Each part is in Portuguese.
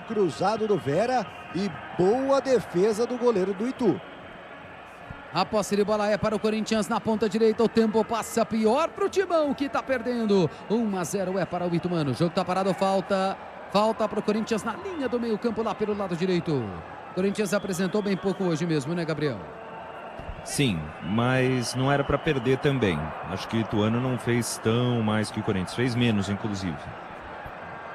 cruzado do Vera e boa defesa do goleiro do Itu. A posse de bola é para o Corinthians na ponta direita. O tempo passa pior para o Timão, que está perdendo. 1-0 é para o Ituano. O jogo está parado, falta para o Corinthians na linha do meio campo lá pelo lado direito. O Corinthians apresentou bem pouco hoje mesmo, né, Gabriel? Sim, mas não era para perder também. Acho que o Ituano não fez tão mais que o Corinthians, fez menos inclusive.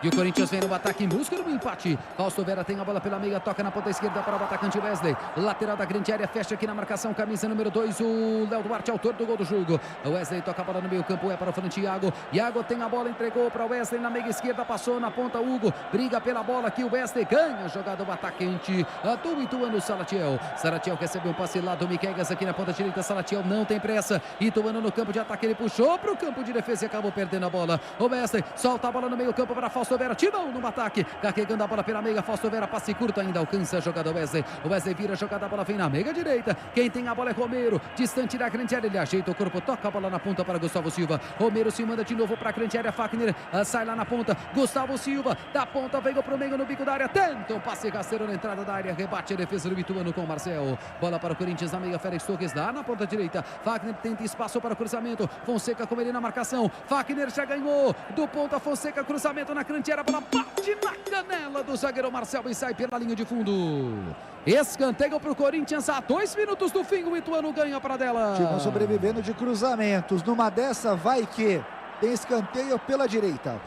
E o Corinthians vem no ataque em busca do empate. Fausto Vera tem a bola pela meia, toca na ponta esquerda para o atacante Wesley. Lateral da grande área, fecha aqui na marcação, camisa número 2, o Léo Duarte, autor do gol do jogo. O Wesley toca a bola no meio campo, é para o frente Iago. Iago tem a bola, entregou para o Wesley na meia esquerda, passou na ponta Hugo. Briga pela bola aqui, o Wesley ganha a jogada do atacante do Ituano, Salatiel. Salatiel recebe um passe lá do Miqueigas aqui na ponta direita. Salatiel não tem pressa. Ituano no campo de ataque, ele puxou para o campo de defesa e acabou perdendo a bola. O Wesley solta a bola no meio campo para Fausto Vera, Timão no ataque, carregando a bola pela meia. Fausto Vera, passe curto ainda, alcança a jogada Wesley. O Wesley vira a jogada, a bola vem na meia direita. Quem tem a bola é Romero, distante da grande área, ele ajeita o corpo, toca a bola na ponta para Gustavo Silva. Romero se manda de novo para a grande área, Fagner sai lá na ponta. Gustavo Silva, da ponta, veio para o meio no bico da área, tenta um passe rasteiro na entrada da área, rebate a defesa do Ituano com o Marcel. Bola para o Corinthians na meia, Félix Torres lá na ponta direita. Fagner tenta espaço para o cruzamento, Fonseca com ele na marcação. Fagner já ganhou do ponta, Fonseca, cruzamento na grande área, bola bate na canela do zagueiro Marcel e sai pela linha de fundo. Escanteio para o Corinthians a 2 minutos do fim. O Ituano ganha para dela. Timão sobrevivendo de cruzamentos. Numa dessa vai que tem escanteio pela direita.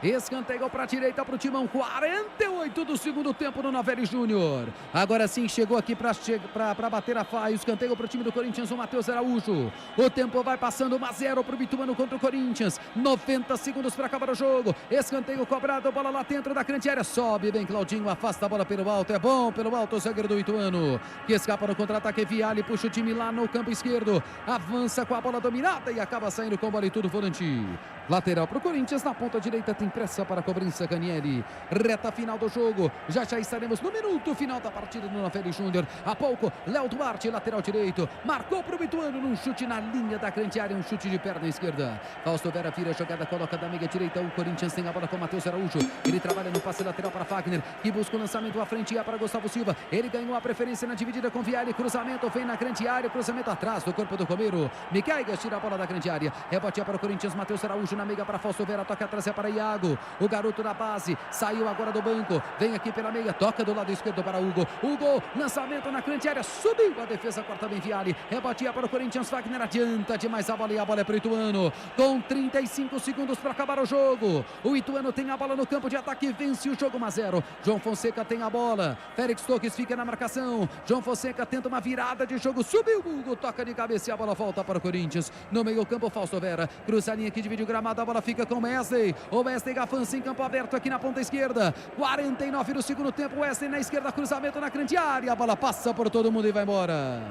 Escanteio para a direita para o Timão, 48 do segundo tempo no Navelli Júnior. Agora sim chegou aqui para bater a falha. Escanteio para o time do Corinthians, o Matheus Araújo. O tempo vai passando, 1-0 para o Ituano contra o Corinthians. 90 segundos para acabar o jogo. Escanteio cobrado, bola lá dentro da grande área. Sobe bem Claudinho, afasta a bola pelo alto. É bom pelo alto o zagueiro do Ituano, que escapa no contra-ataque. Viale puxa o time lá no campo esquerdo. Avança com a bola dominada e acaba saindo com bola e tudo, volante. Lateral para o Corinthians, na ponta direita tem pressa para a cobrança, Canieri. Reta final do jogo, já estaremos no minuto final da partida no Navelli Júnior. Há pouco, Léo Duarte, lateral direito, marcou para o Ituano num chute na linha da grande área, um chute de perna esquerda. Fausto Vera vira a jogada, coloca da meia direita, o Corinthians tem a bola com o Matheus Araújo. Ele trabalha no passe lateral para Fagner, que busca o lançamento à frente, ia para Gustavo Silva. Ele ganhou a preferência na dividida com Viale, cruzamento, vem na grande área, cruzamento atrás do corpo do Romero. Miqueigas tira a bola da grande área, rebote para o Corinthians, Matheus Araújo na meia para Fausto Vera, toca atrás é para Iago. O garoto da base saiu agora do banco, vem aqui pela meia, toca do lado esquerdo para Hugo. Hugo, lançamento na grande área, subiu a defesa, corta bem Viale, rebote para o Corinthians, Fagner adianta demais a bola e a bola é para o Ituano. Com 35 segundos para acabar o jogo, o Ituano tem a bola no campo de ataque, vence o jogo 1-0. João Fonseca tem a bola, Félix Torres fica na marcação, João Fonseca tenta uma virada de jogo, subiu Hugo, toca de cabeça e a bola volta para o Corinthians. No meio campo, Fausto Vera, cruza a linha que divide o gramado, a bola fica com Wesley. O Wesley Gafança em campo aberto aqui na ponta esquerda. 49 do segundo tempo, Wesley na esquerda, cruzamento na grande área, a bola passa por todo mundo e vai embora.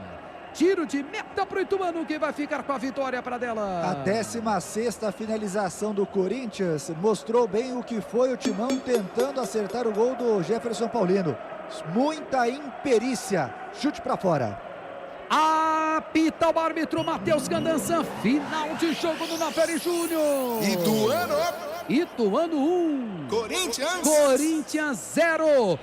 Tiro de meta para o Ituano, que vai ficar com a vitória para dela. A 16ª finalização do Corinthians mostrou bem o que foi o Timão tentando acertar o gol do Jefferson Paulino. Muita imperícia, chute para fora. Apita o árbitro Matheus Gandançan, final de jogo do Navelli Júnior. Ituano 1, Corinthians 0.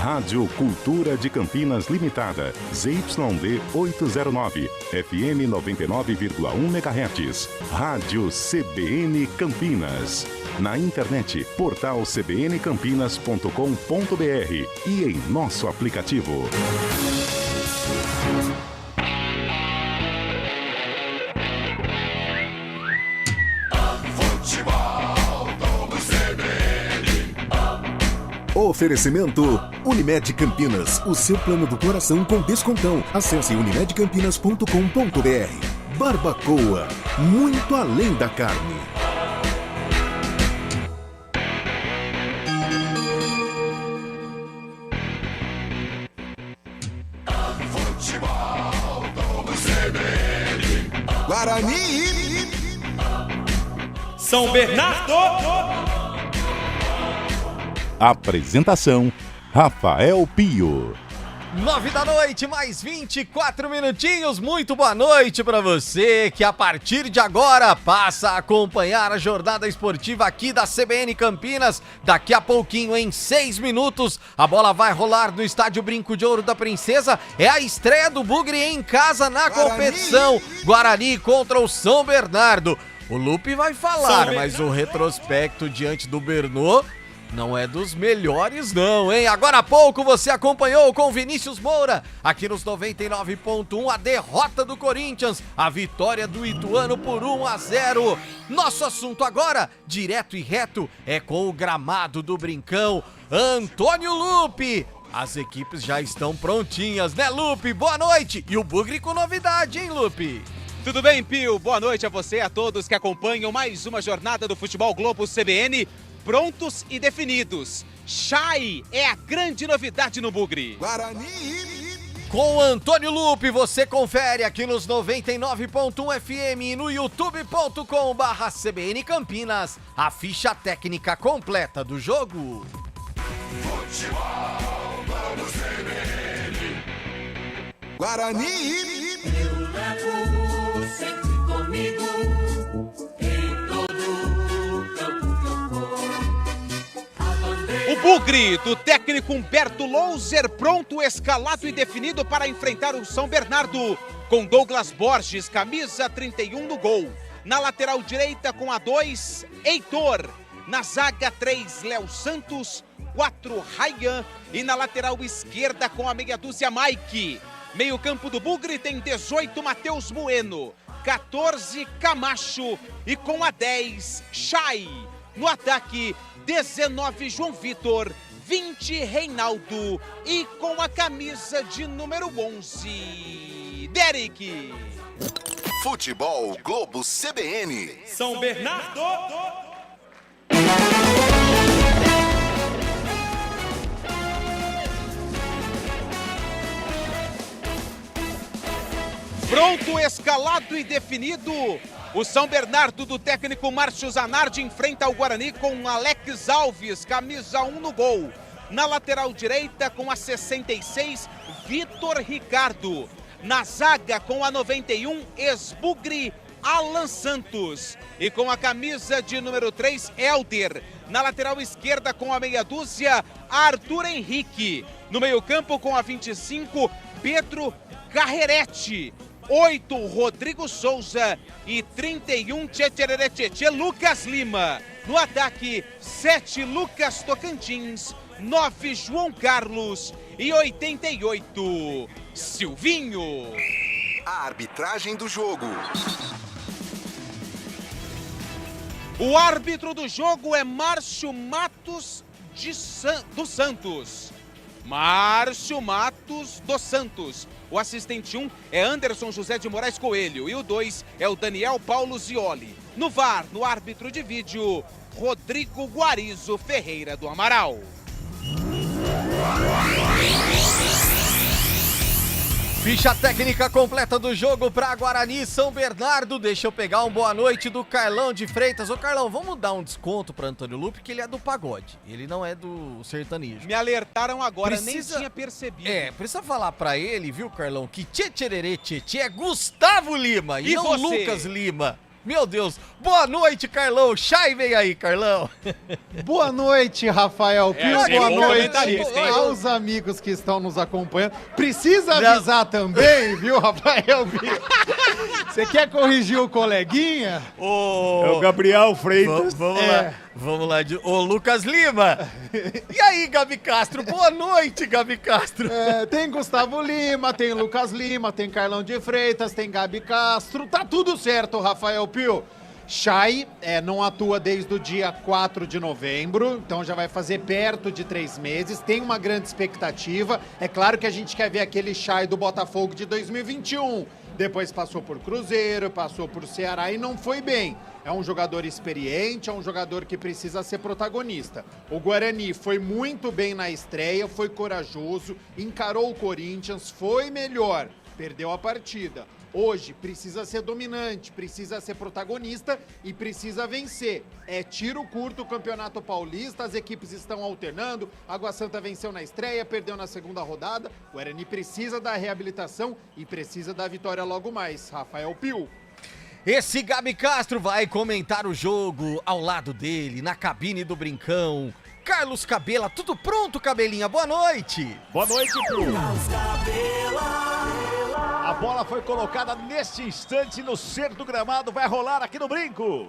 Rádio Cultura de Campinas Limitada, ZYD 809, FM 99,1 MHz. Rádio CBN Campinas. Na internet, portal cbncampinas.com.br e em nosso aplicativo. Oferecimento Unimed Campinas, o seu plano do coração com descontão. Acesse unimedcampinas.com.br. Barbacoa, muito além da carne. Guarani, São Bernardo. Apresentação: Rafael Pio. 9 da noite, mais 24 minutinhos. Muito boa noite para você que a partir de agora passa a acompanhar a jornada esportiva aqui da CBN Campinas. Daqui a pouquinho, em 6 minutos, a bola vai rolar no estádio Brinco de Ouro da Princesa. É a estreia do Bugre em casa na competição. Guarani contra o São Bernardo. O Lupe vai falar, mas o retrospecto diante do Bernô não é dos melhores não, hein? Agora há pouco você acompanhou com Vinícius Moura, aqui nos 99.1, a derrota do Corinthians, a vitória do Ituano por 1-0. Nosso assunto agora, direto e reto, é com o gramado do Brincão, Antônio Lupe. As equipes já estão prontinhas, né, Lupe? Boa noite! E o Bugre com novidade, hein, Lupe? Tudo bem, Pio? Boa noite a você e a todos que acompanham mais uma jornada do Futebol Globo CBN. Prontos e definidos. Chay é a grande novidade no Bugre. Guarani. Com Antônio Lupe, você confere aqui nos 99.1 FM e no youtube.com/CBN Campinas, a ficha técnica completa do jogo. Futebol Globo CBN. Guarani. Eu levo sempre comigo. O Bugre, do técnico Humberto Louser, pronto, escalado e definido para enfrentar o São Bernardo, com Douglas Borges, camisa 31 no gol. Na lateral direita com a 2, Heitor. Na zaga 3, Léo Santos, 4, Ryan. E na lateral esquerda com a meia dúzia, Mike. Meio campo do Bugre tem 18, Matheus Bueno. 14, Camacho. E com a 10, Chay. No ataque, 19, João Vitor, 20, Reinaldo e com a camisa de número 11, Derek. Futebol Globo CBN. São Bernardo. Pronto, escalado e definido. O São Bernardo do técnico Márcio Zanardi enfrenta o Guarani com Alex Alves, camisa 1 no gol. Na lateral direita com a 66, Vitor Ricardo. Na zaga com a 91, ex-Bugre, Alan Santos. E com a camisa de número 3, Helder. Na lateral esquerda com a meia dúzia, Arthur Henrique. No meio campo com a 25, Pedro Carrerete. 8, Rodrigo Souza e 31, Lucas Lima. No ataque, 7, Lucas Tocantins, 9, João Carlos e 88, Silvinho. A arbitragem do jogo. O árbitro do jogo é Márcio Matos dos Santos. Márcio Matos dos Santos. O assistente 1 é Anderson José de Moraes Coelho e o 2 é o Daniel Paulo Zioli. No VAR, no árbitro de vídeo, Rodrigo Guarizo Ferreira do Amaral. Ficha técnica completa do jogo para Guarani e São Bernardo. Deixa eu pegar um boa noite do Carlão de Freitas. Ô Carlão, vamos dar um desconto para Antônio Lupe, que ele é do pagode. Ele não é do sertanejo. Me alertaram agora, nem tinha percebido. Precisa falar para ele, viu, Carlão, que tchê é Gustavo Lima e não você? Lucas Lima. Meu Deus. Boa noite, Carlão. Chay, vem aí, Carlão. Boa noite, Rafael Pio. Boa noite aos hein? amigos que estão nos acompanhando. Precisa avisar também, viu, Rafael Pio? Você quer corrigir o coleguinha? É o Gabriel Freitas. Vamos lá. Ô, Lucas Lima. E aí, Gabi Castro? Boa noite, Gabi Castro. Tem Gustavo Lima, tem Lucas Lima, tem Carlão de Freitas, tem Gabi Castro. Tá tudo certo, Rafael Pio. Chay não atua desde o dia 4 de novembro, então já vai fazer perto de 3 meses. Tem uma grande expectativa. É claro que a gente quer ver aquele Chay do Botafogo de 2021. Depois passou por Cruzeiro, passou por Ceará e não foi bem. É um jogador experiente, é um jogador que precisa ser protagonista. O Guarani foi muito bem na estreia, foi corajoso, encarou o Corinthians, foi melhor, perdeu a partida. Hoje precisa ser dominante, precisa ser protagonista e precisa vencer. É tiro curto o Campeonato Paulista, as equipes estão alternando, Água Santa venceu na estreia, perdeu na segunda rodada, o Guarani precisa da reabilitação e precisa da vitória logo mais. Rafael Pio. Esse Gabi Castro vai comentar o jogo ao lado dele, na cabine do Brincão. Carlos Cabela, tudo pronto, Cabelinha? Boa noite! Boa noite, Pio. A bola foi colocada neste instante no centro do gramado, vai rolar aqui no Brinco.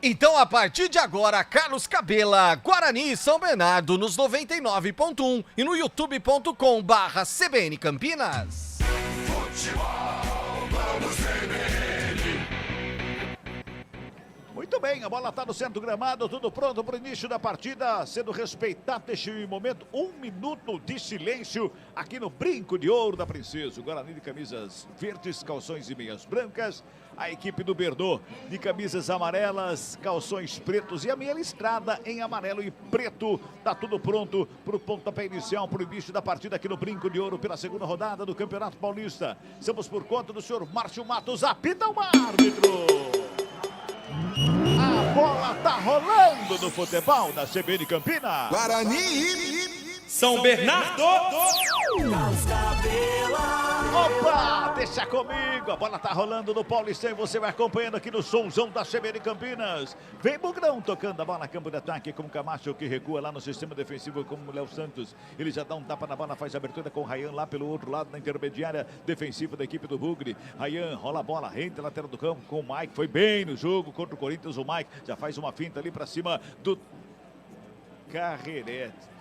Então, a partir de agora, Carlos Cabela, Guarani e São Bernardo nos 99.1 e no youtube.com/CBN Campinas. Futebol, vamos CBN. Muito bem, a bola está no centro do gramado, tudo pronto para o início da partida, sendo respeitado este momento, 1 minuto de silêncio aqui no Brinco de Ouro da Princesa. O Guarani de camisas verdes, calções e meias brancas, a equipe do Berdô de camisas amarelas, calções pretos e a meia listrada em amarelo e preto. Tá tudo pronto para o pontapé inicial, para o início da partida aqui no Brinco de Ouro pela segunda rodada do Campeonato Paulista. Estamos por conta do senhor Márcio Matos, apita o árbitro. A bola tá rolando no futebol da CBN Campinas. Guarani São Bernardo. Opa, deixa comigo, a bola tá rolando no Paulistão e você vai acompanhando aqui no somzão da CBN Campinas. Vem Bugrão tocando a bola, campo de ataque com o Camacho que recua lá no sistema defensivo como o Léo Santos. Ele já dá um tapa na bola, faz a abertura com o Rayan lá pelo outro lado na intermediária defensiva da equipe do Bugre. Rayan rola a bola, renta lateral do campo com o Mike, foi bem no jogo contra o Corinthians. O Mike já faz uma finta ali pra cima do Carrerete.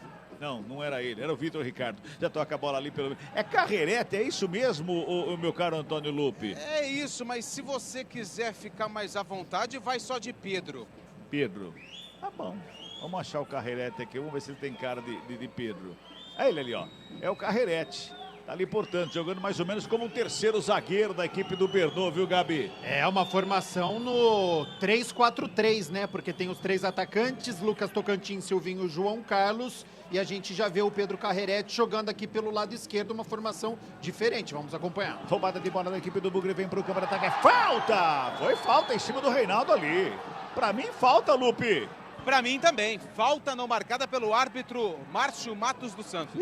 Não era ele, era o Vitor Ricardo. Já toca a bola ali pelo... É Carrerete, é isso mesmo, o meu caro Antônio Lupe? É isso, mas se você quiser ficar mais à vontade, vai só de Pedro. Pedro. Tá bom. Vamos achar o Carrerete aqui, vamos ver se ele tem cara de Pedro. É ele ali, ó. É o Carrerete. Tá ali, portanto, jogando mais ou menos como um terceiro zagueiro da equipe do Bernô, viu, Gabi? É uma formação no 3-4-3, né? Porque tem os 3 atacantes, Lucas Tocantins, Silvinho, João Carlos. E a gente já vê o Pedro Carrerete jogando aqui pelo lado esquerdo, uma formação diferente. Vamos acompanhar. Roubada de bola da equipe do Bugre, vem pro campo de ataque. É falta! Foi falta em cima do Reinaldo ali. Pra mim, falta, Lupe. Pra mim também. Falta não marcada pelo árbitro Márcio Matos dos Santos.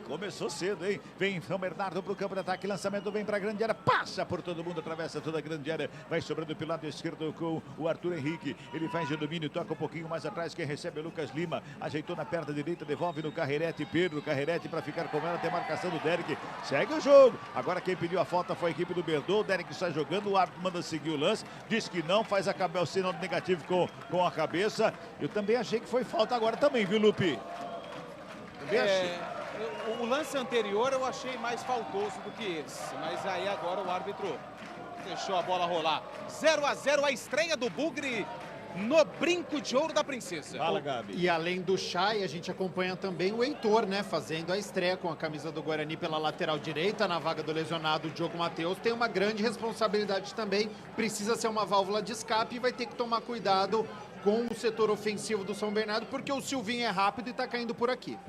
Começou cedo, hein? Vem São Bernardo pro campo de ataque. Lançamento vem pra grande área. Passa por todo mundo, atravessa toda a grande área. Vai sobrando pelo lado esquerdo com o Arthur Henrique. Ele faz o domínio, toca um pouquinho mais atrás. Quem recebe é o Lucas Lima. Ajeitou na perna direita, devolve no Carrerete. Pedro Carrerete pra ficar com ela. Tem marcação do Derek. Segue o jogo. Agora quem pediu a falta foi a equipe do Berdô. O Derek sai jogando. O árbitro manda seguir o lance. Diz que não, faz a o sinal negativo com a cabeça. Eu também achei que foi falta agora também, viu, Lupe? O lance anterior eu achei mais faltoso do que esse, mas aí agora o árbitro deixou a bola rolar. 0-0 a estreia do Bugre no Brinco de Ouro da Princesa. Fala, Gabi. E além do Chay, a gente acompanha também o Heitor, né? Fazendo a estreia com a camisa do Guarani pela lateral direita, na vaga do lesionado Diogo Matheus. Tem uma grande responsabilidade também, precisa ser uma válvula de escape e vai ter que tomar cuidado com o setor ofensivo do São Bernardo, porque o Silvinho é rápido e tá caindo por aqui.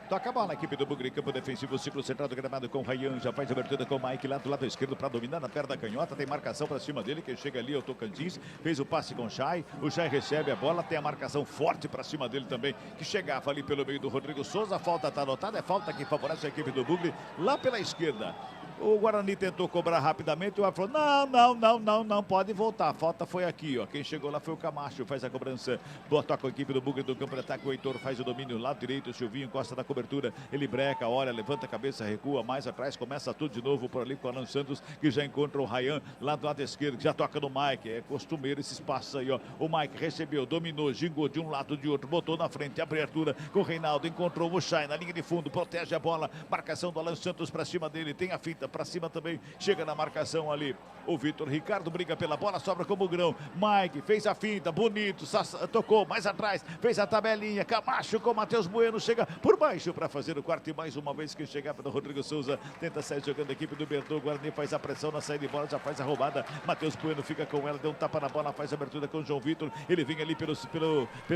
Toca a bola, a equipe do Bugre, campo defensivo, ciclo central do gramado com o Rayan, já faz a abertura com o Mike lá do lado esquerdo para dominar na perna da canhota, tem marcação para cima dele, quem chega ali é o Tocantins, fez o passe com o Chay recebe a bola, tem a marcação forte para cima dele também, que chegava ali pelo meio do Rodrigo Souza, a falta está anotada, é falta que favorece a equipe do Bugre lá pela esquerda. O Guarani tentou cobrar rapidamente, o árbitro falou, não, pode voltar. A falta foi aqui, ó. Quem chegou lá foi o Camacho, faz a cobrança. Bota com a equipe do Bugre do campo de ataque, o Heitor faz o domínio lado direito, o Silvinho encosta na cobertura, ele breca, olha, levanta a cabeça, recua mais atrás, começa tudo de novo por ali com o Alan Santos, que já encontra o Rayan lá do lado esquerdo, que já toca no Mike. É costumeiro esse espaço aí, ó. O Mike recebeu, dominou, gingou de um lado de outro, botou na frente, abertura com o Reinaldo, encontrou o Chay na linha de fundo, protege a bola, marcação do Alan Santos pra cima dele, tem a finta pra cima também, chega na marcação ali o Vitor Ricardo, briga pela bola, sobra com o Bugrão, Mike fez a finta, bonito, tocou mais atrás, fez a tabelinha, Camacho com o Matheus Bueno, chega por baixo para fazer o quarto e mais uma vez que chegava do Rodrigo Souza, tenta sair jogando a equipe do Berdô, Guarani faz a pressão na saída de bola, já faz a roubada, Matheus Bueno fica com ela, deu um tapa na bola, faz a abertura com o João Vitor, ele vem ali pela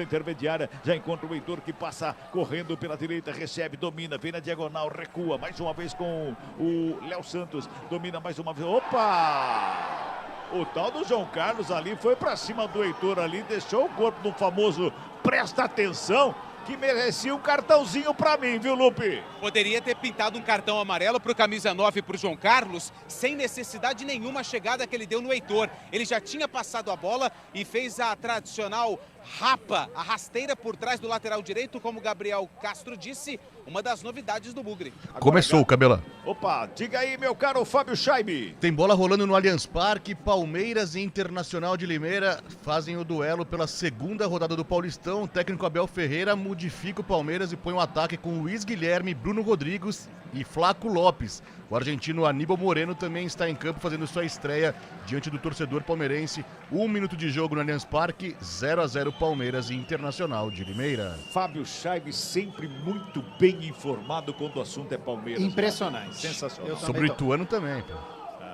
intermediária, já encontra o Heitor que passa correndo pela direita, recebe, domina, vem na diagonal, recua, mais uma vez com o Léo Léo Santos domina mais uma vez. Opa! O tal do João Carlos ali foi pra cima do Heitor ali, deixou o corpo no famoso presta atenção, que merecia um cartãozinho pra mim, viu, Lupe? Poderia ter pintado um cartão amarelo pro camisa 9 e pro João Carlos, sem necessidade nenhuma a chegada que ele deu no Heitor. Ele já tinha passado a bola e fez a tradicional rapa, a rasteira por trás do lateral direito, como o Gabriel Castro disse, uma das novidades do Bugre. Começou, Cabela. Opa, diga aí, meu caro Fábio Scheibe. Tem bola rolando no Allianz Parque, Palmeiras e Internacional de Limeira fazem o duelo pela segunda rodada do Paulistão. O técnico Abel Ferreira modifica o Palmeiras e põe um ataque com Luiz Guilherme, Bruno Rodrigues e Flaco Lopes. O argentino Aníbal Moreno também está em campo fazendo sua estreia diante do torcedor palmeirense. 1 minuto de jogo no Allianz Parque, 0-0 Palmeiras e Internacional de Limeira. Fábio Scheibe sempre muito bem informado quando o assunto é Palmeiras. Impressionante. Sensacional. Sobre o Ituano também.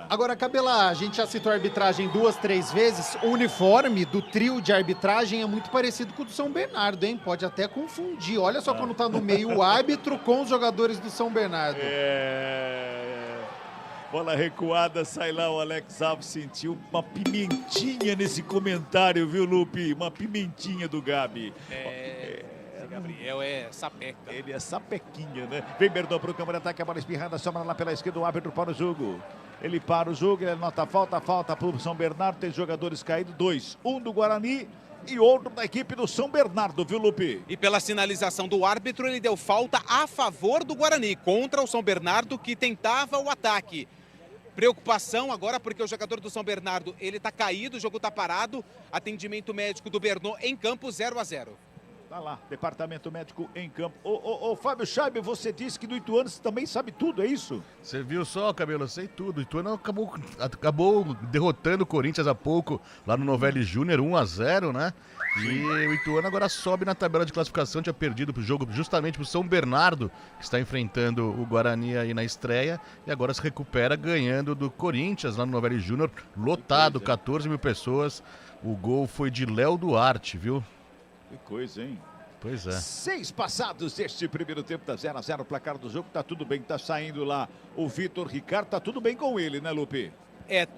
Agora, Cabela, a gente já citou a arbitragem 2, 3 vezes. O uniforme do trio de arbitragem é muito parecido com o do São Bernardo, hein? Pode até confundir. Olha só quando tá no meio o árbitro com os jogadores do São Bernardo. Bola recuada, sai lá o Alex Alves, sentiu uma pimentinha nesse comentário, viu, Lupe? Uma pimentinha do Gabi. Gabriel é sapeca. Ele é sapequinha, né? Vem Verdão pro campo de ataque, a bola espirrada, sobra lá pela esquerda, o árbitro para o jogo. Ele para o jogo, ele anota falta pro São Bernardo, tem jogadores caídos, 2. Um do Guarani e outro da equipe do São Bernardo, viu, Lupe? E pela sinalização do árbitro, ele deu falta a favor do Guarani, contra o São Bernardo, que tentava o ataque. Preocupação agora porque o jogador do São Bernardo, ele tá caído, o jogo tá parado. Atendimento médico do Bernô em campo, 0-0. Tá lá, departamento médico em campo. Ô, Fábio Scheibe, você disse que do Ituano você também sabe tudo, é isso? Você viu só, Cabelo, eu sei tudo. O Ituano acabou derrotando o Corinthians há pouco, lá no Novelli Júnior, 1-0, né? E o Ituano agora sobe na tabela de classificação, tinha perdido pro jogo justamente pro São Bernardo, que está enfrentando o Guarani aí na estreia, e agora se recupera ganhando do Corinthians lá no Novelli Júnior, lotado, 14 mil pessoas. O gol foi de Léo Duarte, viu? Que coisa, hein? Pois é. 6 passados deste primeiro tempo, tá 0-0 o placar do jogo, tá tudo bem, tá saindo lá o Vitor Ricardo, tá tudo bem com ele, né, Lupe?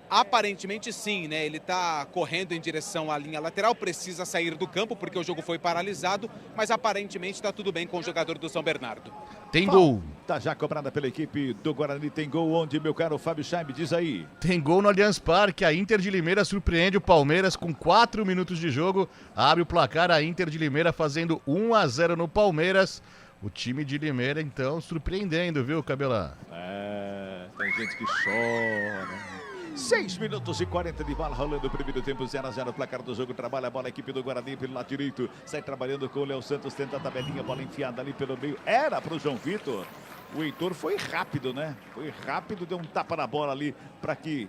Aparentemente sim, né? Ele tá correndo em direção à linha lateral, precisa sair do campo porque o jogo foi paralisado, mas aparentemente tá tudo bem com o jogador do São Bernardo. Tem gol. Tá já cobrada pela equipe do Guarani, tem gol onde, meu caro Fábio Scheibe, diz aí. Tem gol no Allianz Parque, a Inter de Limeira surpreende o Palmeiras com 4 minutos de jogo, abre o placar, a Inter de Limeira fazendo 1-0 no Palmeiras. O time de Limeira, então, surpreendendo, viu, Cabela? Tem gente que chora. 6 minutos e 40 de bola rolando o primeiro tempo, 0-0 placar do jogo, trabalha a bola a equipe do Guarani pelo lado direito, sai trabalhando com o Léo Santos, tenta a tabelinha, bola enfiada ali pelo meio, era pro João Vitor. O Heitor foi rápido, né? Foi rápido, deu um tapa na bola ali para que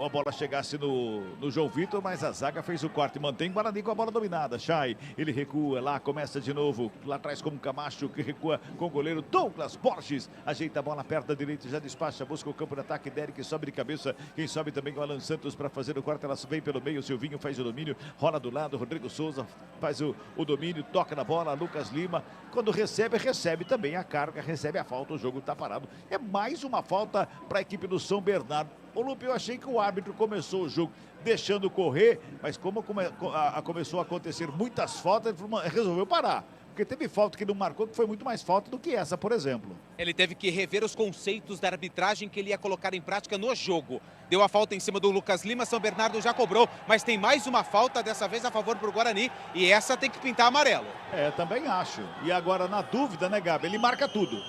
a bola chegasse no João Vitor, mas a zaga fez o corte, mantém o Guarani com a bola dominada. Chay, ele recua lá, começa de novo, lá atrás com o Camacho, que recua com o goleiro Douglas Borges, ajeita a bola perto da direita, já despacha, busca o campo de ataque, Derek sobe de cabeça, quem sobe também é o Alan Santos para fazer o corte, ela vem pelo meio, o Silvinho faz o domínio, rola do lado, Rodrigo Souza faz o domínio, toca na bola, Lucas Lima, quando recebe também a carga, recebe a falta, o jogo tá parado. É mais uma falta para a equipe do São Bernardo. Ô, Lupe, eu achei que o árbitro começou o jogo deixando correr, mas como começou a acontecer muitas faltas, ele resolveu parar. Porque teve falta que não marcou, que foi muito mais falta do que essa, por exemplo. Ele teve que rever os conceitos da arbitragem que ele ia colocar em prática no jogo. Deu a falta em cima do Lucas Lima, São Bernardo já cobrou, mas tem mais uma falta, dessa vez a favor pro Guarani, e essa tem que pintar amarelo. Também acho. E agora, na dúvida, né, Gabi? Ele marca tudo.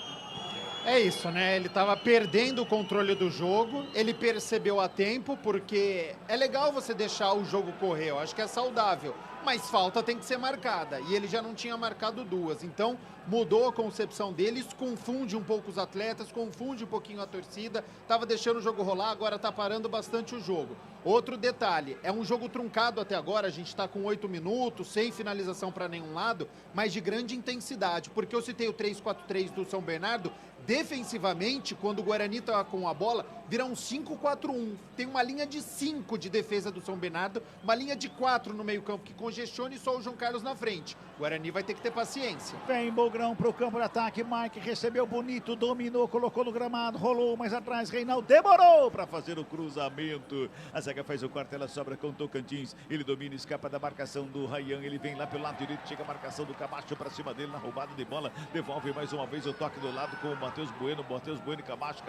É isso, né? Ele estava perdendo o controle do jogo, ele percebeu a tempo, porque é legal você deixar o jogo correr, eu acho que é saudável, mas falta tem que ser marcada, e ele já não tinha marcado 2, então mudou a concepção deles, confunde um pouco os atletas, confunde um pouquinho a torcida, estava deixando o jogo rolar, agora está parando bastante o jogo. Outro detalhe, é um jogo truncado até agora, a gente está com 8 minutos, sem finalização para nenhum lado, mas de grande intensidade, porque eu citei o 3-4-3 do São Bernardo, defensivamente, quando o Guarani estava com a bola, vira um 5-4-1. Tem uma linha de 5 de defesa do São Bernardo, uma linha de 4 no meio campo que congestiona e só o João Carlos na frente. O Guarani vai ter que ter paciência. Vem Bogrão pro campo de ataque, Mike recebeu bonito, dominou, colocou no gramado, rolou mais atrás, Reinaldo demorou para fazer o cruzamento. A zaga faz o corte, ela sobra com o Tocantins, ele domina, escapa da marcação do Ryan, ele vem lá pelo lado direito, chega a marcação do Camacho para cima dele na roubada de bola, devolve mais uma vez o toque do lado com o Matheus Bueno e Camacho,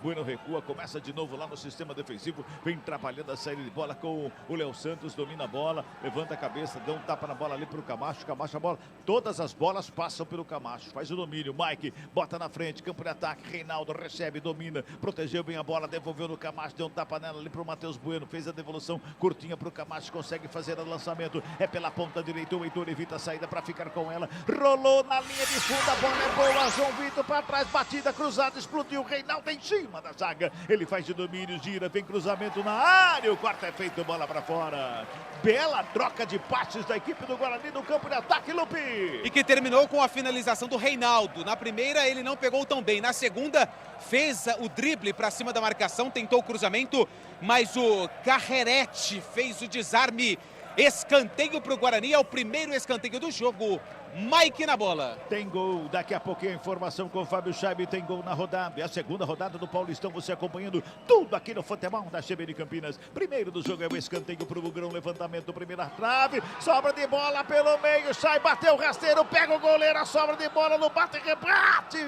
Bueno recua, começa de novo lá no sistema defensivo, vem trabalhando a saída de bola com o Léo Santos, domina a bola, levanta a cabeça, dá um tapa na bola ali pro Camacho a bola, todas as bolas passam pelo Camacho, faz o domínio, Mike bota na frente, campo de ataque, Reinaldo recebe, domina, protegeu bem a bola, devolveu no Camacho, deu um tapa nela ali pro Matheus Bueno, fez a devolução curtinha pro Camacho, consegue fazer o lançamento, é pela ponta direita, o Heitor evita a saída para ficar com ela, rolou na linha de fundo, a bola é boa, João Vitor para trás, batida cruzada, explodiu, Reinaldo em cima da zaga, ele faz de domínio, gira, vem cruzamento na área, o corte é feito, bola para fora, bela troca de passes da equipe do Guarani no campo de ataque, Lupi. E que terminou com a finalização do Reinaldo. Na primeira ele não pegou tão bem, na segunda fez o drible para cima da marcação, tentou o cruzamento, mas o Carrerete fez o desarme. Escanteio para o Guarani, é o primeiro escanteio do jogo. Mike na bola. Tem gol, daqui a pouquinho a informação com o Fábio Scheibe, tem gol na rodada. É a segunda rodada do Paulistão, você acompanhando tudo aqui no futebol da CBN Campinas. Primeiro do jogo é o escanteio para o Bugrão, levantamento, primeira trave, sobra de bola pelo meio, sai, bateu o rasteiro, pega o goleiro, a sobra de bola no bate, rebate.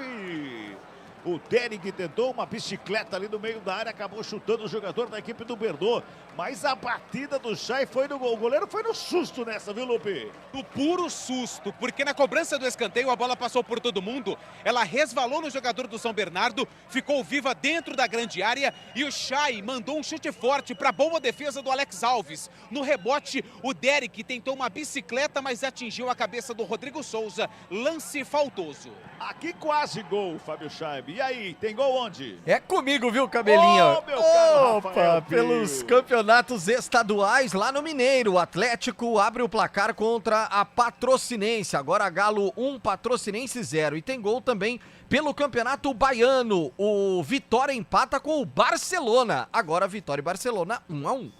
O Derek tentou uma bicicleta ali no meio da área, acabou chutando o jogador da equipe do Bernô, mas a batida do Chay foi no gol. O goleiro foi no susto nessa, viu, Lupe? No puro susto, porque na cobrança do escanteio a bola passou por todo mundo, ela resvalou no jogador do São Bernardo, ficou viva dentro da grande área e o Chay mandou um chute forte para a boa defesa do Alex Alves. No rebote, o Derek tentou uma bicicleta, mas atingiu a cabeça do Rodrigo Souza, lance faltoso. Aqui quase gol, Fábio Scheibe. E aí, tem gol onde? É comigo, viu, Cabelinho? Ô, meu caro Opa, Rafael pelos Pio. campeonatos estaduais lá no Mineiro. O Atlético abre o placar contra a Patrocinense. Agora Galo 1, Patrocinense 0. E tem gol também pelo Campeonato Baiano. O Vitória empata com o Barcelona. Agora Vitória e Barcelona 1-1.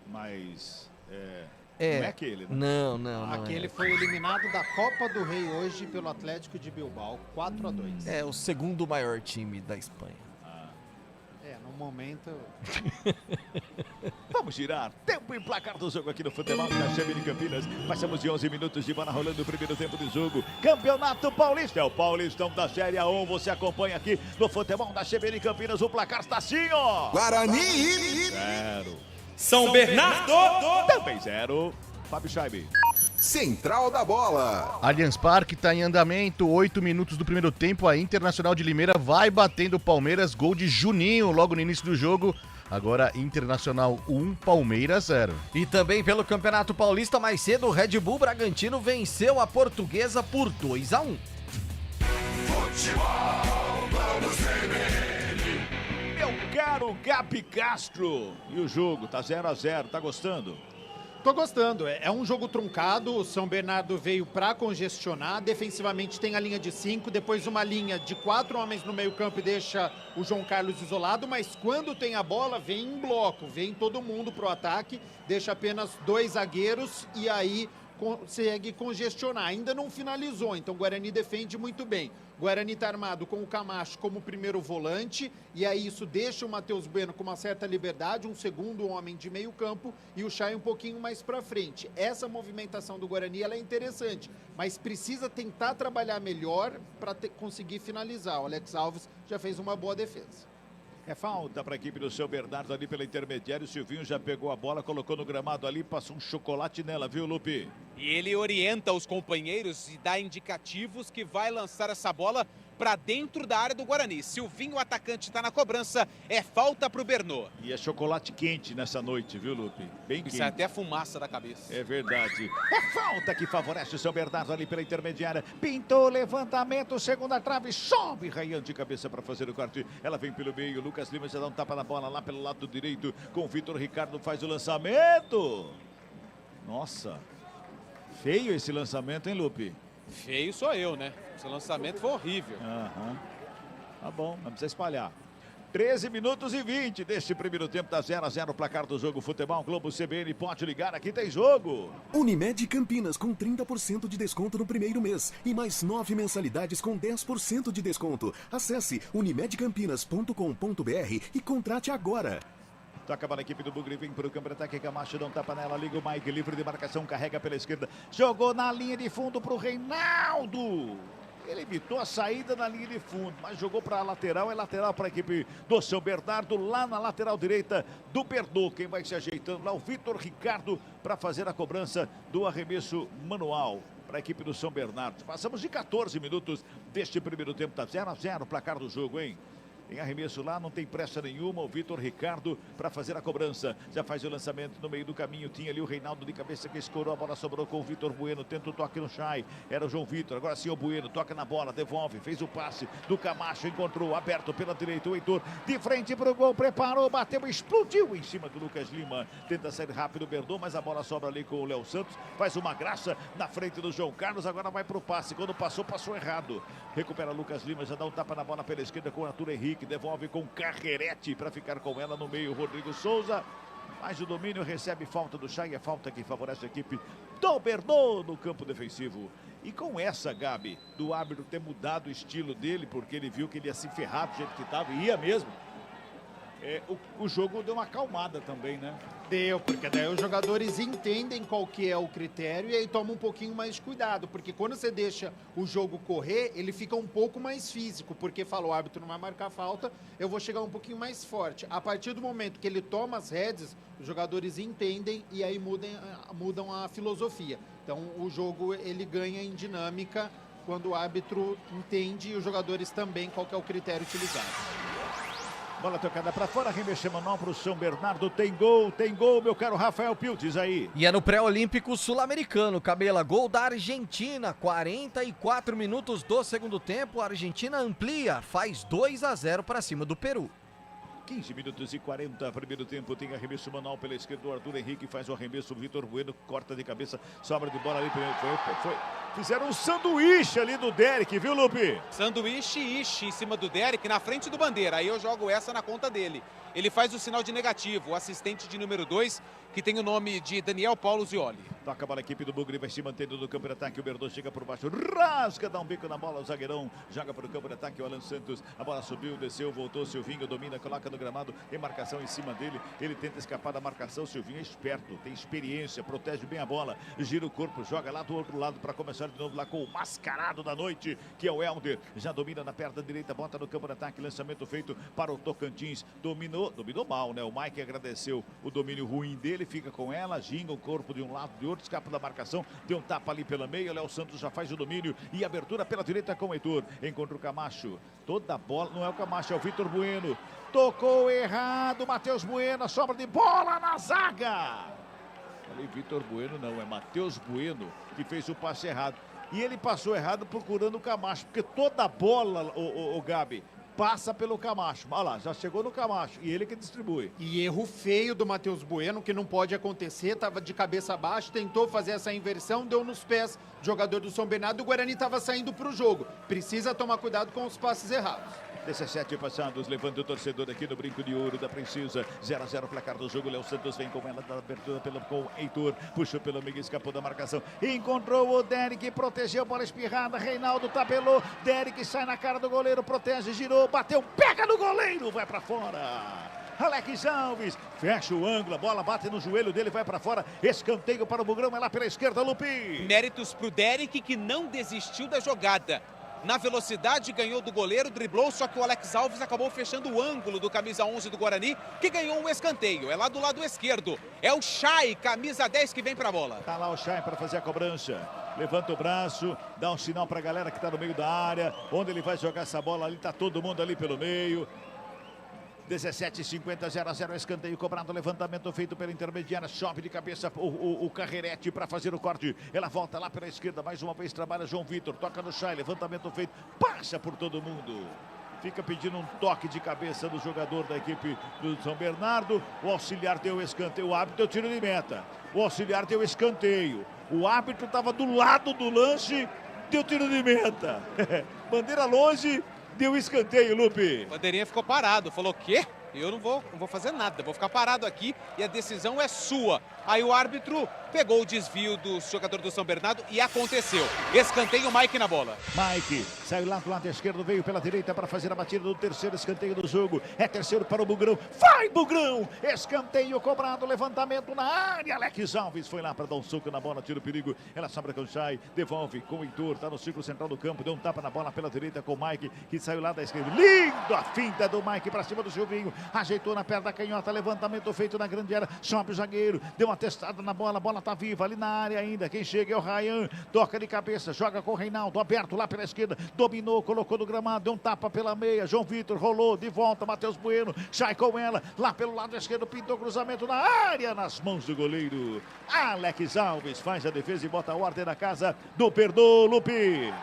Mas, não é aquele, né? Não. Aquele foi eliminado da Copa do Rei hoje pelo Atlético de Bilbao, 4-2. É o segundo maior time da Espanha. No momento... Vamos girar. Tempo e placar do jogo aqui no futebol da CBN Campinas. Passamos de 11 minutos de bola rolando o primeiro tempo do jogo. Campeonato Paulista. É o Paulistão da Série A1. Você acompanha aqui no futebol da CBN Campinas. O placar está assim, ó. Guarani 0. São Bernardo também 0. Fábio Scheibe. Central da Bola. Allianz Parque está em andamento, 8 minutos do primeiro tempo, a Internacional de Limeira vai batendo o Palmeiras, gol de Juninho logo no início do jogo. Agora Internacional 1, Palmeiras 0. E também pelo Campeonato Paulista, mais cedo, o Red Bull Bragantino venceu a Portuguesa por 2-1. Futebol, vamos CBN. Meu caro Gabi Castro. E o jogo tá 0-0, tá gostando? Tô gostando, é um jogo truncado, o São Bernardo veio para congestionar, defensivamente tem a linha de 5, depois uma linha de 4 homens no meio campo e deixa o João Carlos isolado, mas quando tem a bola vem em bloco, vem todo mundo pro ataque, deixa apenas 2 zagueiros e aí consegue congestionar, ainda não finalizou, então o Guarani defende muito bem. O Guarani está armado com o Camacho como primeiro volante, e aí isso deixa o Matheus Bueno com uma certa liberdade, um segundo homem de meio campo, e o Chay um pouquinho mais para frente. Essa movimentação do Guarani ela é interessante, mas precisa tentar trabalhar melhor para conseguir finalizar. O Alex Alves já fez uma boa defesa. É falta para a equipe do São Bernardo ali pela intermediária. O Silvinho já pegou a bola, colocou no gramado ali, passou um chocolate nela, viu, Lupe? E ele orienta os companheiros e dá indicativos que vai lançar essa bola para dentro da área do Guarani. Silvinho, o atacante, está na cobrança. É falta para o Bernô. E é chocolate quente nessa noite, viu, Lupe? Bem quente. Isso é até a fumaça da cabeça. É verdade. É falta que favorece o São Bernardo ali pela intermediária. Pintou, levantamento, segunda trave, sobe Ryan de cabeça para fazer o corte. Ela vem pelo meio, Lucas Lima já dá um tapa na bola lá pelo lado direito. Com o Vitor Ricardo faz o lançamento. Nossa, feio esse lançamento, hein, Lupe? Feio sou eu, né? Esse lançamento foi horrível. Tá bom, não precisa espalhar. 13 minutos e 20 deste primeiro tempo, tá 0-0 o placar do jogo Futebol Globo CBN. Pode ligar, aqui tem jogo. Unimed Campinas com 30% de desconto no primeiro mês e mais 9 mensalidades com 10% de desconto. Acesse unimedcampinas.com.br e contrate agora. Toca a bola, a equipe do Bugre, vem para o campo de ataque, Camacho dá um tapa nela, liga o Mike, livre de marcação, carrega pela esquerda, jogou na linha de fundo para o Reinaldo. Ele evitou a saída na linha de fundo, mas jogou para a lateral, é lateral para a equipe do São Bernardo, lá na lateral direita do Perdô. Quem vai se ajeitando lá, o Vitor Ricardo, para fazer a cobrança do arremesso manual para a equipe do São Bernardo. Passamos de 14 minutos deste primeiro tempo, tá 0-0 o placar do jogo, hein? Em arremesso lá, não tem pressa nenhuma, o Vitor Ricardo para fazer a cobrança. Já faz o lançamento no meio do caminho, tinha ali o Reinaldo de cabeça que escorou, a bola sobrou com o Vitor Bueno, tenta o toque no Chay, era o João Vitor, agora sim o Bueno, toca na bola, devolve, fez o passe do Camacho, encontrou, aberto pela direita, o Heitor, de frente para o gol, preparou, bateu, explodiu em cima do Lucas Lima, tenta sair rápido o Berdô, mas a bola sobra ali com o Léo Santos, faz uma graça na frente do João Carlos, agora vai para o passe, quando passou, passou errado, recupera Lucas Lima, já dá um tapa na bola pela esquerda com o Arthur Henrique, devolve com Carrerete para ficar com ela no meio, Rodrigo Souza, mas o domínio recebe falta do Chay, é falta que favorece a equipe do Berdô no campo defensivo. E com essa, Gabi, do árbitro ter mudado o estilo dele, porque ele viu que ele ia se ferrar do jeito que estava, e ia mesmo, o jogo deu uma acalmada também, né? Deu, porque daí os jogadores entendem qual que é o critério e aí tomam um pouquinho mais de cuidado, porque quando você deixa o jogo correr, ele fica um pouco mais físico, porque fala, o árbitro não vai marcar falta, eu vou chegar um pouquinho mais forte. A partir do momento que ele toma as rédeas, os jogadores entendem e aí mudam a filosofia. Então o jogo ele ganha em dinâmica quando o árbitro entende e os jogadores também qual que é o critério utilizado. Bola tocada para fora, arremesso manual para o São Bernardo, tem gol, meu caro Rafael Pio, diz aí. E é no pré-olímpico sul-americano, Cabela, gol da Argentina, 44 minutos do segundo tempo, a Argentina amplia, faz 2-0 para cima do Peru. 15 minutos e 40, primeiro tempo, tem arremesso manual pela esquerda, o Arthur Henrique faz o arremesso, o Vitor Bueno corta de cabeça, sobra de bola ali, fizeram um sanduíche ali do Derek, viu, Lupe? Sanduíche em cima do Derek, na frente do Bandeira, aí eu jogo essa na conta dele. Ele faz o sinal de negativo, o assistente de número 2, que tem o nome de Daniel Paulo Zioli. Toca a bola, a equipe do Bugre vai se mantendo no campo de ataque, o Berdô chega por baixo, rasga, dá um bico na bola, o zagueirão joga para o campo de ataque, o Alan Santos, a bola subiu, desceu, voltou, Silvinho domina, coloca no gramado, tem marcação em cima dele, ele tenta escapar da marcação, Silvinho é esperto, tem experiência, protege bem a bola, gira o corpo, joga lá do outro lado para começar de novo lá com o mascarado da noite, que é o Helder, já domina na perna direita, bota no campo de ataque, lançamento feito para o Tocantins, dominou mal, né? O Mike agradeceu o domínio ruim dele, fica com ela, ginga o corpo de um lado de outro, escapa da marcação, deu um tapa ali pela meia, o Léo Santos já faz o domínio e abertura pela direita com o Heitor, encontra o Camacho, toda a bola, não é o Camacho, é o Vitor Bueno, tocou errado, Matheus Bueno, sobra de bola na zaga. Falei Vitor Bueno, não, é Matheus Bueno que fez o passe errado. E ele passou errado procurando o Camacho, porque toda a bola, o Gabi, passa pelo Camacho. Olha lá, já chegou no Camacho e ele que distribui. E erro feio do Matheus Bueno, que não pode acontecer, estava de cabeça abaixo, tentou fazer essa inversão, deu nos pés do jogador do São Bernardo, o Guarani estava saindo para o jogo. Precisa tomar cuidado com os passes errados. 17 passados, levanta o torcedor aqui no Brinco de Ouro da Princesa, 0-0 placar do jogo, Léo Santos vem com ela da abertura com o Heitor, puxou pelo meio, escapou da marcação, encontrou o Derek, protegeu, bola espirrada, Reinaldo tabelou, Derek sai na cara do goleiro, protege, girou, bateu, pega no goleiro, vai pra fora. Alex Alves, fecha o ângulo, a bola bate no joelho dele, vai pra fora, escanteio para o Bugrão, é lá pela esquerda, Lupi. Méritos pro Derek, que não desistiu da jogada. Na velocidade, ganhou do goleiro, driblou, só que o Alex Alves acabou fechando o ângulo do camisa 11 do Guarani, que ganhou um escanteio. É lá do lado esquerdo. É o Chay, camisa 10, que vem pra bola. Tá lá o Chay para fazer a cobrança. Levanta o braço, dá um sinal pra galera que tá no meio da área. Onde ele vai jogar essa bola ali, tá todo mundo ali pelo meio. 17:50, 0-0, escanteio cobrado, levantamento feito pela intermediária, sobe de cabeça o Carrerete para fazer o corte, ela volta lá pela esquerda, mais uma vez trabalha João Vitor, toca no Chay, levantamento feito, passa por todo mundo, fica pedindo um toque de cabeça do jogador da equipe do São Bernardo, o auxiliar deu escanteio, o árbitro deu tiro de meta, o auxiliar deu escanteio, o árbitro estava do lado do lance, deu tiro de meta, bandeira longe, deu escanteio, Lupe. O bandeirinha ficou parado, falou, quê? Eu não vou fazer nada, vou ficar parado aqui e a decisão é sua. Aí o árbitro pegou o desvio do jogador do São Bernardo e aconteceu. Escanteio, Mike na bola. Mike saiu lá do lado esquerdo, veio pela direita para fazer a batida do terceiro escanteio do jogo. É terceiro para o Bugrão. Vai, Bugrão! Escanteio cobrado, levantamento na área. Alex Alves foi lá para dar um soco na bola, tira o perigo. Ela sobra com o Chay, devolve com o Heitor, tá no círculo central do campo, deu um tapa na bola pela direita com o Mike, que saiu lá da esquerda. Lindo a finta do Mike para cima do Silvinho. Ajeitou na perna da canhota, levantamento feito na grande área. Sobe o zagueiro, deu uma testada na bola, a bola tá viva ali na área ainda. Quem chega é o Ryan, toca de cabeça, joga com o Reinaldo, aberto lá pela esquerda, dominou, colocou no gramado, deu um tapa pela meia. João Vitor rolou de volta, Matheus Bueno sai com ela, lá pelo lado esquerdo, pintou cruzamento na área, nas mãos do goleiro. Alex Alves faz a defesa e bota a ordem na casa do Perdoa, Lupe.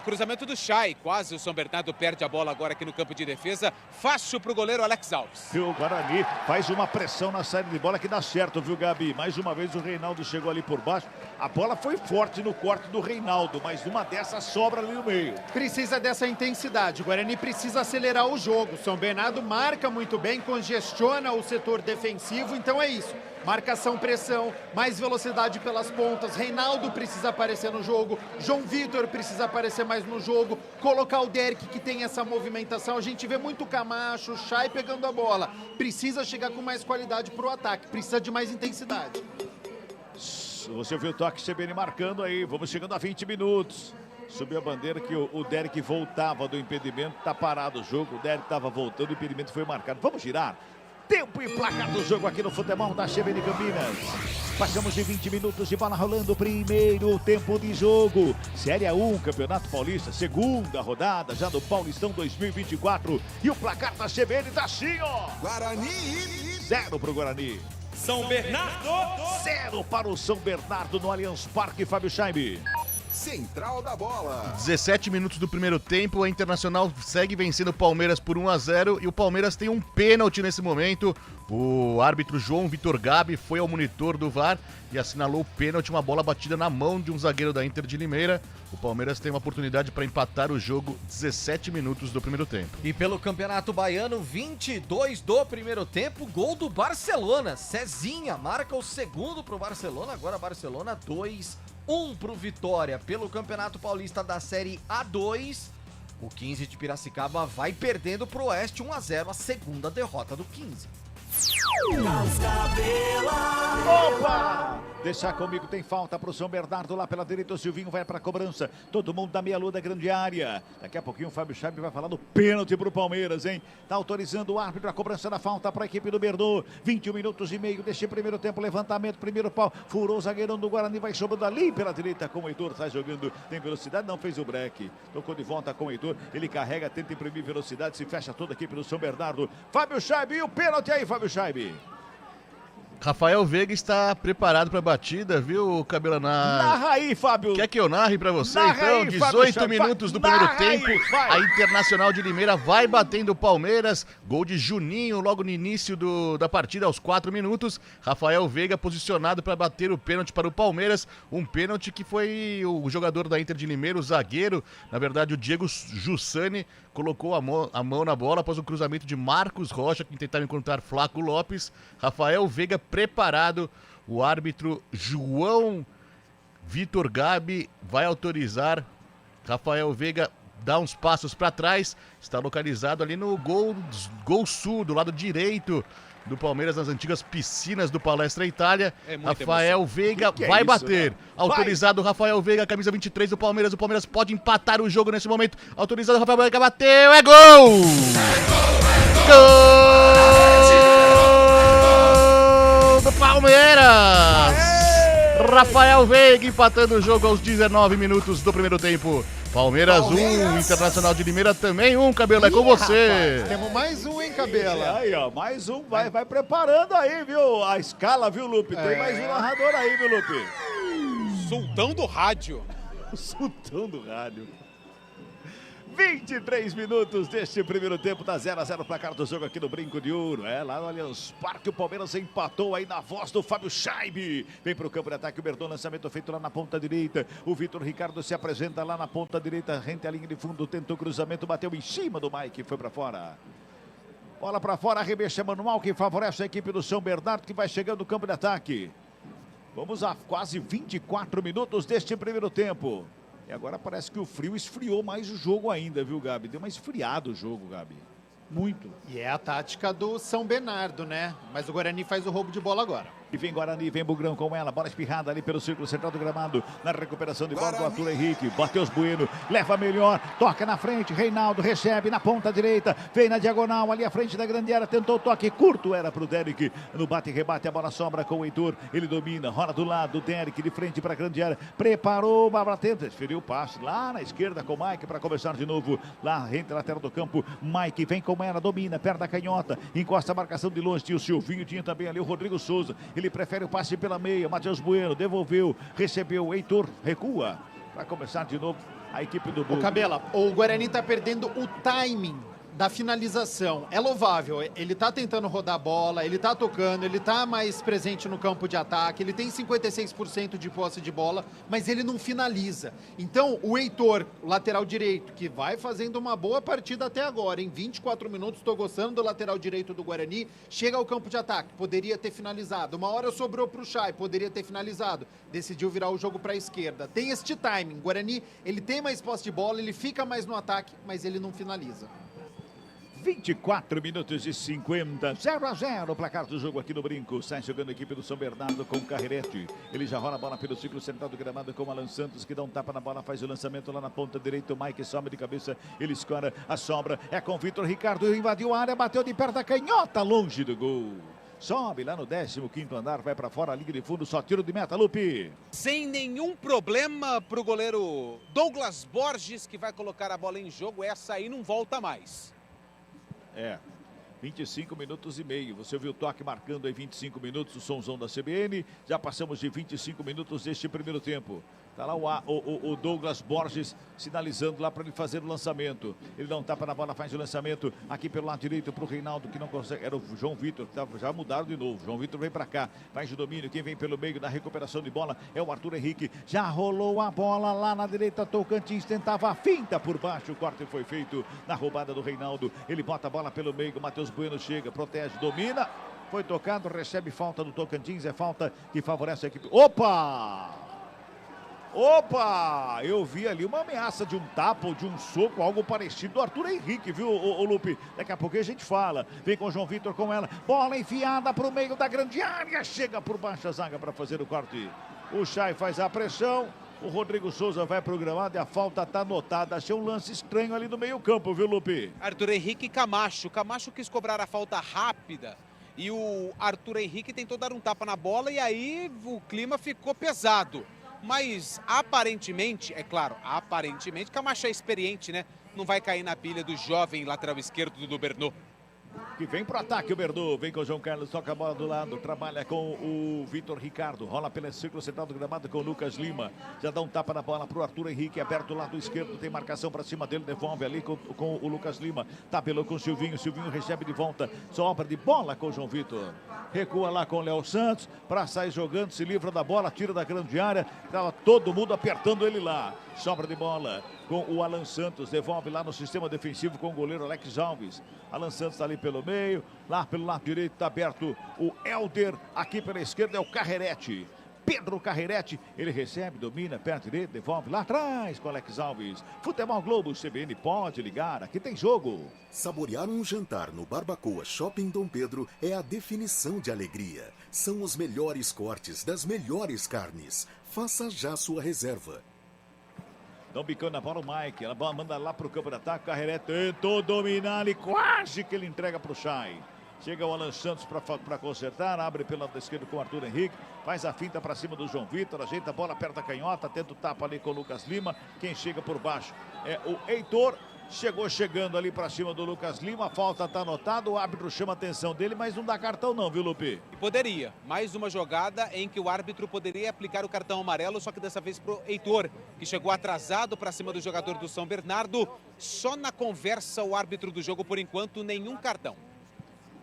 Cruzamento do Chay, quase o São Bernardo perde a bola agora aqui no campo de defesa. Fácil para o goleiro Alex Alves. E o Guarani faz uma pressão na saída de bola que dá certo, viu, Gabi? Mais uma vez o Reinaldo chegou ali por baixo. A bola foi forte no corte do Reinaldo, mas uma dessas sobra ali no meio. Precisa dessa intensidade. O Guarani precisa acelerar o jogo. São Bernardo marca muito bem, congestiona o setor defensivo, então é isso. Marcação, pressão, mais velocidade pelas pontas. Reinaldo precisa aparecer no jogo. João Vitor precisa aparecer mais no jogo. Colocar o Derek, que tem essa movimentação. A gente vê muito Camacho, Chay pegando a bola. Precisa chegar com mais qualidade para o ataque. Precisa de mais intensidade. Você viu o toque CBN marcando aí. Vamos chegando a 20 minutos. Subiu a bandeira que o Derek voltava do impedimento. Tá parado o jogo. O Derek estava voltando. O impedimento foi marcado. Vamos girar. Tempo e placar do jogo aqui no futebol da CBN Campinas. Passamos de 20 minutos de bola rolando. Primeiro tempo de jogo. Série A1, Campeonato Paulista. Segunda rodada já do Paulistão 2024. E o placar da CBN tá assim, ó. Guarani. 0 pro Guarani. São Bernardo. 0 para o São Bernardo no Allianz Parque, Fábio Scheibe. Central da bola. 17 minutos do primeiro tempo, a Internacional segue vencendo o Palmeiras por 1-0 e o Palmeiras tem um pênalti nesse momento. O árbitro João Vitor Gabi foi ao monitor do VAR e assinalou o pênalti, uma bola batida na mão de um zagueiro da Inter de Limeira. O Palmeiras tem uma oportunidade para empatar o jogo 17 minutos do primeiro tempo. E pelo Campeonato Baiano, 22 do primeiro tempo, gol do Barcelona. Cezinha marca o segundo pro Barcelona, agora Barcelona 2-1 pro Vitória. Pelo Campeonato Paulista da Série A2, o 15 de Piracicaba vai perdendo pro Oeste 1-0, a segunda derrota do 15. Opa! Deixar comigo, tem falta pro São Bernardo lá pela direita, o Silvinho vai pra cobrança, todo mundo da meia-lua da grande área. Daqui a pouquinho o Fábio Scheibe vai falar do pênalti pro Palmeiras, hein? Tá autorizando o árbitro a cobrança da falta pra equipe do Bernou. 21 minutos e meio deste primeiro tempo, levantamento, primeiro pau, furou o zagueirão do Guarani, vai sobrando ali pela direita com o Heitor, sai jogando, tem velocidade, não fez o break. Tocou de volta com o Heitor, ele carrega, tenta imprimir velocidade, se fecha toda a equipe do São Bernardo. Fábio Scheibe, e o pênalti aí, Fábio Scheibe. Rafael Veiga está preparado para a batida, viu, Cabelo? Narra aí, Fábio. Quer que eu narre para você? Narra então, aí, 18 Fábio, minutos do primeiro tempo. Aí, a Internacional de Limeira vai batendo o Palmeiras. Gol de Juninho logo no início da partida, aos 4 minutos. Rafael Veiga posicionado para bater o pênalti para o Palmeiras. Um pênalti que foi o jogador da Inter de Limeira, o zagueiro, na verdade o Diego Jussani, colocou a mão na bola após o cruzamento de Marcos Rocha, que tentava encontrar Flaco Lopes. Rafael Veiga preparado, o árbitro João Vitor Gabi vai autorizar. Rafael Veiga dá uns passos para trás, está localizado ali no gol sul, do lado direito do Palmeiras, nas antigas piscinas do Palestra Itália. Rafael Veiga vai bater. Autorizado Rafael Veiga, camisa 23 do Palmeiras. O Palmeiras pode empatar o jogo nesse momento. Autorizado Rafael Veiga, bateu, é gol! Gol do Palmeiras! Rafael Veiga empatando o jogo aos 19 minutos do primeiro tempo. Palmeiras 1, Internacional de Limeira também 1, Cabelo, é com você. Rapaz, temos mais um, hein, Cabela? Aí, ó, mais um, vai preparando aí, viu, a escala, viu, Lupe? Tem mais um narrador aí, viu, Lupe? Sultão do rádio. O Sultão do rádio. 23 minutos deste primeiro tempo, tá 0-0 placar do jogo aqui no Brinco de Ouro. Lá no Allianz Parque, o Palmeiras empatou aí na voz do Fábio Scheibe. Vem pro campo de ataque, o Berton, lançamento feito lá na ponta direita. O Vitor Ricardo se apresenta lá na ponta direita, rente a linha de fundo, tentou cruzamento, bateu em cima do Mike, foi pra fora. Bola pra fora, arremesso manual que favorece a equipe do São Bernardo, que vai chegando no campo de ataque. Vamos a quase 24 minutos deste primeiro tempo. E agora parece que o frio esfriou mais o jogo ainda, viu, Gabi? Deu uma esfriada o jogo, Gabi. Muito. E é a tática do São Bernardo, né? Mas o Guarani faz o roubo de bola agora. E vem Guarani, vem Bugrão com ela, bola espirrada ali pelo círculo central do gramado, na recuperação de bola do Arthur Henrique, Matheus Bueno, leva melhor, toca na frente, Reinaldo recebe na ponta direita, vem na diagonal, ali à frente da grande área, tentou o toque curto, era pro Derek, no bate e rebate, a bola sobra com o Heitor, ele domina, rola do lado, o Derek de frente para a grande área, preparou, Babra tenta, desferiu o passe, lá na esquerda com o Mike para começar de novo, lá rente lateral do campo, Mike vem com ela, domina, perto da canhota, encosta a marcação de longe, tinha o Silvinho, tinha também ali o Rodrigo Souza, ele prefere o passe pela meia, Matheus Bueno devolveu, recebeu, o Heitor recua para começar de novo a equipe do Boca. O Cabela, o Guarani tá perdendo o timing da finalização. É louvável, ele tá tentando rodar a bola, ele tá tocando, ele tá mais presente no campo de ataque, ele tem 56% de posse de bola, mas ele não finaliza. Então, o Heitor, lateral direito, que vai fazendo uma boa partida até agora, em 24 minutos, tô gostando do lateral direito do Guarani, chega ao campo de ataque, poderia ter finalizado, uma hora sobrou pro Chay, poderia ter finalizado, decidiu virar o jogo pra esquerda. Tem este timing, o Guarani, ele tem mais posse de bola, ele fica mais no ataque, mas ele não finaliza. 24 minutos e 50, 0-0 o placar do jogo aqui no Brinco. Sai jogando a equipe do São Bernardo com o Carrerete. Ele já rola a bola pelo ciclo central do gramado com o Alan Santos, que dá um tapa na bola, faz o lançamento lá na ponta direita. O Mike sobe de cabeça, ele escora a sobra. É com o Vitor Ricardo, invadiu a área, bateu de perto da canhota, longe do gol. Sobe lá no 15º andar, vai pra fora, liga de fundo, só tiro de meta, Lupe. Sem nenhum problema pro goleiro Douglas Borges, que vai colocar a bola em jogo. Essa aí não volta mais. 25 minutos e meio. Você viu o toque marcando aí 25 minutos, o somzão da CBN. Já passamos de 25 minutos deste primeiro tempo. Tá lá o Douglas Borges sinalizando lá para ele fazer o lançamento. Ele dá um tapa na bola, faz o lançamento aqui pelo lado direito para o Reinaldo, que não consegue. Era o João Vitor, que já mudaram de novo. João Vitor vem para cá, faz o domínio. Quem vem pelo meio na recuperação de bola é o Arthur Henrique. Já rolou a bola lá na direita. Tocantins tentava a finta por baixo. O corte foi feito na roubada do Reinaldo. Ele bota a bola pelo meio. Matheus Bueno chega, protege, domina. Foi tocado, recebe falta do Tocantins. É falta que favorece a equipe. Opa! Eu vi ali uma ameaça de um tapa ou de um soco, algo parecido do Arthur Henrique, viu, o Lupe? Daqui a pouco a gente fala. Vem com o João Vitor com ela. Bola enfiada para o meio da grande área. Chega por baixo a zaga para fazer o corte. O Chay faz a pressão. O Rodrigo Souza vai programado e a falta está anotada. Achei um lance estranho ali no meio campo, viu, Lupe? Arthur Henrique e Camacho. Camacho quis cobrar a falta rápida. E o Arthur Henrique tentou dar um tapa na bola e aí o clima ficou pesado. Mas aparentemente, é claro, aparentemente Camacho é experiente, né? Não vai cair na pilha do jovem lateral esquerdo do Bernot. Que vem pro ataque o Bernot, vem com o João Carlos, toca a bola do lado, trabalha com o Vitor Ricardo, rola pelo círculo central do gramado com o Lucas Lima, já dá um tapa na bola pro Arthur Henrique, aberto do lado esquerdo, tem marcação para cima dele, devolve ali com o Lucas Lima, tabelou com o Silvinho recebe de volta, sobra de bola com o João Vitor, recua lá com o Léo Santos, para sair jogando, se livra da bola, tira da grande área, tava todo mundo apertando ele lá, sobra de bola com o Alan Santos, devolve lá no sistema defensivo com o goleiro Alex Alves, Alan Santos está ali pelo meio, lá pelo lado direito está aberto o Helder, aqui pela esquerda é o Carrerete, Pedro Carrerete, ele recebe, domina, perto direito, devolve lá atrás com Alex Alves. Futebol Globo, CBN pode ligar, aqui tem jogo. Saborear um jantar no Barbacoa Shopping Dom Pedro é a definição de alegria. São os melhores cortes das melhores carnes. Faça já sua reserva. Dão bicando a bola o Mike, ela manda lá pro campo de ataque, Carrerete tentou dominar e quase que ele entrega pro Chay. Chega o Alan Santos para consertar, abre pelo lado esquerdo com o Arthur Henrique, faz a finta para cima do João Vitor, ajeita a bola perto da canhota, tenta o tapa ali com o Lucas Lima, quem chega por baixo é o Heitor, chegando ali para cima do Lucas Lima, a falta tá anotada, o árbitro chama a atenção dele, mas não dá cartão não, viu, Lupe? Poderia, mais uma jogada em que o árbitro poderia aplicar o cartão amarelo, só que dessa vez pro Heitor, que chegou atrasado para cima do jogador do São Bernardo. Só na conversa o árbitro do jogo, por enquanto, nenhum cartão.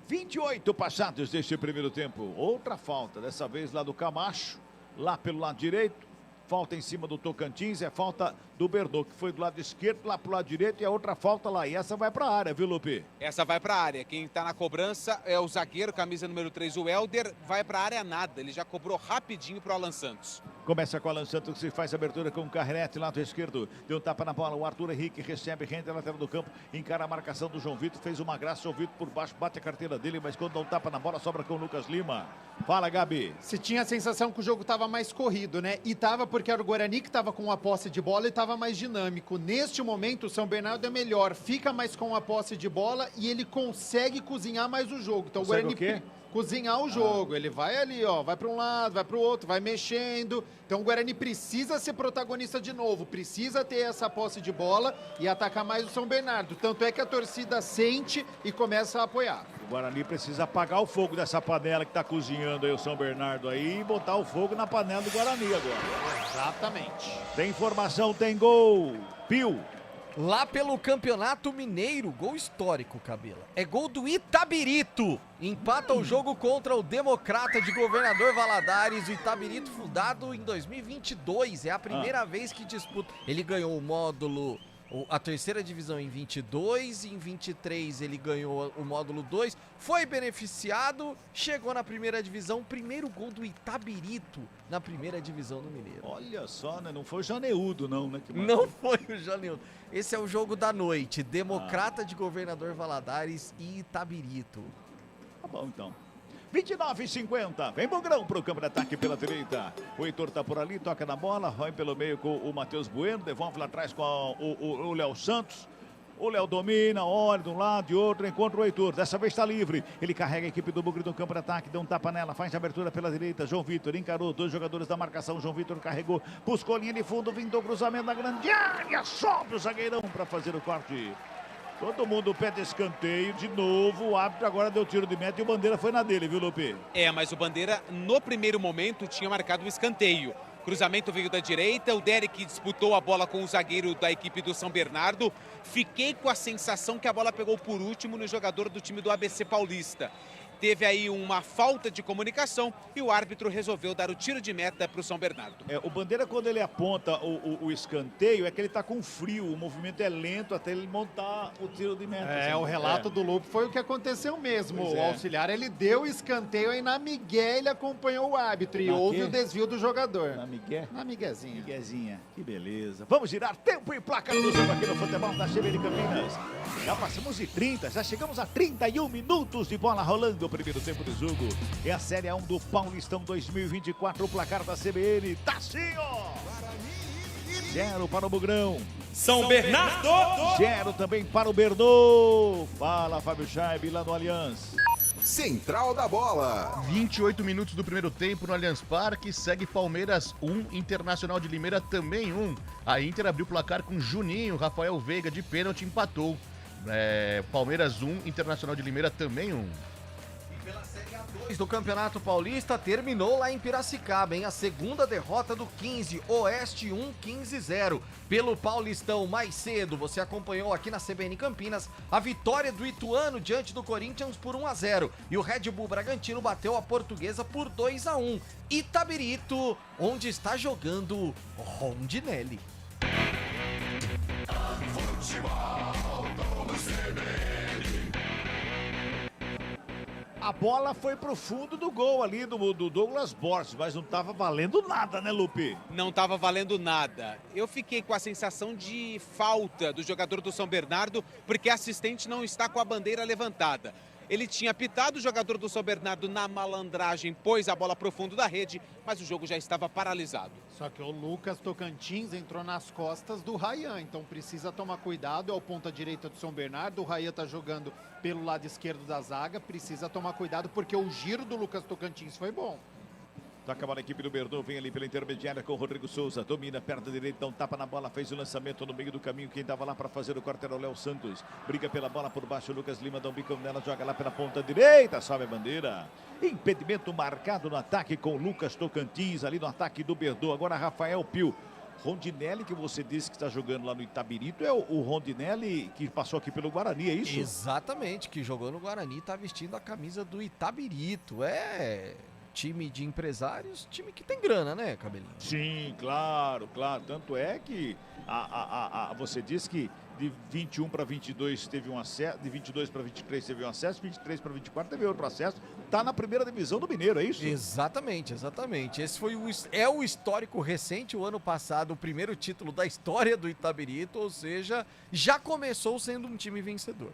28 passados deste primeiro tempo, outra falta, dessa vez lá do Camacho, lá pelo lado direito. Falta em cima do Tocantins, é falta do Berdô, que foi do lado esquerdo, lá pro lado direito, e a outra falta lá. E essa vai pra área, viu, Lupe? Essa vai pra área. Quem tá na cobrança é o zagueiro, camisa número 3, o Helder. Vai pra área nada, ele já cobrou rapidinho pro Alan Santos. Começa com o Alan Santos, que se faz abertura com o Carrete, lado esquerdo. Deu um tapa na bola, o Arthur Henrique recebe, rende a lateral do campo, encara a marcação do João Vitor, fez uma graça, João Vitor por baixo, bate a carteira dele, mas quando dá um tapa na bola, sobra com o Lucas Lima. Fala, Gabi. Se tinha a sensação que o jogo estava mais corrido, né? E tava porque era o Guarani que estava com a posse de bola e estava mais dinâmico. Neste momento, o São Bernardo é melhor, fica mais com a posse de bola e ele consegue cozinhar mais o jogo. Então Consegue o Guarani cozinhar o jogo. Ele vai ali, ó, vai para um lado, vai para o outro, vai mexendo. Então o Guarani precisa ser protagonista de novo, precisa ter essa posse de bola e atacar mais o São Bernardo. Tanto é que a torcida sente e começa a apoiar. O Guarani precisa apagar o fogo dessa panela que está cozinhando aí o São Bernardo aí e botar o fogo na panela do Guarani agora. Exatamente. Tem informação, tem gol. Pio. Lá pelo Campeonato Mineiro, gol histórico, Cabela. É gol do Itabirito. Empata o jogo contra o Democrata de Governador Valadares. O Itabirito fundado em 2022. É a primeira vez que disputa. Ele ganhou o módulo, a terceira divisão em 22. Em 23 ele ganhou o módulo 2. Foi beneficiado. Chegou na primeira divisão. Primeiro gol do Itabirito na primeira divisão do Mineiro. Olha só, né? Não foi o Janeudo, não, né? Não foi o Janeudo. Esse é o jogo da noite. Democrata de Governador Valadares e Itabirito. Tá bom, então. 29,50. Vem Bugrão pro campo de ataque pela direita. O Heitor tá por ali, toca na bola. Vai pelo meio com o Matheus Bueno. Devolve lá atrás com o Léo Santos. O Léo domina, olha de um lado, de outro, encontra o Heitor. Dessa vez está livre. Ele carrega a equipe do Bugre no campo de ataque, deu um tapa nela, faz a abertura pela direita. João Vitor encarou dois jogadores da marcação. João Vitor carregou, buscou a linha de fundo, vindou o cruzamento na grande área. Sobe o zagueirão para fazer o corte. Todo mundo pede escanteio de novo. O árbitro agora deu tiro de meta e o Bandeira foi na dele, viu, Lupe? Mas o Bandeira, no primeiro momento, tinha marcado o escanteio. Cruzamento veio da direita, o Derek disputou a bola com o zagueiro da equipe do São Bernardo. Fiquei com a sensação que a bola pegou por último no jogador do time do ABC Paulista. Teve aí uma falta de comunicação e o árbitro resolveu dar o tiro de meta para o São Bernardo. O Bandeira, quando ele aponta o escanteio, é que ele está com frio, o movimento é lento até ele montar o tiro de meta. O relato do Lupe foi o que aconteceu mesmo. O auxiliar, ele deu o escanteio, aí na migué ele acompanhou o árbitro e houve o desvio do jogador. Na migué? Na miguezinha. Miguezinha, que beleza. Vamos girar tempo e placa do jogo aqui no futebol da CBN Campinas. Já passamos de 30, já chegamos a 31 minutos de bola rolando. O primeiro tempo do jogo é a Série A1 do Paulistão 2024. O placar da CBN tá assim, ó. 0 para o Bugrão. São Bernardo. 0 também para o Berdô. Fala, Fábio Chaib, lá no Allianz. Central da Bola. 28 minutos do primeiro tempo no Allianz Parque. Segue Palmeiras 1, Internacional de Limeira também 1. A Inter abriu o placar com Juninho, Rafael Veiga de pênalti empatou. Palmeiras 1, Internacional de Limeira também 1. Pela Série A2 do Campeonato Paulista, terminou lá em Piracicaba, hein? A segunda derrota do 15, Oeste 1, 15-0. Pelo Paulistão, mais cedo, você acompanhou aqui na CBN Campinas a vitória do Ituano diante do Corinthians por 1-0. E o Red Bull Bragantino bateu a Portuguesa por 2-1. Itabirito, onde está jogando Rondinelli. A bola foi pro fundo do gol ali do Douglas Borges, mas não tava valendo nada, né, Lupe? Não tava valendo nada. Eu fiquei com a sensação de falta do jogador do São Bernardo, porque a assistente não está com a bandeira levantada. Ele tinha pitado, o jogador do São Bernardo na malandragem pôs a bola pro fundo da rede, mas o jogo já estava paralisado. Só que o Lucas Tocantins entrou nas costas do Ryan, então precisa tomar cuidado, é o ponta direita do São Bernardo, o Ryan tá jogando pelo lado esquerdo da zaga, precisa tomar cuidado porque o giro do Lucas Tocantins foi bom. Toca a bola a equipe do Verdão, vem ali pela intermediária com o Rodrigo Souza, domina, perna direita, dá um tapa na bola, fez o lançamento no meio do caminho, quem estava lá para fazer o corte era o Léo Santos, briga pela bola por baixo, o Lucas Lima dá um bicão nela, joga lá pela ponta direita, sobe a bandeira, impedimento marcado no ataque com o Lucas Tocantins, ali no ataque do Verdão, agora Rafael Pio. Rondinelli, que você disse que está jogando lá no Itabirito, é o Rondinelli que passou aqui pelo Guarani, é isso? Exatamente, que jogou no Guarani, tá vestindo a camisa do Itabirito, time de empresários, time que tem grana, né, Cabelinho? Sim, claro, claro. Tanto é que você disse que de 21 para 22 teve um acesso, de 22 para 23 teve um acesso, 23 para 24 teve outro acesso. Tá na primeira divisão do Mineiro, é isso? Exatamente, exatamente. Esse foi o histórico recente, o ano passado, o primeiro título da história do Itabirito, ou seja, já começou sendo um time vencedor.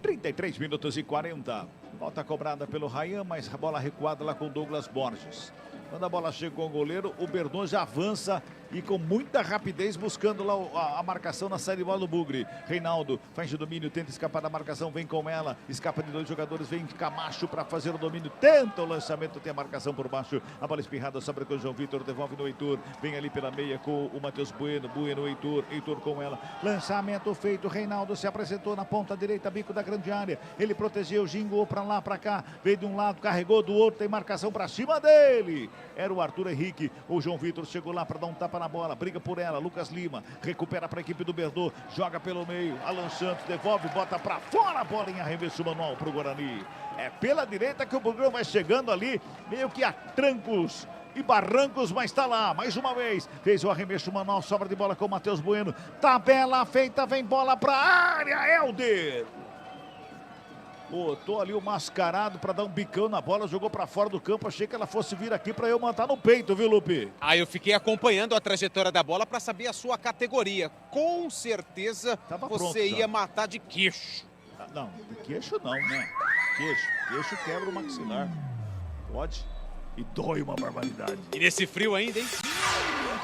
33 minutos e 40. Falta cobrada pelo Rayan, mas a bola recuada lá com Douglas Borges. Quando a bola chega com o goleiro, o Verdão já avança e com muita rapidez buscando lá a marcação na saída de bola do Bugre. Reinaldo faz o domínio, tenta escapar da marcação, vem com ela, escapa de dois jogadores, vem Camacho para fazer o domínio, tenta o lançamento, tem a marcação por baixo, a bola espirrada sobre com o João Vitor, devolve no Heitor, vem ali pela meia com o Matheus Bueno, Heitor com ela, lançamento feito, Reinaldo se apresentou na ponta direita, bico da grande área, ele protegeu, gingou para lá, para cá, veio de um lado, carregou do outro, tem marcação para cima dele, era o Arthur Henrique, o João Vitor chegou lá para dar um tapa na bola, briga por ela, Lucas Lima, recupera para a equipe do Verdão, joga pelo meio, Alan Santos devolve, bota para fora a bola em arremesso manual para o Guarani. É pela direita que o Bugão vai chegando ali, meio que a trancos e barrancos, mas está lá, mais uma vez, fez o arremesso manual, sobra de bola com o Matheus Bueno, tabela feita, vem bola para a área, Helder. Botou ali o mascarado para dar um bicão na bola, jogou para fora do campo, achei que ela fosse vir aqui para eu matar no peito, viu, Lupe? Eu fiquei acompanhando a trajetória da bola para saber a sua categoria. Com certeza você ia matar de queixo. Não, de queixo não, né? Queixo quebra o maxilar. Pode. E dói uma barbaridade. E nesse frio ainda, hein?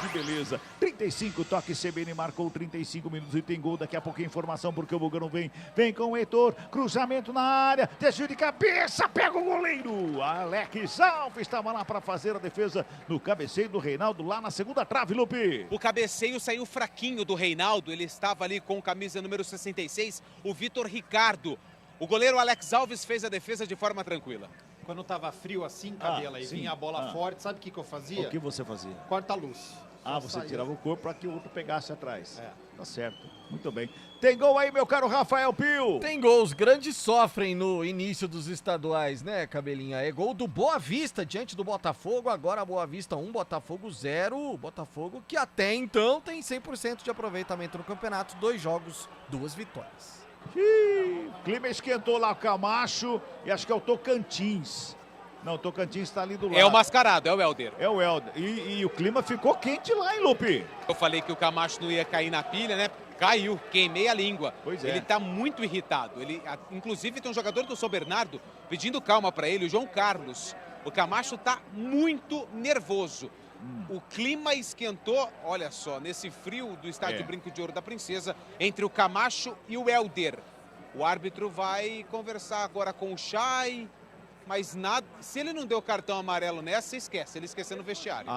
Que beleza. 35 toques, CBN marcou 35 minutos e tem gol. Daqui a pouco informação porque o Bugão vem com o Heitor, cruzamento na área, desvio de cabeça, pega o goleiro. Alex Alves estava lá para fazer a defesa no cabeceio do Reinaldo lá na segunda trave, Lupe. O cabeceio saiu fraquinho do Reinaldo, ele estava ali com camisa número 66, o Vitor Ricardo. O goleiro Alex Alves fez a defesa de forma tranquila. Quando tava frio assim, Cabela, e vinha a bola forte, sabe o que eu fazia? O que você fazia? Corta a luz. Você tirava o corpo para que o outro pegasse atrás. Tá certo, muito bem. Tem gol aí, meu caro Rafael Pio? Tem gols, grandes sofrem no início dos estaduais, né, Cabelinha? É gol do Boa Vista diante do Botafogo, agora Boa Vista 1, Botafogo 0. Botafogo que até então tem 100% de aproveitamento no campeonato, 2 jogos, 2 vitórias. O clima esquentou lá o Camacho e acho que é o Tocantins. Não, o Tocantins está ali do lado. É o mascarado, é o Helder. É o Helder. E o clima ficou quente lá, hein, Lupe? Eu falei que o Camacho não ia cair na pilha, né? Caiu, queimei a língua. Pois é. Ele tá muito irritado. Inclusive tem um jogador do São Bernardo pedindo calma para ele, o João Carlos. O Camacho tá muito nervoso. O clima esquentou, olha só, nesse frio do estádio Brinco de Ouro da Princesa, entre o Camacho e o Helder. O árbitro vai conversar agora com o Chay, mas nada. Se ele não deu cartão amarelo nessa, você esquece, ele esqueceu no vestiário.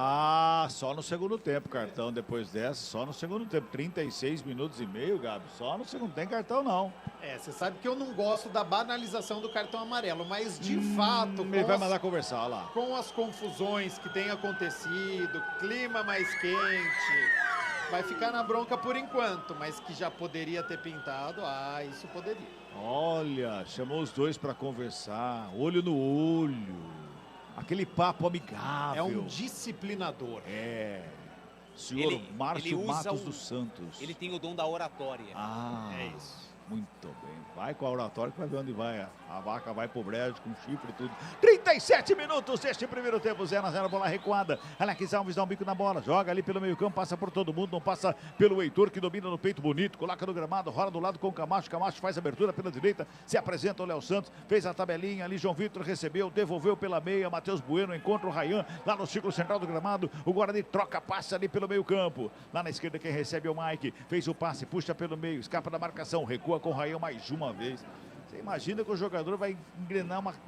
Só no segundo tempo, cartão depois dessa, só no segundo tempo. 36 minutos e meio, Gabi, só no segundo, não tem cartão não. Você sabe que eu não gosto da banalização do cartão amarelo, mas de fato... Ele vai mandar conversar, olha lá. Com as confusões que têm acontecido, clima mais quente, vai ficar na bronca por enquanto, mas que já poderia ter pintado, isso poderia. Olha, chamou os dois para conversar, olho no olho, aquele papo amigável. É um disciplinador. Senhor Márcio Matos dos Santos. Ele tem o dom da oratória. É isso. Muito bem. Vai com a oratória que vai ver onde vai. A vaca vai pro brejo com chifre e tudo. 37 minutos deste primeiro tempo. 0-0, bola recuada. Alex Alves dá um bico na bola. Joga ali pelo meio campo. Passa por todo mundo. Não passa pelo Heitor, que domina no peito bonito. Coloca no gramado. Rola do lado com o Camacho. Camacho faz abertura pela direita. Se apresenta o Léo Santos. Fez a tabelinha ali. João Vitor recebeu. Devolveu pela meia. Matheus Bueno encontra o Rayan lá no círculo central do gramado. O Guarani troca passe ali pelo meio campo. Lá na esquerda quem recebe é o Mike. Fez o passe. Puxa pelo meio. Escapa da marcação. Recua com o Rayan mais uma vez. Você imagina que o jogador vai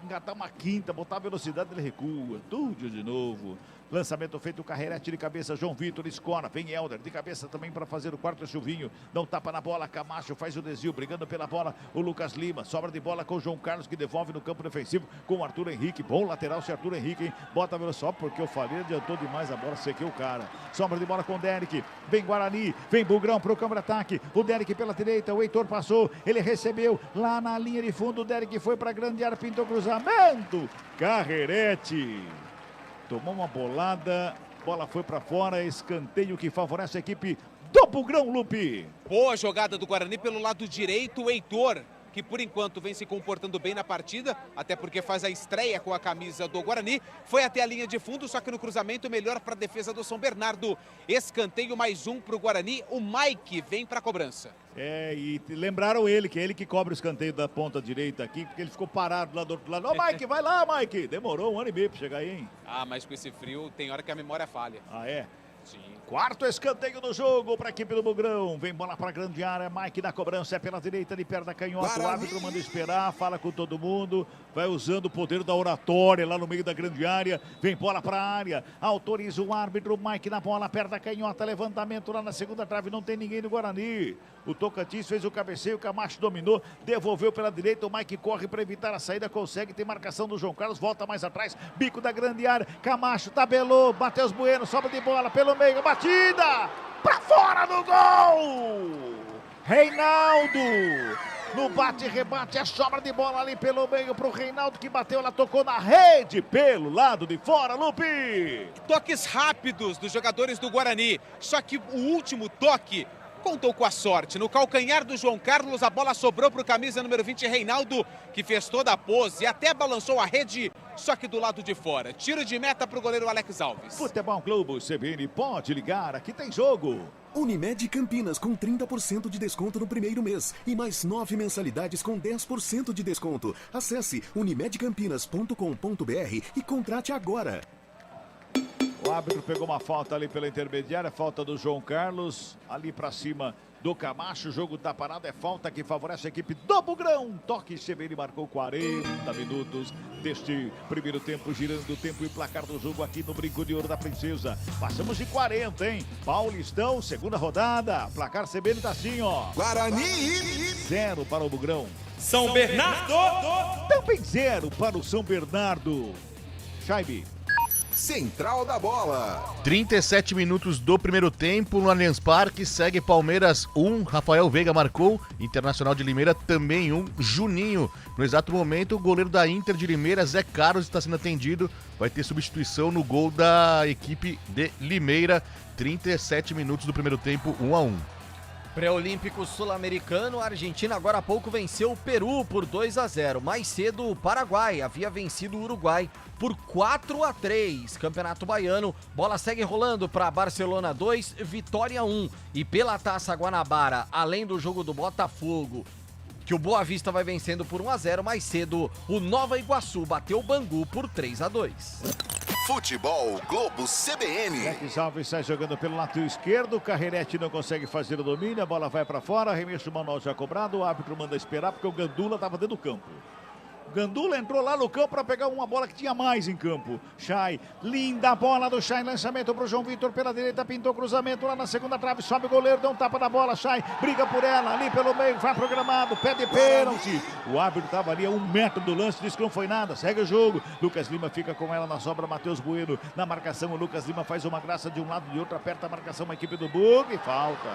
engatar uma quinta, botar a velocidade, ele recua. Tudo de novo. Lançamento feito, carreirete de cabeça, João Vitor escora, vem Helder de cabeça também para fazer o quarto, Silvinho, não tapa na bola, Camacho faz o desvio, brigando pela bola, o Lucas Lima, sobra de bola com o João Carlos, que devolve no campo defensivo, com o Arthur Henrique, bom lateral, se Arthur Henrique, hein? Bota a velocidade, só porque eu falei, adiantou demais a bola, sequeu o cara, sobra de bola com o Derek, vem Guarani, vem Bugrão pro campo de ataque, o Derek pela direita, o Heitor passou, ele recebeu, lá na linha de fundo, o Derek foi para a grande área, pintou cruzamento, carreirete. Tomou uma bolada, bola foi para fora, escanteio que favorece a equipe do Bugrão, Lupe. Boa jogada do Guarani pelo lado direito, o Heitor, que por enquanto vem se comportando bem na partida, até porque faz a estreia com a camisa do Guarani, foi até a linha de fundo, só que no cruzamento melhor para a defesa do São Bernardo. Escanteio mais um para o Guarani, o Mike vem para a cobrança. E lembraram ele, que é ele que cobra o escanteio da ponta direita aqui, porque ele ficou parado lá do outro lado. Ô, Mike, vai lá, Mike! Demorou 1 ano e meio para chegar aí, hein? Ah, mas com esse frio tem hora que a memória falha. Ah, é? Sim. Quarto escanteio do jogo para a equipe do Bugrão. Vem bola para a grande área. Mike na cobrança é pela direita, de perna canhota. Guarani. O árbitro manda esperar, fala com todo mundo. Vai usando o poder da oratória lá no meio da grande área. Vem bola para a área. Autoriza o árbitro. Mike na bola, perna canhota. Levantamento lá na segunda trave. Não tem ninguém do Guarani. O Tocantins fez o cabeceio. O Camacho dominou. Devolveu pela direita. O Mike corre para evitar a saída. Consegue. Tem marcação do João Carlos. Volta mais atrás. Bico da grande área. Camacho tabelou. Matheus Bueno. Sobra de bola pelo meio. Batida para fora do gol. Reinaldo no bate-rebate, a sobra de bola ali pelo meio para o Reinaldo, que bateu, ela tocou na rede pelo lado de fora, Lupe. Toques rápidos dos jogadores do Guarani, só que o último toque contou com a sorte. No calcanhar do João Carlos, a bola sobrou para o camisa número 20, Reinaldo, que fez toda a pose e até balançou a rede, só que do lado de fora. Tiro de meta para o goleiro Alex Alves. Futebol Clube CBN, pode ligar, aqui tem jogo. Unimed Campinas com 30% de desconto no primeiro mês e mais 9 mensalidades com 10% de desconto. Acesse unimedcampinas.com.br e contrate agora. O árbitro pegou uma falta ali pela intermediária, falta do João Carlos, ali para cima do Camacho, o jogo tá parado, é falta que favorece a equipe do Bugrão. Toque CBN marcou 40 minutos deste primeiro tempo, girando o tempo e placar do jogo aqui no Brinco de Ouro da Princesa. Passamos de 40, hein? Paulistão, segunda rodada, placar CBN tá assim, ó. Guarani 0 para o Bugrão. São Bernardo também 0 para o São Bernardo. Chaibe. Central da Bola. 37 minutos do primeiro tempo no Allianz Parque, segue Palmeiras 1, Rafael Veiga marcou, Internacional de Limeira também 1, Juninho. No exato momento, o goleiro da Inter de Limeira, Zé Carlos, está sendo atendido, vai ter substituição no gol da equipe de Limeira, 37 minutos do primeiro tempo, 1-1. Pré-olímpico sul-americano, a Argentina agora há pouco venceu o Peru por 2-0. Mais cedo, o Paraguai havia vencido o Uruguai por 4-3. Campeonato Baiano, bola segue rolando para Barcelona 2, Vitória 1. E pela Taça Guanabara, além do jogo do Botafogo, que o Boa Vista vai vencendo por 1-0, mais cedo, o Nova Iguaçu bateu o Bangu por 3-2. Futebol Globo CBN. Alex Alves sai jogando pelo lado esquerdo. Carreirete não consegue fazer o domínio. A bola vai para fora. Arremesso manual já cobrado. O árbitro manda esperar porque o Gandula estava dentro do campo. Gandula entrou lá no campo para pegar uma bola que tinha mais em campo. Chay, linda bola do Chay, lançamento para o João Vitor pela direita, pintou cruzamento lá na segunda trave, sobe o goleiro, dá um tapa na bola, Chay, briga por ela, ali pelo meio, vai programado, pede pênalti. O árbitro estava ali a 1 metro do lance, disse que não foi nada, segue o jogo. Lucas Lima fica com ela na sobra, Matheus Bueno na marcação, o Lucas Lima faz uma graça de um lado e de outro, aperta a marcação, a equipe do Bug e falta.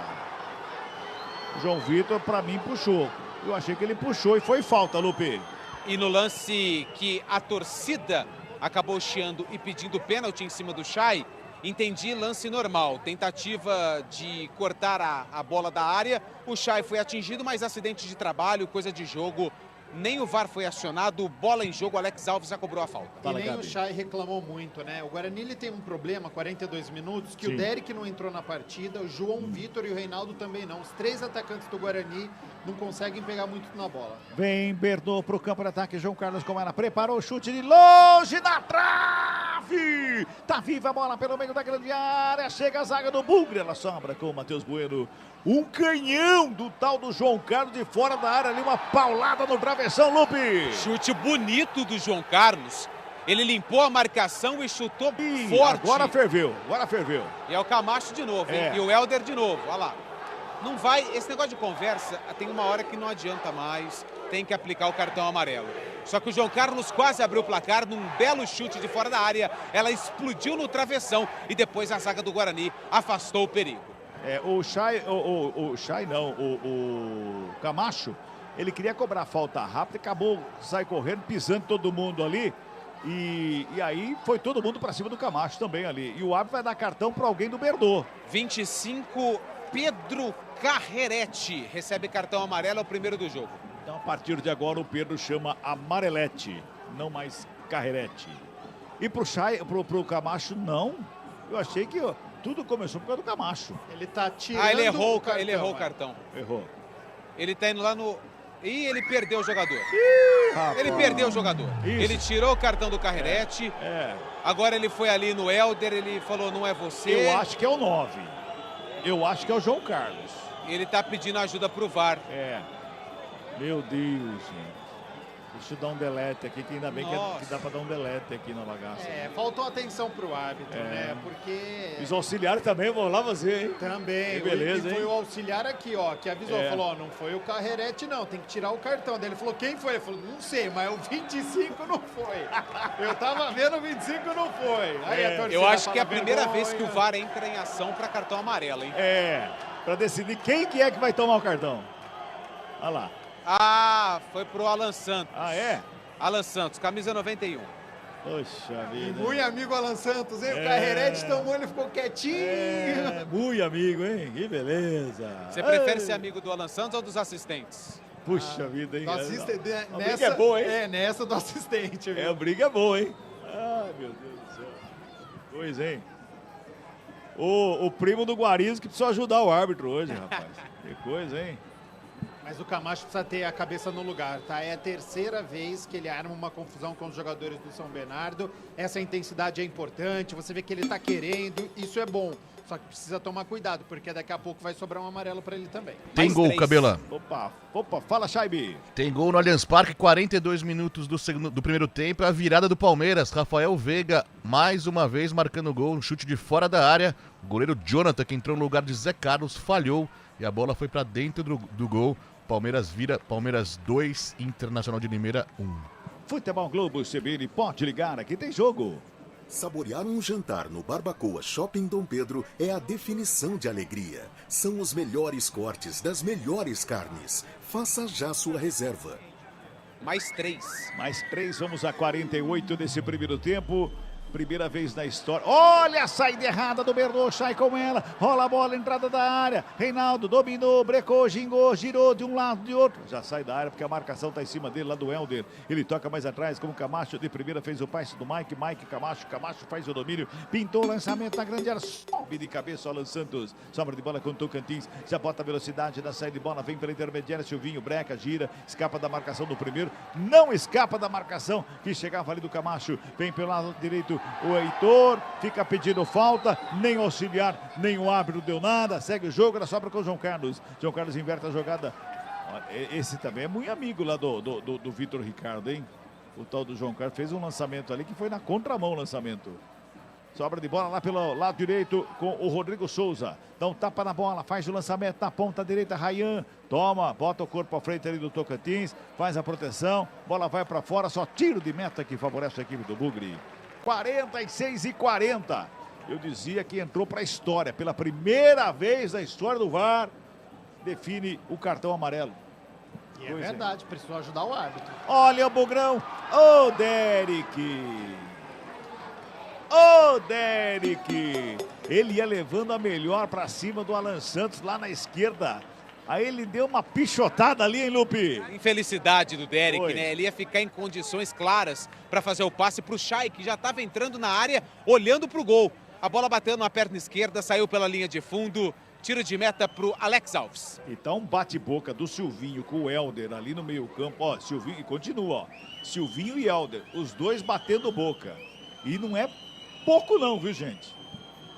O João Vitor, para mim, puxou. Eu achei que ele puxou e foi falta, Lupe. E no lance que a torcida acabou chiando e pedindo pênalti em cima do Chay, entendi lance normal. Tentativa de cortar a bola da área. O Chay foi atingido, mas acidente de trabalho, coisa de jogo. Nem o VAR foi acionado, bola em jogo, Alex Alves já cobrou a falta. E nem o Chay reclamou muito, né? O Guarani ele tem um problema, 42 minutos, que Sim. O Derek não entrou na partida, o João Vitor e o Reinaldo também não. Os 3 atacantes do Guarani não conseguem pegar muito na bola. Vem Bernô pro campo de ataque, João Carlos com ela, preparou o chute de longe na trave! Davi! Tá viva a bola pelo meio da grande área. Chega a zaga do Bugre. Ela sobra com o Matheus Bueno. Um canhão do tal do João Carlos de fora da área ali. Uma paulada no travessão, Lupe. Chute bonito do João Carlos. Ele limpou a marcação e chutou forte. Agora ferveu, agora ferveu. E é o Camacho de novo, hein? E o Helder de novo, olha lá. Não vai, esse negócio de conversa, tem uma hora que não adianta mais, tem que aplicar o cartão amarelo. Só que o João Carlos quase abriu o placar num belo chute de fora da área, ela explodiu no travessão e depois a zaga do Guarani afastou o perigo. O Camacho, ele queria cobrar falta rápida, acabou, sai correndo, pisando todo mundo ali. E aí foi todo mundo para cima do Camacho também ali. E o árbitro vai dar cartão para alguém do Berdô. 25, Pedro Carreretti recebe cartão amarelo, é o primeiro do jogo. Então a partir de agora o Pedro chama Amarelete, não mais Carreretti. E pro Camacho não. Eu achei que tudo começou por causa do Camacho. Ele tá tirando ele errou o o cartão. Errou. Ele tá indo lá no... E ele perdeu o jogador. Rapaz. Ele perdeu o jogador. Isso. Ele tirou o cartão do Carreretti. Agora ele foi ali no Helder, ele falou, não é você. Eu acho que é o 9. Eu acho que é o João Carlos. Ele tá pedindo ajuda pro VAR. Meu Deus, gente. Deixa eu dar um delete aqui, que ainda bem que dá pra dar um delete aqui na bagaça. Faltou atenção pro árbitro, né? Porque... Os auxiliares também vão lá fazer, hein? Também. Que beleza, e foi hein? o auxiliar aqui, ó, que avisou. Falou, não foi o Carreretti, não. Tem que tirar o cartão dele. Ele falou, quem foi? Ele falou, não sei, mas o 25 não foi. Eu tava vendo o 25 não foi. Aí a torcida eu acho que é a fala, primeira vez que o VAR entra em ação pra cartão amarelo, hein? Pra decidir quem que é que vai tomar o cartão. Olha lá. Foi pro Alan Santos. Alan Santos, camisa 91. Poxa vida. Muito amigo Alan Santos, hein? O Carreretti tomou, ele ficou quietinho. Muito amigo, hein? Que beleza. Você prefere ser amigo do Alan Santos ou dos assistentes? Puxa vida, hein? Do assistente, A briga é boa, hein? Nessa do assistente. Viu? A briga é boa, hein? Ai, meu Deus do céu. Pois, hein? O primo do Guarizo que precisou ajudar o árbitro hoje, rapaz. Que coisa, hein? Mas o Camacho precisa ter a cabeça no lugar, tá? É a terceira vez que ele arma uma confusão com os jogadores do São Bernardo. Essa intensidade é importante, você vê que ele tá querendo, isso é bom. Só que precisa tomar cuidado, porque daqui a pouco vai sobrar um amarelo pra ele também. Tem Mais gol, 3. Cabela. Opa, fala, Chaibi. Tem gol no Allianz Parque, 42 minutos do primeiro tempo. A virada do Palmeiras, Rafael Veiga, mais uma vez marcando gol, um chute de fora da área. O goleiro Jonathan, que entrou no lugar de Zé Carlos, falhou e a bola foi pra dentro do gol. Palmeiras vira, Palmeiras 2, Internacional de Limeira 1. Futebol Globo CBN, pode ligar, aqui tem jogo. Saborear um jantar no Barbacoa Shopping Dom Pedro é a definição de alegria. São os melhores cortes das melhores carnes. Faça já sua reserva. Mais 3. Mais 3, vamos a 48 desse primeiro tempo. Primeira vez na história. Olha a saída errada do Berdô, sai com ela. Rola a bola, entrada da área. Reinaldo dominou, brecou, gingou, girou de um lado, de outro. Já sai da área porque a marcação está em cima dele, lá do Helder. Ele toca mais atrás, como o Camacho de primeira fez o passe do Mike. Camacho faz o domínio. Pintou o lançamento na grande área. Sobe de cabeça o Alan Santos. Sobra de bola com o Tocantins. Já bota a velocidade da saída de bola. Vem pela intermediária. Silvinho breca, gira. Escapa da marcação do primeiro. Não escapa da marcação que chegava ali do Camacho. Vem pelo lado direito. O Heitor fica pedindo falta, nem o auxiliar, nem o árbitro deu nada, segue o jogo, ela sobra com o João Carlos. João Carlos inverte a jogada. Esse também é muito amigo lá do Vitor Ricardo, hein? O tal do João Carlos fez um lançamento ali que foi na contramão o lançamento. Sobra de bola lá pelo lado direito com o Rodrigo Souza. Dá um tapa na bola, faz o lançamento na ponta direita, Rayan. Toma, bota o corpo à frente ali do Tocantins, faz a proteção, bola vai para fora, só tiro de meta que favorece a equipe do Bugre. 46-40. Eu dizia que entrou para a história. Pela primeira vez na história do VAR, define o cartão amarelo. E é verdade, precisou ajudar o árbitro. Olha o Bugrão. Derek. Derek. Ele ia levando a melhor para cima do Alan Santos lá na esquerda. Aí ele deu uma pichotada ali, hein, Lupe? Infelicidade do Derek, Foi. né? Ele ia ficar em condições claras para fazer o passe para o Chay, que já estava entrando na área, olhando para o gol. A bola bateu na perna esquerda, saiu pela linha de fundo. Tiro de meta para o Alex Alves. Então, um bate-boca do Silvinho com o Helder ali no meio-campo. Ó, Silvinho, e continua, ó. Silvinho e Helder, os dois batendo boca. E não é pouco não, viu, gente?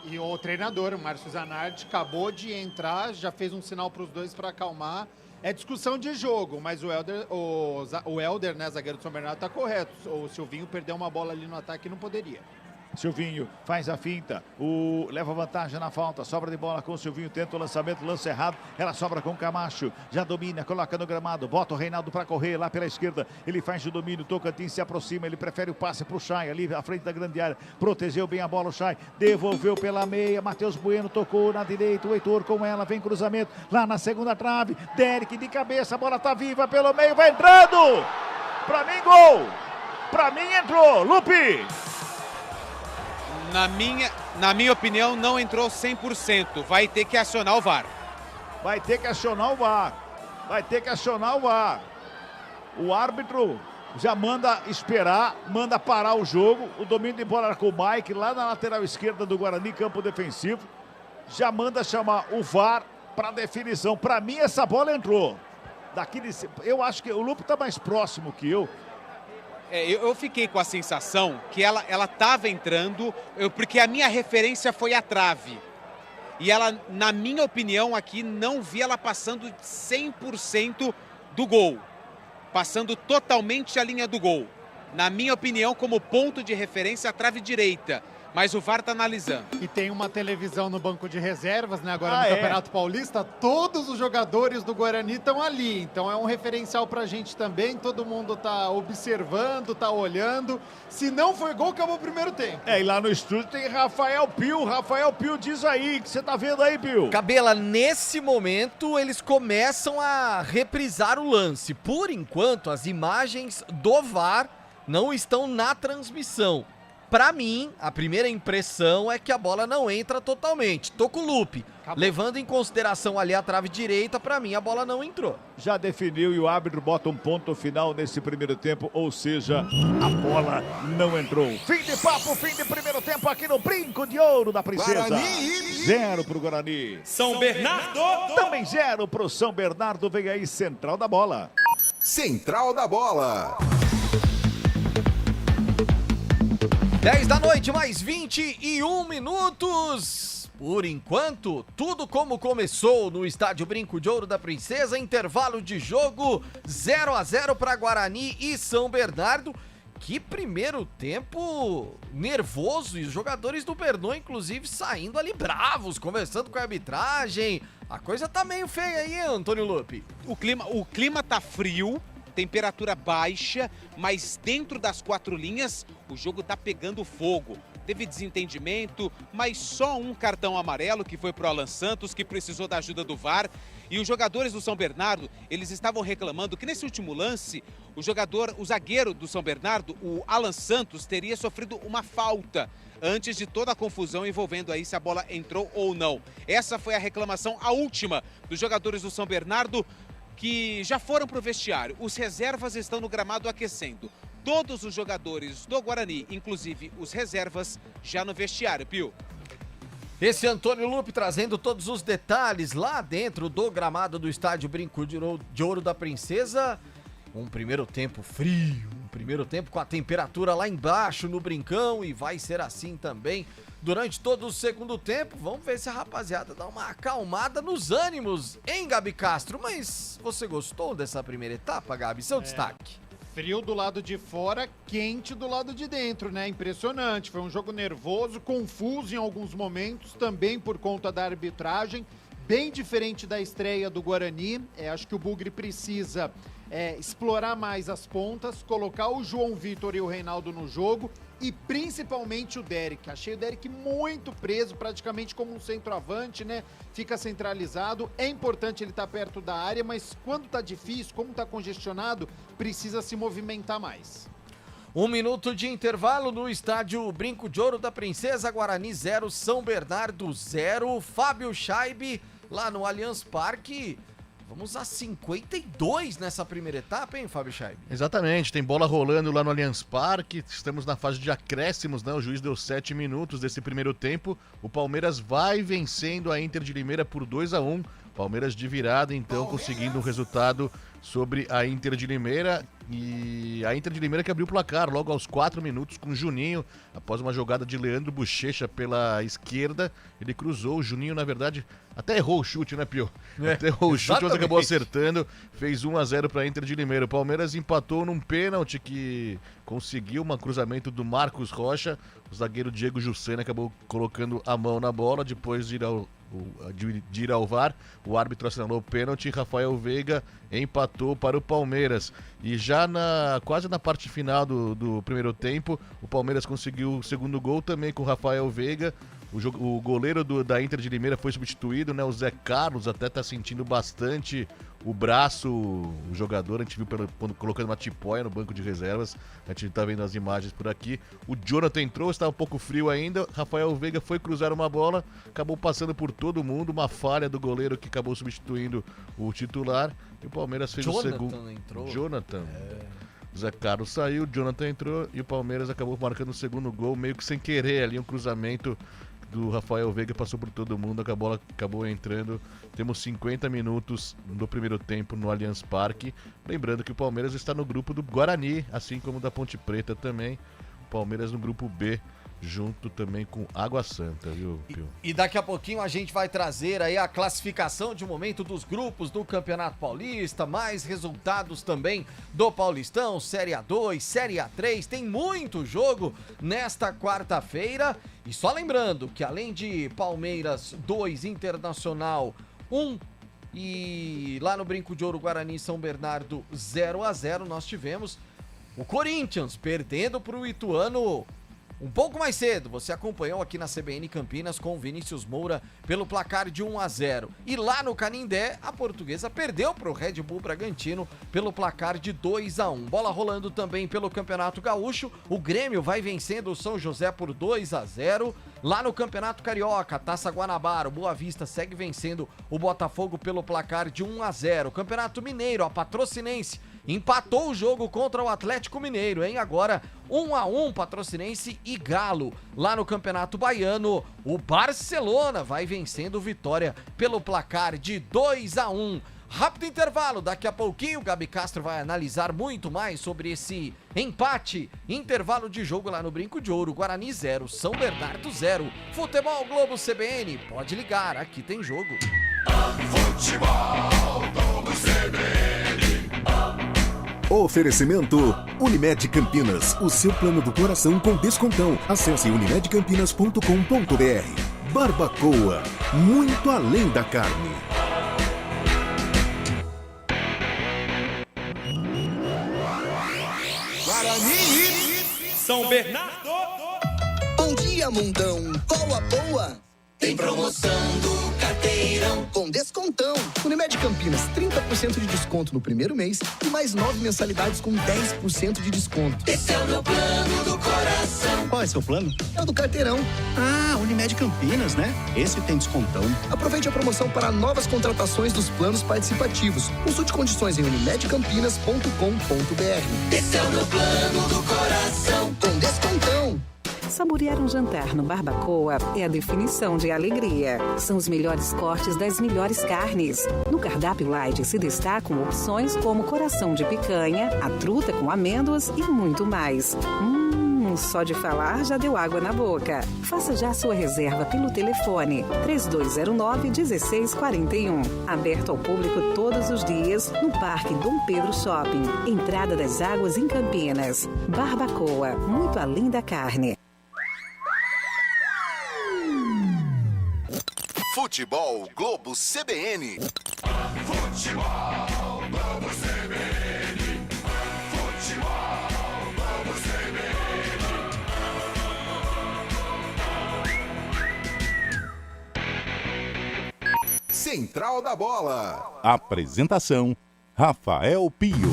E o treinador, o Márcio Zanardi, acabou de entrar, já fez um sinal para os dois para acalmar. É discussão de jogo, mas o Helder, né, zagueiro do São Bernardo, tá correto. O Silvinho perdeu uma bola ali no ataque e não poderia. Silvinho faz a finta, leva vantagem na falta, sobra de bola com o Silvinho, tenta o lançamento, lança errado, ela sobra com o Camacho, já domina, coloca no gramado, bota o Reinaldo para correr lá pela esquerda, ele faz o domínio, Tocantins se aproxima, ele prefere o passe pro Chay ali à frente da grande área, protegeu bem a bola o Chay, devolveu pela meia, Matheus Bueno tocou na direita, o Heitor com ela, vem cruzamento lá na segunda trave, Derek de cabeça, a bola tá viva pelo meio, vai entrando, pra mim gol, pra mim entrou, Lupe. Na minha opinião, não entrou 100%. Vai ter que acionar o VAR. Vai ter que acionar o VAR. Vai ter que acionar o VAR. O árbitro já manda esperar, manda parar o jogo. O domínio de bola com o Mike, lá na lateral esquerda do Guarani, campo defensivo. Já manda chamar o VAR para definição. Para mim, essa bola entrou. Eu acho que o Lupe está mais próximo que eu. Eu fiquei com a sensação que ela estava entrando, porque a minha referência foi a trave. E ela, na minha opinião aqui, não vi ela passando 100% do gol. Passando totalmente a linha do gol. Na minha opinião, como ponto de referência, a trave direita. Mas o VAR está analisando. E tem uma televisão no banco de reservas, né? Agora no Campeonato Paulista, todos os jogadores do Guarani estão ali. Então é um referencial pra gente também. Todo mundo tá observando, tá olhando. Se não foi gol, acabou o primeiro tempo. E lá no estúdio tem Rafael Pio. Rafael Pio diz aí, o que você tá vendo aí, Pio? Cabela, nesse momento eles começam a reprisar o lance. Por enquanto, as imagens do VAR não estão na transmissão. Pra mim, a primeira impressão é que a bola não entra totalmente. Tô com o Lupe. Levando em consideração ali a trave direita, pra mim a bola não entrou. Já definiu e o árbitro bota um ponto final nesse primeiro tempo, ou seja, a bola não entrou. Fim de papo, fim de primeiro tempo aqui no Brinco de Ouro da Princesa. Guarani. 0 pro Guarani. São Bernardo. Também 0 pro São Bernardo. Vem aí, Central da Bola. Central da Bola. 10 da noite, mais 21 minutos. Por enquanto, tudo como começou no estádio Brinco de Ouro da Princesa. Intervalo de jogo 0-0 para Guarani e São Bernardo. Que primeiro tempo nervoso. E os jogadores do Pernod, inclusive, saindo ali bravos, conversando com a arbitragem. A coisa tá meio feia aí, Antônio Lupe. O clima tá frio. Temperatura baixa, mas dentro das 4 linhas o jogo tá pegando fogo. Teve desentendimento, mas só um cartão amarelo que foi pro Alan Santos, que precisou da ajuda do VAR. E os jogadores do São Bernardo, eles estavam reclamando que nesse último lance, o zagueiro do São Bernardo, o Alan Santos, teria sofrido uma falta antes de toda a confusão envolvendo aí se a bola entrou ou não. Essa foi a reclamação, a última, dos jogadores do São Bernardo, que já foram para o vestiário. Os reservas estão no gramado aquecendo. Todos os jogadores do Guarani, inclusive os reservas, já no vestiário, Pio. Esse Antônio Lupe trazendo todos os detalhes lá dentro do gramado do estádio Brinco de Ouro da Princesa. Um primeiro tempo frio, um primeiro tempo com a temperatura lá embaixo no Brincão, e vai ser assim também durante todo o segundo tempo. Vamos ver se a rapaziada dá uma acalmada nos ânimos, hein, Gabi Castro? Mas você gostou dessa primeira etapa, Gabi? Seu destaque. Frio do lado de fora, quente do lado de dentro, né? Impressionante. Foi um jogo nervoso, confuso em alguns momentos, também por conta da arbitragem. Bem diferente da estreia do Guarani. Acho que o Bugre precisa explorar mais as pontas, colocar o João Vitor e o Reinaldo no jogo e principalmente o Derek. Achei o Derek muito preso, praticamente como um centroavante, né? Fica centralizado. É importante ele estar perto da área, mas quando tá difícil, como tá congestionado, precisa se movimentar mais. 1 minuto de intervalo no estádio Brinco de Ouro da Princesa. Guarani 0, São Bernardo 0. Fábio Scheibe lá no Allianz Parque. Vamos a 52 nessa primeira etapa, hein, Fábio Scheibe? Exatamente, tem bola rolando lá no Allianz Parque, estamos na fase de acréscimos, né? O juiz deu 7 minutos desse primeiro tempo, o Palmeiras vai vencendo a Inter de Limeira por 2-1, Palmeiras de virada, então, conseguindo um resultado sobre a Inter de Limeira. E a Inter de Limeira que abriu o placar logo aos 4 minutos com o Juninho, após uma jogada de Leandro Bochecha pela esquerda. Ele cruzou, o Juninho, na verdade, até errou o chute, né, Pio? Até errou o chute, mas acabou acertando. Fez 1-0 para a Inter de Limeira. O Palmeiras empatou num pênalti que conseguiu um cruzamento do Marcos Rocha. O zagueiro Diego Jussene acabou colocando a mão na bola depois de ir ao VAR. O árbitro assinalou o pênalti e Rafael Veiga empatou para o Palmeiras. E já quase na parte final do primeiro tempo, o Palmeiras conseguiu o segundo gol também com o Rafael Veiga. O goleiro da Inter de Limeira foi substituído, né? O Zé Carlos até tá sentindo bastante o braço, o jogador. A gente viu colocando uma tipóia no banco de reservas. A gente tá vendo as imagens por aqui. O Jonathan entrou, estava um pouco frio ainda. Rafael Veiga foi cruzar uma bola, acabou passando por todo mundo. Uma falha do goleiro que acabou substituindo o titular. E o Palmeiras fez o segundo. Entrou. Jonathan. O Zé Carlos saiu, o Jonathan entrou e o Palmeiras acabou marcando o segundo gol, meio que sem querer ali, um cruzamento do Rafael Veiga, passou por todo mundo, a bola acabou entrando. Temos 50 minutos do primeiro tempo no Allianz Parque. Lembrando que o Palmeiras está no grupo do Guarani, assim como da Ponte Preta também. O Palmeiras no grupo B, junto também com Água Santa, viu, Pio? E daqui a pouquinho a gente vai trazer aí a classificação de momento dos grupos do Campeonato Paulista, mais resultados também do Paulistão, Série A2, Série A3, tem muito jogo nesta quarta-feira. E só lembrando que além de Palmeiras 2, Internacional 1 e lá no Brinco de Ouro Guarani São Bernardo 0-0, nós tivemos o Corinthians perdendo para o Ituano um pouco mais cedo. Você acompanhou aqui na CBN Campinas com o Vinícius Moura pelo placar de 1-0. E lá no Canindé, a Portuguesa perdeu para o Red Bull Bragantino pelo placar de 2-1. Bola rolando também pelo Campeonato Gaúcho. O Grêmio vai vencendo o São José por 2-0. Lá no Campeonato Carioca, Taça Guanabara, o Boa Vista segue vencendo o Botafogo pelo placar de 1-0. Campeonato Mineiro, a Patrocinense empatou o jogo contra o Atlético Mineiro, hein? Agora 1-1 Patrocinense e Galo. Lá no Campeonato Baiano, o Barcelona vai vencendo o Vitória pelo placar de 2-1. Rápido intervalo, daqui a pouquinho o Gabi Castro vai analisar muito mais sobre esse empate. Intervalo de jogo lá no Brinco de Ouro, Guarani 0, São Bernardo 0. Futebol Globo CBN, pode ligar, aqui tem jogo. Futebol Globo CBN. Oferecimento Unimed Campinas, o seu plano do coração com descontão. Acesse unimedcampinas.com.br. Barbacoa, muito além da carne. São Bernardo. Bom dia, mundão. Qual a boa? Tem promoção do Carteirão com descontão. Unimed Campinas, 30% de desconto no primeiro mês e mais 9 mensalidades com 10% de desconto. Esse é o meu plano do coração. Qual é seu plano? É o do Carteirão. Ah, Unimed Campinas, né? Esse tem descontão. Aproveite a promoção para novas contratações dos planos participativos. Consulte condições em unimedcampinas.com.br. Esse é o meu plano do coração com descontão. Saborear um jantar no Barbacoa é a definição de alegria. São os melhores cortes das melhores carnes. No cardápio light se destacam opções como coração de picanha, a truta com amêndoas e muito mais. Só de falar já deu água na boca. Faça já sua reserva pelo telefone 3209-1641. Aberto ao público todos os dias no Parque Dom Pedro Shopping. Entrada das Águas em Campinas. Barbacoa, muito além da carne. Futebol Globo CBN. Futebol Globo CBN. Futebol Globo CBN. Central da Bola. Apresentação: Rafael Pio.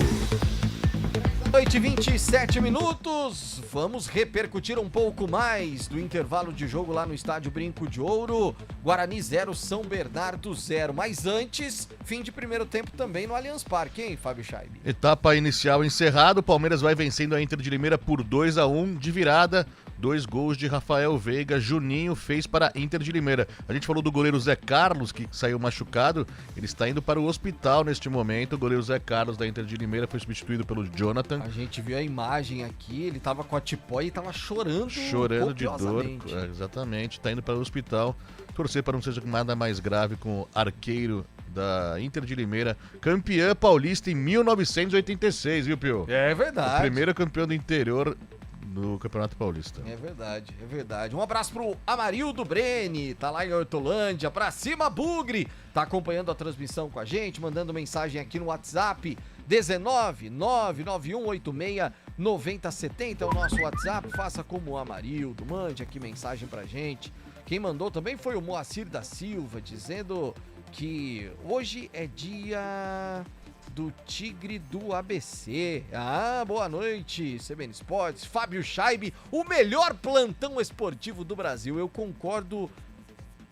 Noite, 27 minutos. Vamos repercutir um pouco mais do intervalo de jogo lá no estádio Brinco de Ouro. Guarani 0, São Bernardo 0. Mas antes, fim de primeiro tempo também no Allianz Parque, hein, Fábio Scheibe? Etapa inicial encerrada. O Palmeiras vai vencendo a Inter de Limeira por 2-1 de virada. 2 gols de Rafael Veiga, Juninho fez para a Inter de Limeira. A gente falou do goleiro Zé Carlos, que saiu machucado, ele está indo para o hospital neste momento. O goleiro Zé Carlos da Inter de Limeira foi substituído pelo Jonathan. A gente viu a imagem aqui, ele tava com a tipóia e tava chorando de dor, exatamente, está indo para o hospital. Torcer para não seja nada mais grave com o arqueiro da Inter de Limeira, campeã paulista em 1986, viu, Pio? É verdade. O primeiro campeão do interior do Campeonato Paulista. É verdade, é verdade. Um abraço pro Amarildo Breni, tá lá em Hortolândia, pra cima Bugre, tá acompanhando a transmissão com a gente, mandando mensagem aqui no WhatsApp, 19991869070 é o nosso WhatsApp, faça como o Amarildo, mande aqui mensagem pra gente. Quem mandou também foi o Moacir da Silva, dizendo que hoje é dia do Tigre do ABC. Ah, boa noite, CBN Esportes. Fábio Scheibe, o melhor plantão esportivo do Brasil. Eu concordo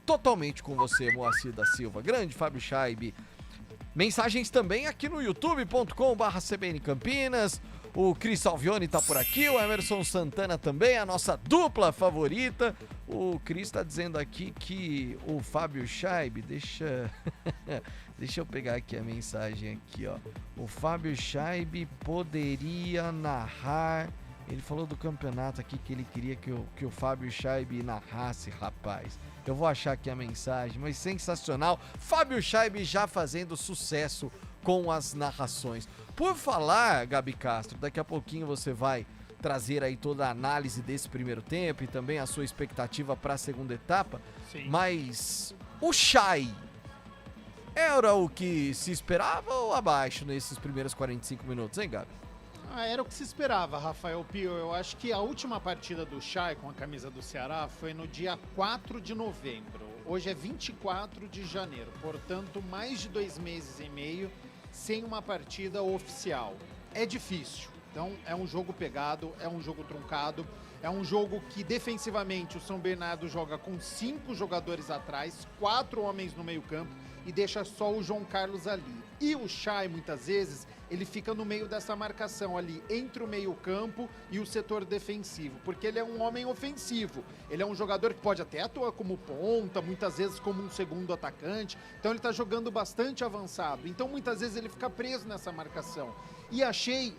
totalmente com você, Moacir da Silva. Grande Fábio Scheibe. Mensagens também aqui no youtube.com/CBN Campinas. O Cris Salvione tá por aqui, o Emerson Santana também, a nossa dupla favorita. O Cris tá dizendo aqui que o Fábio Scheibe, deixa eu pegar aqui a mensagem aqui, ó. O Fábio Scheibe poderia narrar, ele falou do campeonato aqui que ele queria que o Fábio Scheibe narrasse, rapaz. Eu vou achar aqui a mensagem, mas sensacional. Fábio Scheibe já fazendo sucesso com as narrações. Por falar, Gabi Castro, daqui a pouquinho você vai trazer aí toda a análise desse primeiro tempo e também a sua expectativa para a segunda etapa. Sim. Mas o Chay era o que se esperava ou abaixo nesses primeiros 45 minutos, hein, Gabi? Era o que se esperava, Rafael Pio. Eu acho que a última partida do Chay com a camisa do Ceará foi no dia 4 de novembro. Hoje é 24 de janeiro, portanto, mais de 2 meses e meio sem uma partida oficial. É difícil. Então, é um jogo pegado, é um jogo truncado, é um jogo que defensivamente o São Bernardo joga com 5 jogadores atrás, 4 homens no meio-campo e deixa só o João Carlos ali. E o Chay, muitas vezes, ele fica no meio dessa marcação ali, entre o meio-campo e o setor defensivo, porque ele é um homem ofensivo. Ele é um jogador que pode até atuar como ponta, muitas vezes como um segundo atacante. Então ele tá jogando bastante avançado. Então muitas vezes ele fica preso nessa marcação. E achei,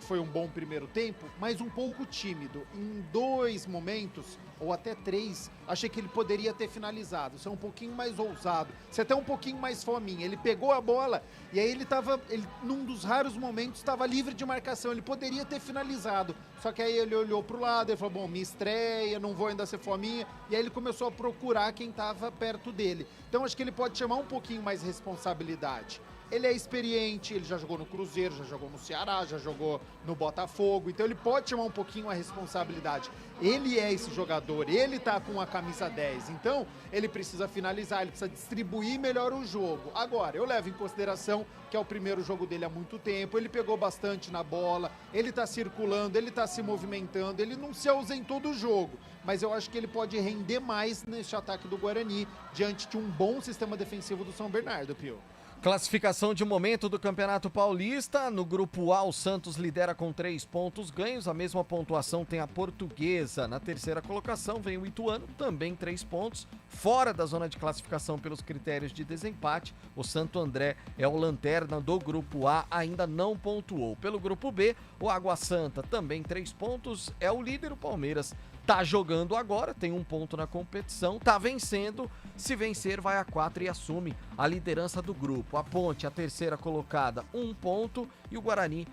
foi um bom primeiro tempo, mas um pouco tímido. Em 2 momentos, ou até 3, achei que ele poderia ter finalizado. Ser um pouquinho mais ousado, ser até um pouquinho mais fominha. Ele pegou a bola e aí ele num dos raros momentos, estava livre de marcação. Ele poderia ter finalizado. Só que aí ele olhou pro lado e falou, bom, minha estreia, não vou ainda ser fominha. E aí ele começou a procurar quem estava perto dele. Então acho que ele pode chamar um pouquinho mais responsabilidade. Ele é experiente, ele já jogou no Cruzeiro, já jogou no Ceará, já jogou no Botafogo, então ele pode chamar um pouquinho a responsabilidade. Ele é esse jogador, ele tá com a camisa 10, então ele precisa finalizar, ele precisa distribuir melhor o jogo. Agora, eu levo em consideração que é o primeiro jogo dele há muito tempo, ele pegou bastante na bola, ele tá circulando, ele tá se movimentando, ele não se ausentou do jogo, mas eu acho que ele pode render mais neste ataque do Guarani, diante de um bom sistema defensivo do São Bernardo, Pio. Classificação de momento do Campeonato Paulista. No grupo A, o Santos lidera com 3 pontos ganhos. A mesma pontuação tem a Portuguesa. Na terceira colocação vem o Ituano, também 3 pontos. Fora da zona de classificação pelos critérios de desempate, o Santo André é o lanterna do grupo A, ainda não pontuou. Pelo grupo B, o Água Santa também 3 pontos, é o líder, o Palmeiras. Tá jogando agora, tem 1 ponto na competição, tá vencendo, se vencer vai a 4 e assume a liderança do grupo. A Ponte, a terceira colocada, 1 ponto e o Guarani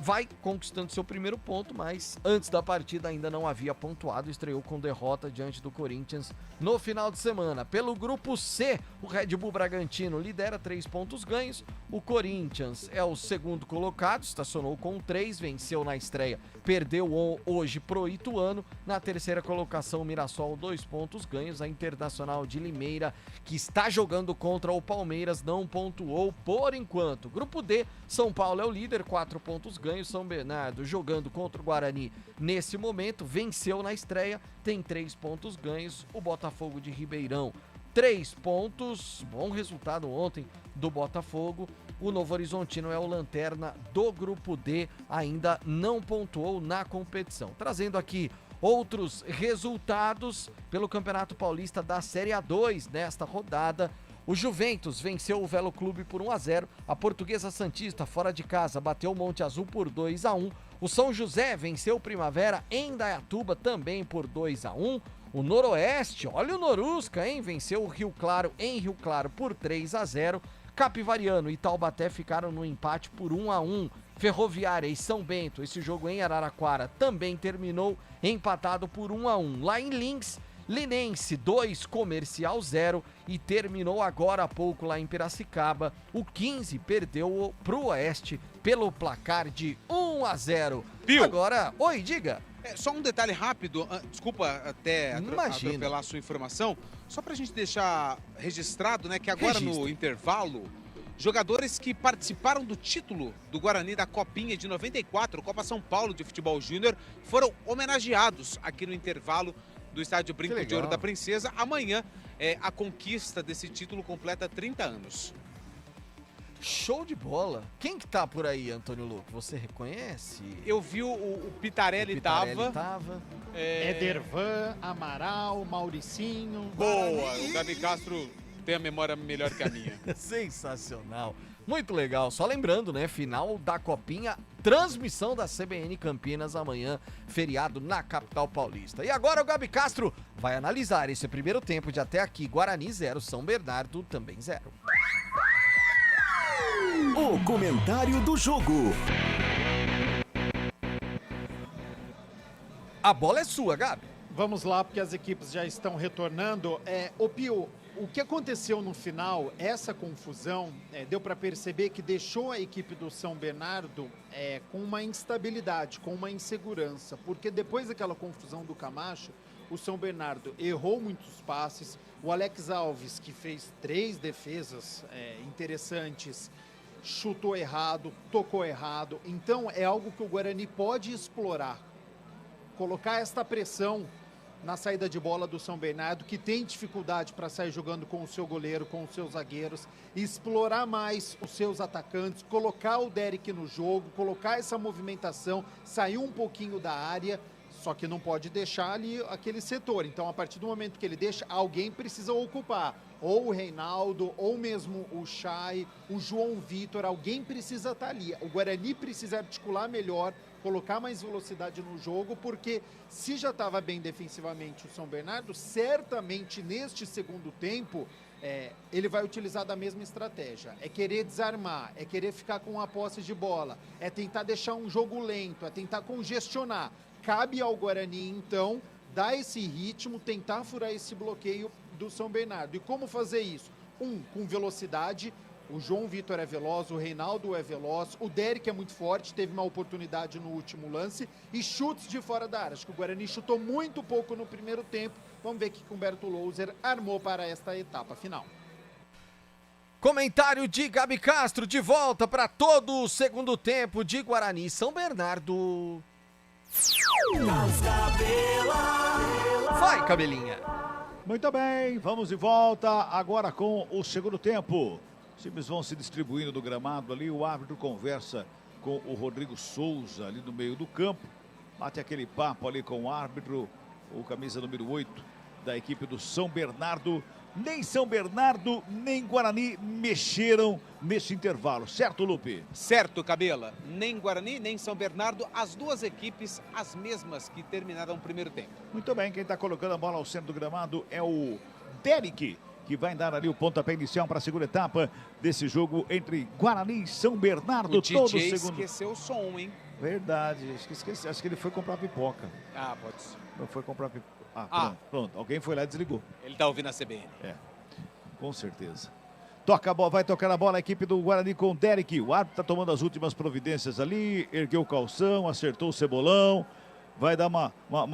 vai conquistando seu primeiro ponto, mas antes da partida ainda não havia pontuado, estreou com derrota diante do Corinthians no final de semana. Pelo grupo C, o Red Bull Bragantino lidera 3 pontos ganhos, o Corinthians é o segundo colocado, estacionou com 3, venceu na estreia, perdeu hoje pro Ituano. Na terceira colocação, o Mirassol, 2 pontos ganhos, a Internacional de Limeira, que está jogando contra o Palmeiras, não pontuou por enquanto. Grupo D, São Paulo é o líder, 4 pontos ganhos, São Bernardo jogando contra o Guarani nesse momento, venceu na estreia, tem 3 pontos ganhos, o Botafogo de Ribeirão 3 pontos, bom resultado ontem do Botafogo. O Novo Horizontino é o lanterna do grupo D, ainda não pontuou na competição. Trazendo aqui outros resultados pelo Campeonato Paulista da Série A2 nesta rodada. O Juventus venceu o Velo Clube por 1-0. A Portuguesa Santista, fora de casa, bateu o Monte Azul por 2-1. O São José venceu o Primavera em Indaiatuba também por 2-1. O Noroeste, olha o Norusca, hein? Venceu o Rio Claro em Rio Claro por 3-0. Capivariano e Taubaté ficaram no empate por 1-1. Ferroviária e São Bento, esse jogo em Araraquara, também terminou empatado por 1-1. Lá em Lins, Linense 2, Comercial 0 e terminou agora há pouco lá em Piracicaba. O 15 perdeu pro Oeste pelo placar de 1-0. Pio. Agora, oi, diga. Só um detalhe rápido, desculpa até atropelar a sua informação, só pra gente deixar registrado, né, que agora no intervalo, jogadores que participaram do título do Guarani da Copinha de 94, Copa São Paulo de Futebol Júnior, foram homenageados aqui no intervalo do Estádio Brinco de Ouro da Princesa. Amanhã, a conquista desse título completa 30 anos. Show de bola. Quem que tá por aí, Antônio Luque? Você reconhece? Eu vi o Pitarelli tava. Edervan, Amaral, Mauricinho. Boa, o Gabi Castro tem a memória melhor que a minha. Sensacional. Muito legal. Só lembrando, né? Final da Copinha, transmissão da CBN Campinas amanhã, feriado na capital paulista. E agora o Gabi Castro vai analisar esse primeiro tempo de até aqui. Guarani 0, São Bernardo também 0. O comentário do jogo. A bola é sua, Gabi. Vamos lá, porque as equipes já estão retornando. Ô Pio, o que aconteceu no final, essa confusão, deu para perceber que deixou a equipe do São Bernardo com uma instabilidade, com uma insegurança, porque depois daquela confusão do Camacho, o São Bernardo errou muitos passes, o Alex Alves, que fez 3 defesas interessantes, chutou errado, tocou errado, então é algo que o Guarani pode explorar, colocar esta pressão na saída de bola do São Bernardo, que tem dificuldade para sair jogando com o seu goleiro, com os seus zagueiros, explorar mais os seus atacantes, colocar o Derek no jogo, colocar essa movimentação, sair um pouquinho da área, só que não pode deixar ali aquele setor. Então, a partir do momento que ele deixa, alguém precisa ocupar. Ou o Reinaldo, ou mesmo o Chay, o João Vitor, alguém precisa estar ali. O Guarani precisa articular melhor, colocar mais velocidade no jogo, porque se já estava bem defensivamente o São Bernardo, certamente neste segundo tempo, ele vai utilizar da mesma estratégia. É querer desarmar, é querer ficar com a posse de bola, é tentar deixar um jogo lento, é tentar congestionar. Cabe ao Guarani, então, dar esse ritmo, tentar furar esse bloqueio do São Bernardo. E como fazer isso? Com velocidade. O João Vitor é veloz, o Reinaldo é veloz, o Derek é muito forte, teve uma oportunidade no último lance, e chutes de fora da área. Acho que o Guarani chutou muito pouco no primeiro tempo. Vamos ver o que o Humberto Louser armou para esta etapa final. Comentário de Gabi Castro, de volta para todo o segundo tempo de Guarani e São Bernardo. Vai, Cabelinha. Muito bem, vamos de volta agora com o segundo tempo. Os times vão se distribuindo do gramado ali, o árbitro conversa com o Rodrigo Souza ali no meio do campo, bate aquele papo ali com o árbitro, o camisa número 8 da equipe do São Bernardo. Nem São Bernardo, nem Guarani mexeram nesse intervalo, certo, Lupe? Certo, Cabela. Nem Guarani, nem São Bernardo, as duas equipes as mesmas que terminaram o primeiro tempo. Muito bem, quem está colocando a bola ao centro do gramado é o Derek, que vai dar ali o pontapé inicial para a segunda etapa desse jogo entre Guarani e São Bernardo. O DJ esqueceu o som, hein? Verdade, acho que ele foi comprar pipoca. Ah, pode ser. Não foi comprar pipoca. Pronto, alguém foi lá e desligou. Ele tá ouvindo a CBN. Com certeza. Toca a bola, vai tocar a bola a equipe do Guarani com o Derek. O árbitro tá tomando as últimas providências ali, ergueu o calção, acertou o cebolão, vai dar uma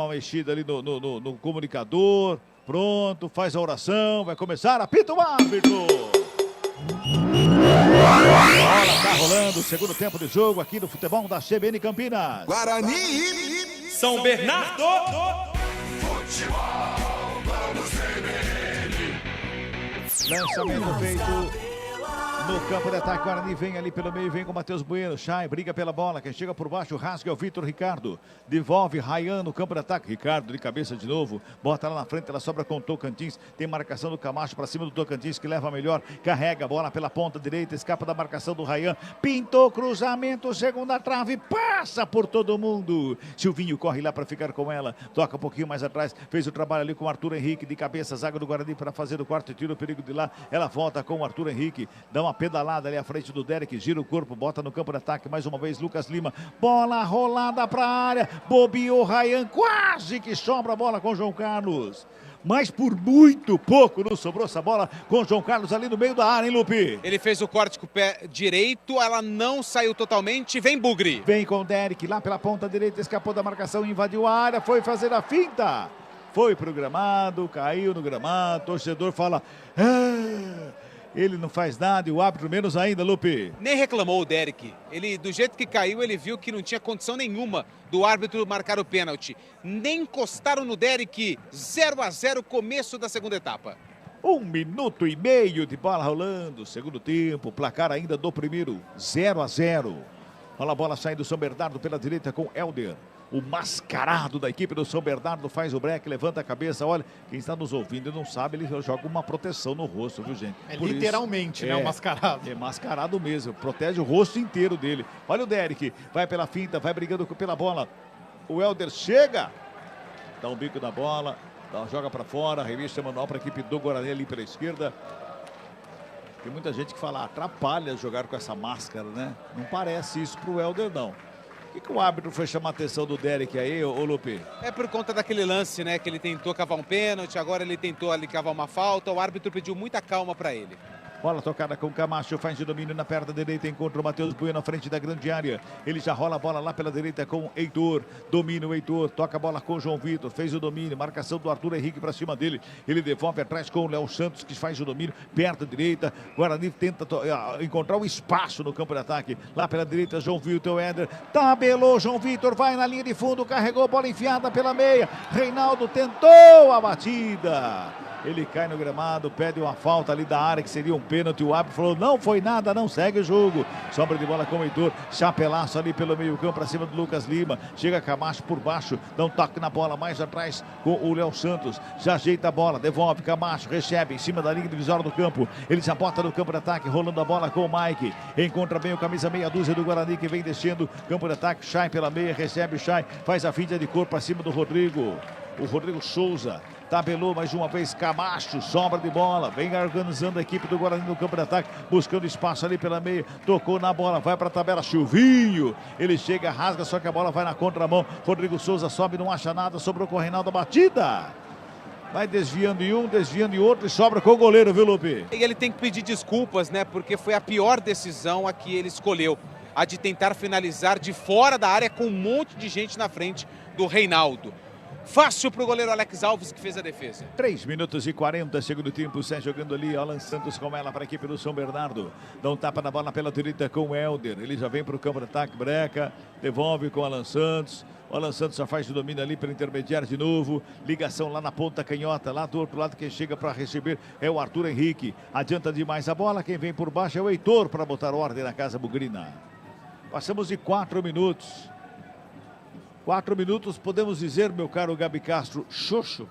mexida ali no comunicador. Pronto, faz a oração, vai começar, apita o árbitro. Bola tá rolando, segundo tempo de jogo aqui no futebol da CBN Campinas. Guarani, São Bernardo. Lançamento feito No campo de ataque, Guarani vem ali pelo meio, vem com o Matheus Bueno. Chay briga pela bola, quem chega por baixo, rasga é o Vitor Ricardo. Devolve, Ryan no campo de ataque. Ricardo de cabeça de novo, bota lá na frente, ela sobra com o Tocantins. Tem marcação do Camacho para cima do Tocantins, que leva melhor. Carrega a bola pela ponta direita, escapa da marcação do Ryan. Pintou cruzamento, segunda trave, passa por todo mundo. Silvinho corre lá para ficar com ela, toca um pouquinho mais atrás, fez o trabalho ali com o Arthur Henrique de cabeça, zaga do Guarani para fazer o quarto tiro, o perigo de lá. Ela volta com o Arthur Henrique, dá uma pedalada ali à frente do Derek, gira o corpo, bota no campo de ataque, mais uma vez Lucas Lima, bola rolada para a área, bobeou Ryan, quase que sobra a bola com João Carlos, mas por muito pouco não sobrou essa bola com João Carlos ali no meio da área, hein, Lupe? Ele fez o corte com o pé direito, ela não saiu totalmente, vem Bugre. Vem com o Derek lá pela ponta direita, escapou da marcação, invadiu a área, foi fazer a finta, foi pro gramado, caiu no gramado, torcedor fala, ele não faz nada e o árbitro menos ainda, Lupe. Nem reclamou o Derek. Ele, do jeito que caiu, ele viu que não tinha condição nenhuma do árbitro marcar o pênalti. Nem encostaram no Derek. 0-0, começo da segunda etapa. 1 minuto e meio de bola rolando. Segundo tempo, placar ainda do primeiro. 0-0. Olha a bola saindo do São Bernardo pela direita com Helder. O mascarado da equipe do São Bernardo faz o break, levanta a cabeça. Olha, quem está nos ouvindo e não sabe, ele joga uma proteção no rosto, viu, gente? Por literalmente, né? O mascarado. É mascarado mesmo, protege o rosto inteiro dele. Olha o Derek, vai pela finta, vai brigando pela bola. O Helder chega, dá um bico na bola, joga para fora, revista manual para a equipe do Guarani ali pela esquerda. Tem muita gente que fala, atrapalha jogar com essa máscara, né? Não parece isso pro Helder, não. Por que o árbitro foi chamar a atenção do Derek aí, ô Lupe? É por conta daquele lance, né? Que ele tentou cavar um pênalti, agora ele tentou ali cavar uma falta. O árbitro pediu muita calma para ele. Bola tocada com o Camacho, faz de domínio na perna direita, encontra o Matheus Bueno na frente da grande área. Ele já rola a bola lá pela direita com o Heitor. Domina o Heitor, toca a bola com o João Vitor, fez o domínio, marcação do Arthur Henrique para cima dele. Ele devolve atrás com o Léo Santos, que faz o domínio, perna direita. Guarani tenta encontrar um espaço no campo de ataque. Lá pela direita, João Vitor, o Éder. Tabelou, João Vitor, vai na linha de fundo, carregou, bola enfiada pela meia. Reinaldo tentou a batida. Ele cai no gramado, pede uma falta ali da área, que seria um pênalti. O árbitro falou, não foi nada, não segue o jogo. Sobra de bola com o Heitor, chapelaço ali pelo meio campo, para cima do Lucas Lima. Chega Camacho por baixo, dá um toque na bola mais atrás com o Léo Santos. Já ajeita a bola, devolve Camacho, recebe em cima da linha divisória do campo. Ele já bota no campo de ataque, rolando a bola com o Mike. Encontra bem o camisa meia dúzia do Guarani, que vem descendo. Campo de ataque, Chay pela meia, recebe o Chay, faz a finta de cor para cima do Rodrigo. O Rodrigo Souza. Tabelou mais uma vez Camacho, sobra de bola, vem organizando a equipe do Guarani no campo de ataque, buscando espaço ali pela meia, tocou na bola, vai para a tabela, Silvinho, ele chega, rasga, só que a bola vai na contramão, Rodrigo Souza sobe, não acha nada, sobrou com o Reinaldo, batida, vai desviando em um, desviando em outro e sobra com o goleiro, viu, Lupe? E ele tem que pedir desculpas, né, porque foi a pior decisão a que ele escolheu, a de tentar finalizar de fora da área com um monte de gente na frente do Reinaldo. Fácil para o goleiro Alex Alves, que fez a defesa. 3 minutos e 40, segundo tempo, sai jogando ali, Alan Santos com ela para a equipe do São Bernardo. Dá um tapa na bola pela direita com o Helder. Ele já vem para o campo de ataque, breca, devolve com o Alan Santos. O Alan Santos já faz o domínio ali pelo intermediário de novo. Ligação lá na ponta canhota, lá do outro lado quem chega para receber é o Arthur Henrique. Adianta demais a bola, quem vem por baixo é o Heitor para botar ordem na casa bugrina. Passamos de 4 minutos. 4 minutos, podemos dizer, meu caro Gabi Castro, xoxo.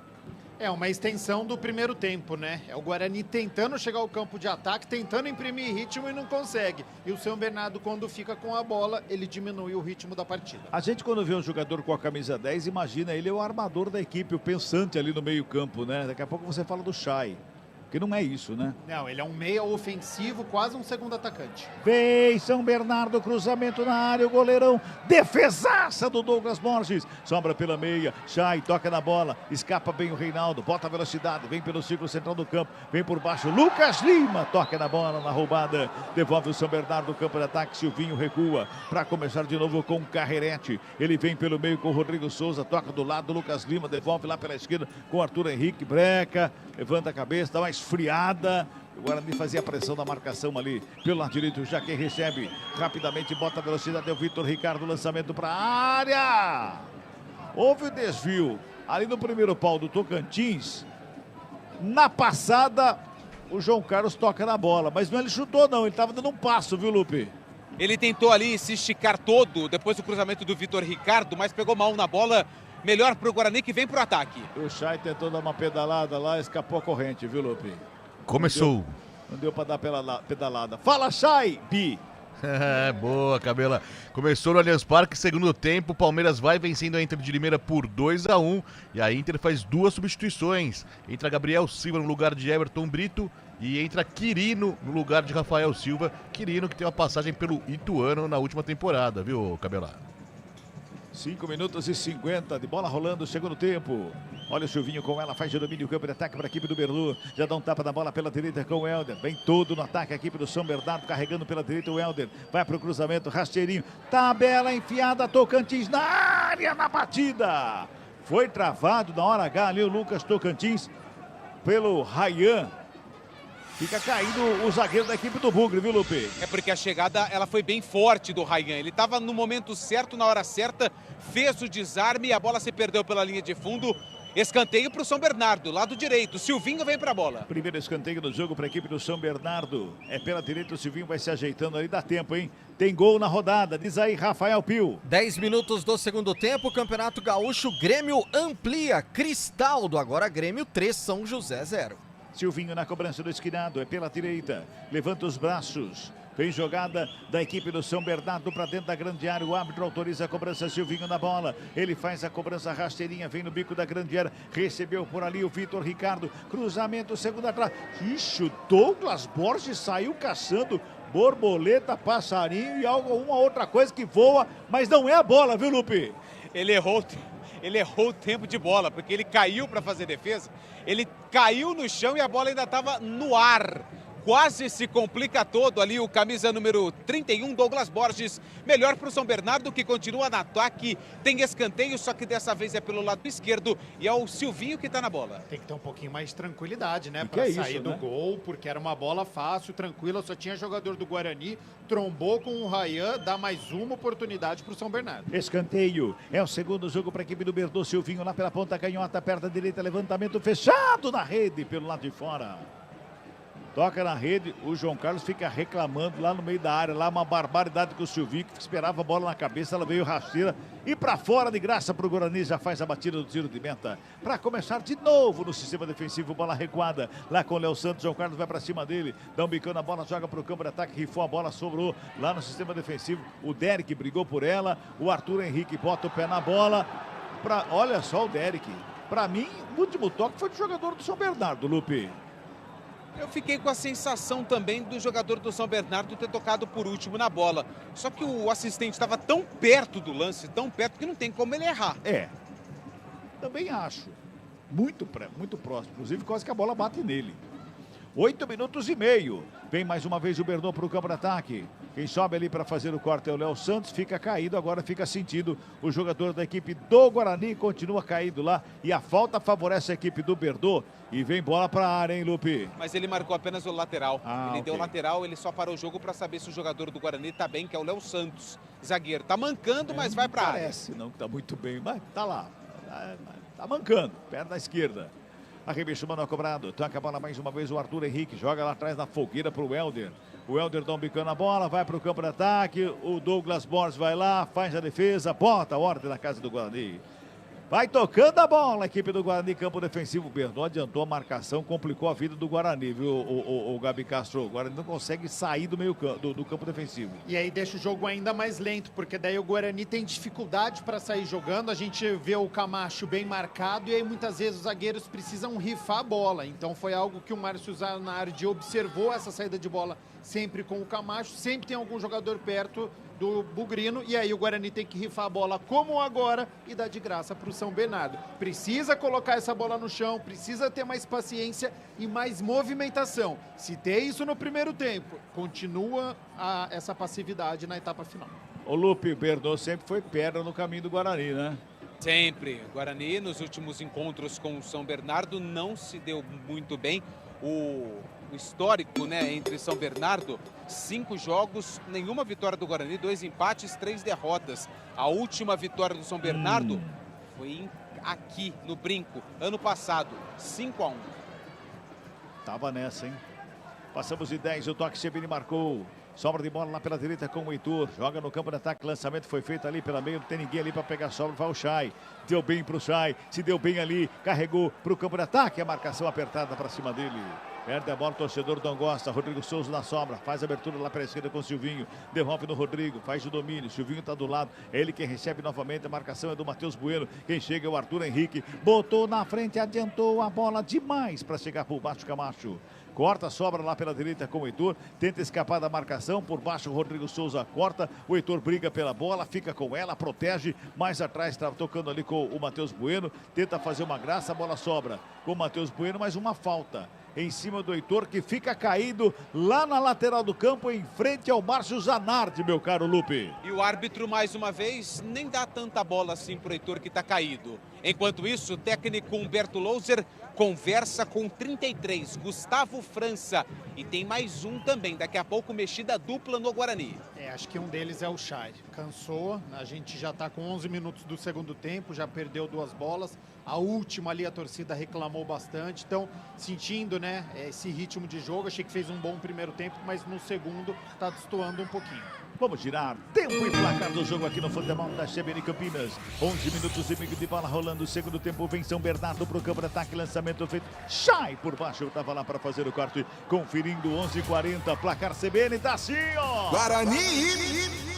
É uma extensão do primeiro tempo, né? É o Guarani tentando chegar ao campo de ataque, tentando imprimir ritmo e não consegue. E o São Bernardo, quando fica com a bola, ele diminui o ritmo da partida. A gente, quando vê um jogador com a camisa 10, imagina ele é o armador da equipe, o pensante ali no meio campo, né? Daqui a pouco você fala do Chay. Porque não é isso, né? Não, ele é um meia ofensivo, quase um segundo atacante. Vem São Bernardo, cruzamento na área, o goleirão, defesaça do Douglas Borges, sobra pela meia, Chay toca na bola, escapa bem o Reinaldo, bota a velocidade, vem pelo círculo central do campo, vem por baixo, Lucas Lima, toca na bola, na roubada, devolve o São Bernardo no campo de ataque, Silvinho recua, para começar de novo com o Carrerete, ele vem pelo meio com o Rodrigo Souza, toca do lado, Lucas Lima, devolve lá pela esquerda com o Arthur Henrique, breca, levanta a cabeça, dá uma esfriada. O Guarani fazia a pressão da marcação ali pelo lado direito, já quem recebe rapidamente bota a velocidade, é o Vitor Ricardo, lançamento para a área. Houve o desvio ali no primeiro pau do Tocantins. Na passada o João Carlos toca na bola. Mas não ele chutou, não. Ele estava dando um passo, viu, Lupe? Ele tentou ali se esticar todo depois do cruzamento do Vitor Ricardo, mas pegou mal na bola. Melhor pro Guarani que vem pro ataque. O Chay tentou dar uma pedalada lá, escapou a corrente, viu, Lupe? Começou. Não deu pra dar pedalada. Fala, Chay! Bi! Boa, Cabela. Começou no Allianz Parque, segundo tempo, o Palmeiras vai vencendo a Inter de Limeira por 2-1 e a Inter faz 2 substituições. Entra Gabriel Silva no lugar de Everton Brito e entra Quirino no lugar de Rafael Silva. Quirino que tem uma passagem pelo Ituano na última temporada, viu, Cabela? 5 minutos e 50 de bola rolando, segundo tempo. Olha o Silvinho com ela, faz o domínio, campo de ataque para a equipe do Berlu. Já dá um tapa na bola pela direita com o Helder. Vem todo no ataque a equipe do São Bernardo, carregando pela direita o Helder. Vai para o cruzamento, rasteirinho. Tabela enfiada, Tocantins na área, na batida. Foi travado na hora H ali o Lucas Tocantins pelo Rayan. Fica caindo o zagueiro da equipe do Bugre, viu, Lupe? É porque a chegada ela foi bem forte do Rayan. Ele estava no momento certo, na hora certa, fez o desarme e a bola se perdeu pela linha de fundo. Escanteio para o São Bernardo, lado direito. Silvinho vem para a bola. Primeiro escanteio do jogo para a equipe do São Bernardo. É pela direita, o Silvinho vai se ajeitando ali, dá tempo, hein? Tem gol na rodada, diz aí Rafael Pio. 10 minutos do segundo tempo, Campeonato Gaúcho, Grêmio amplia. Cristaldo, agora Grêmio 3, São José 0. Silvinho na cobrança do esquinado, é pela direita, levanta os braços, vem jogada da equipe do São Bernardo para dentro da grande área, o árbitro autoriza a cobrança, Silvinho na bola, ele faz a cobrança rasteirinha, vem no bico da grande área, recebeu por ali o Vitor Ricardo, cruzamento, segunda atrás, ixi, Douglas Borges saiu caçando borboleta, passarinho e uma outra coisa que voa, mas não é a bola, viu, Lupe? Ele errou o tempo de bola, porque ele caiu para fazer defesa, ele caiu no chão e a bola ainda estava no ar. Quase se complica todo ali o camisa número 31, Douglas Borges. Melhor para o São Bernardo, que continua no ataque. Tem escanteio, só que dessa vez é pelo lado esquerdo. E é o Silvinho que está na bola. Tem que ter um pouquinho mais de tranquilidade, né? Para sair do gol, porque era uma bola fácil, tranquila. Só tinha jogador do Guarani. Trombou com o Rayan, dá mais uma oportunidade para o São Bernardo. Escanteio. É o segundo jogo para a equipe do Berdu. Silvinho lá pela ponta canhota, perto da direita. Levantamento fechado na rede pelo lado de fora. Toca na rede, o João Carlos fica reclamando lá no meio da área, lá uma barbaridade com o Silvinho, que esperava a bola na cabeça, ela veio rasteira e para fora de graça para o Guarani, já faz a batida do tiro de meta. Para começar de novo no sistema defensivo, bola recuada, lá com o Léo Santos, João Carlos vai para cima dele, dá um bicão na bola, joga para o campo de ataque, rifou a bola, sobrou lá no sistema defensivo, o Derek brigou por ela, o Arthur Henrique bota o pé na bola, olha só o Derek, para mim, o último toque foi do jogador do São Bernardo, Lupe. Eu fiquei com a sensação também do jogador do São Bernardo ter tocado por último na bola. Só que o assistente estava tão perto do lance, tão perto, que não tem como ele errar. É, também acho. Muito próximo, inclusive quase que a bola bate nele. 8 minutos e meio. Vem mais uma vez o Bernou para o campo de ataque. Quem sobe ali para fazer o corte é o Léo Santos. Fica caído, agora fica sentido. O jogador da equipe do Guarani continua caído lá. E a falta favorece a equipe do Bernou. E vem bola para a área, hein, Lupe? Mas ele marcou apenas o lateral. Ele deu o lateral, ele só parou o jogo para saber se o jogador do Guarani tá bem, que é o Léo Santos. Zagueiro. Tá mancando, mas vai para a área. Parece não que tá muito bem, mas tá lá. Tá mancando, perto da esquerda. Arremesso Manuel cobrado, toca a bola mais uma vez o Arthur Henrique, joga lá atrás na fogueira para o Helder. O Helder dá um bicão na bola, vai para o campo de ataque, o Douglas Borges vai lá, faz a defesa, bota a ordem na casa do Guarani. Vai tocando a bola, a equipe do Guarani, campo defensivo. O Bernou adiantou a marcação, complicou a vida do Guarani, viu, o Gabi Castro. O Guarani não consegue sair do meio do campo defensivo. E aí deixa o jogo ainda mais lento, porque daí o Guarani tem dificuldade para sair jogando. A gente vê o Camacho bem marcado e aí muitas vezes os zagueiros precisam rifar a bola. Então foi algo que o Márcio Zanardi observou, essa saída de bola sempre com o Camacho. Sempre tem algum jogador perto do Bugrino, e aí o Guarani tem que rifar a bola como agora e dar de graça para o São Bernardo. Precisa colocar essa bola no chão, precisa ter mais paciência e mais movimentação. Se tem isso no primeiro tempo, continua essa passividade na etapa final. O Lupe, Bernou sempre foi pedra no caminho do Guarani, né? Sempre. O Guarani, nos últimos encontros com o São Bernardo, não se deu muito bem. O histórico, né, entre São Bernardo, 5 jogos, nenhuma vitória do Guarani, 2 empates, 3 derrotas. A última vitória do São Bernardo foi aqui no Brinco, ano passado, 5-1. Tava nessa, hein? Passamos de 10, o toque CBN marcou. Sobra de bola lá pela direita com o Heitor. Joga no campo de ataque. Lançamento foi feito ali pela meia. Não tem ninguém ali para pegar a sobra. Vai o Chay. Deu bem pro Chay. Se deu bem ali. Carregou pro campo de ataque. A marcação apertada para cima dele. Perde a bola, o torcedor não gosta. Rodrigo Souza na sobra. Faz a abertura lá pela esquerda com o Silvinho. Devolve no Rodrigo. Faz o domínio. Silvinho está do lado. É ele quem recebe novamente. A marcação é do Matheus Bueno. Quem chega é o Arthur Henrique. Botou na frente. Adiantou a bola demais para chegar por baixo Camacho. Corta, sobra lá pela direita com o Heitor. Tenta escapar da marcação. Por baixo o Rodrigo Souza corta. O Heitor briga pela bola. Fica com ela. Protege. Mais atrás está tocando ali com o Matheus Bueno. Tenta fazer uma graça. A bola sobra com o Matheus Bueno. Mais uma falta em cima do Heitor, que fica caído lá na lateral do campo, em frente ao Márcio Zanardi, meu caro Lupe. E o árbitro, mais uma vez, nem dá tanta bola assim pro Heitor, que tá caído. Enquanto isso, o técnico Humberto Louser conversa com 33, Gustavo França. E tem mais um também, daqui a pouco mexida dupla no Guarani. Acho que um deles é o Chay. Cansou, a gente já tá com 11 minutos do segundo tempo, já perdeu 2 bolas. A última ali a torcida reclamou bastante, então sentindo, né, esse ritmo de jogo, achei que fez um bom primeiro tempo, mas no segundo tá destoando um pouquinho. Vamos girar tempo e placar do jogo aqui no futebol da CBN Campinas. 11 minutos e meio de bola rolando. Segundo tempo vem São Bernardo pro campo de ataque. Lançamento feito. Chay por baixo. Tava lá para fazer o corte. Conferindo 11:40. Placar CBN tá assim, ó. Guarani.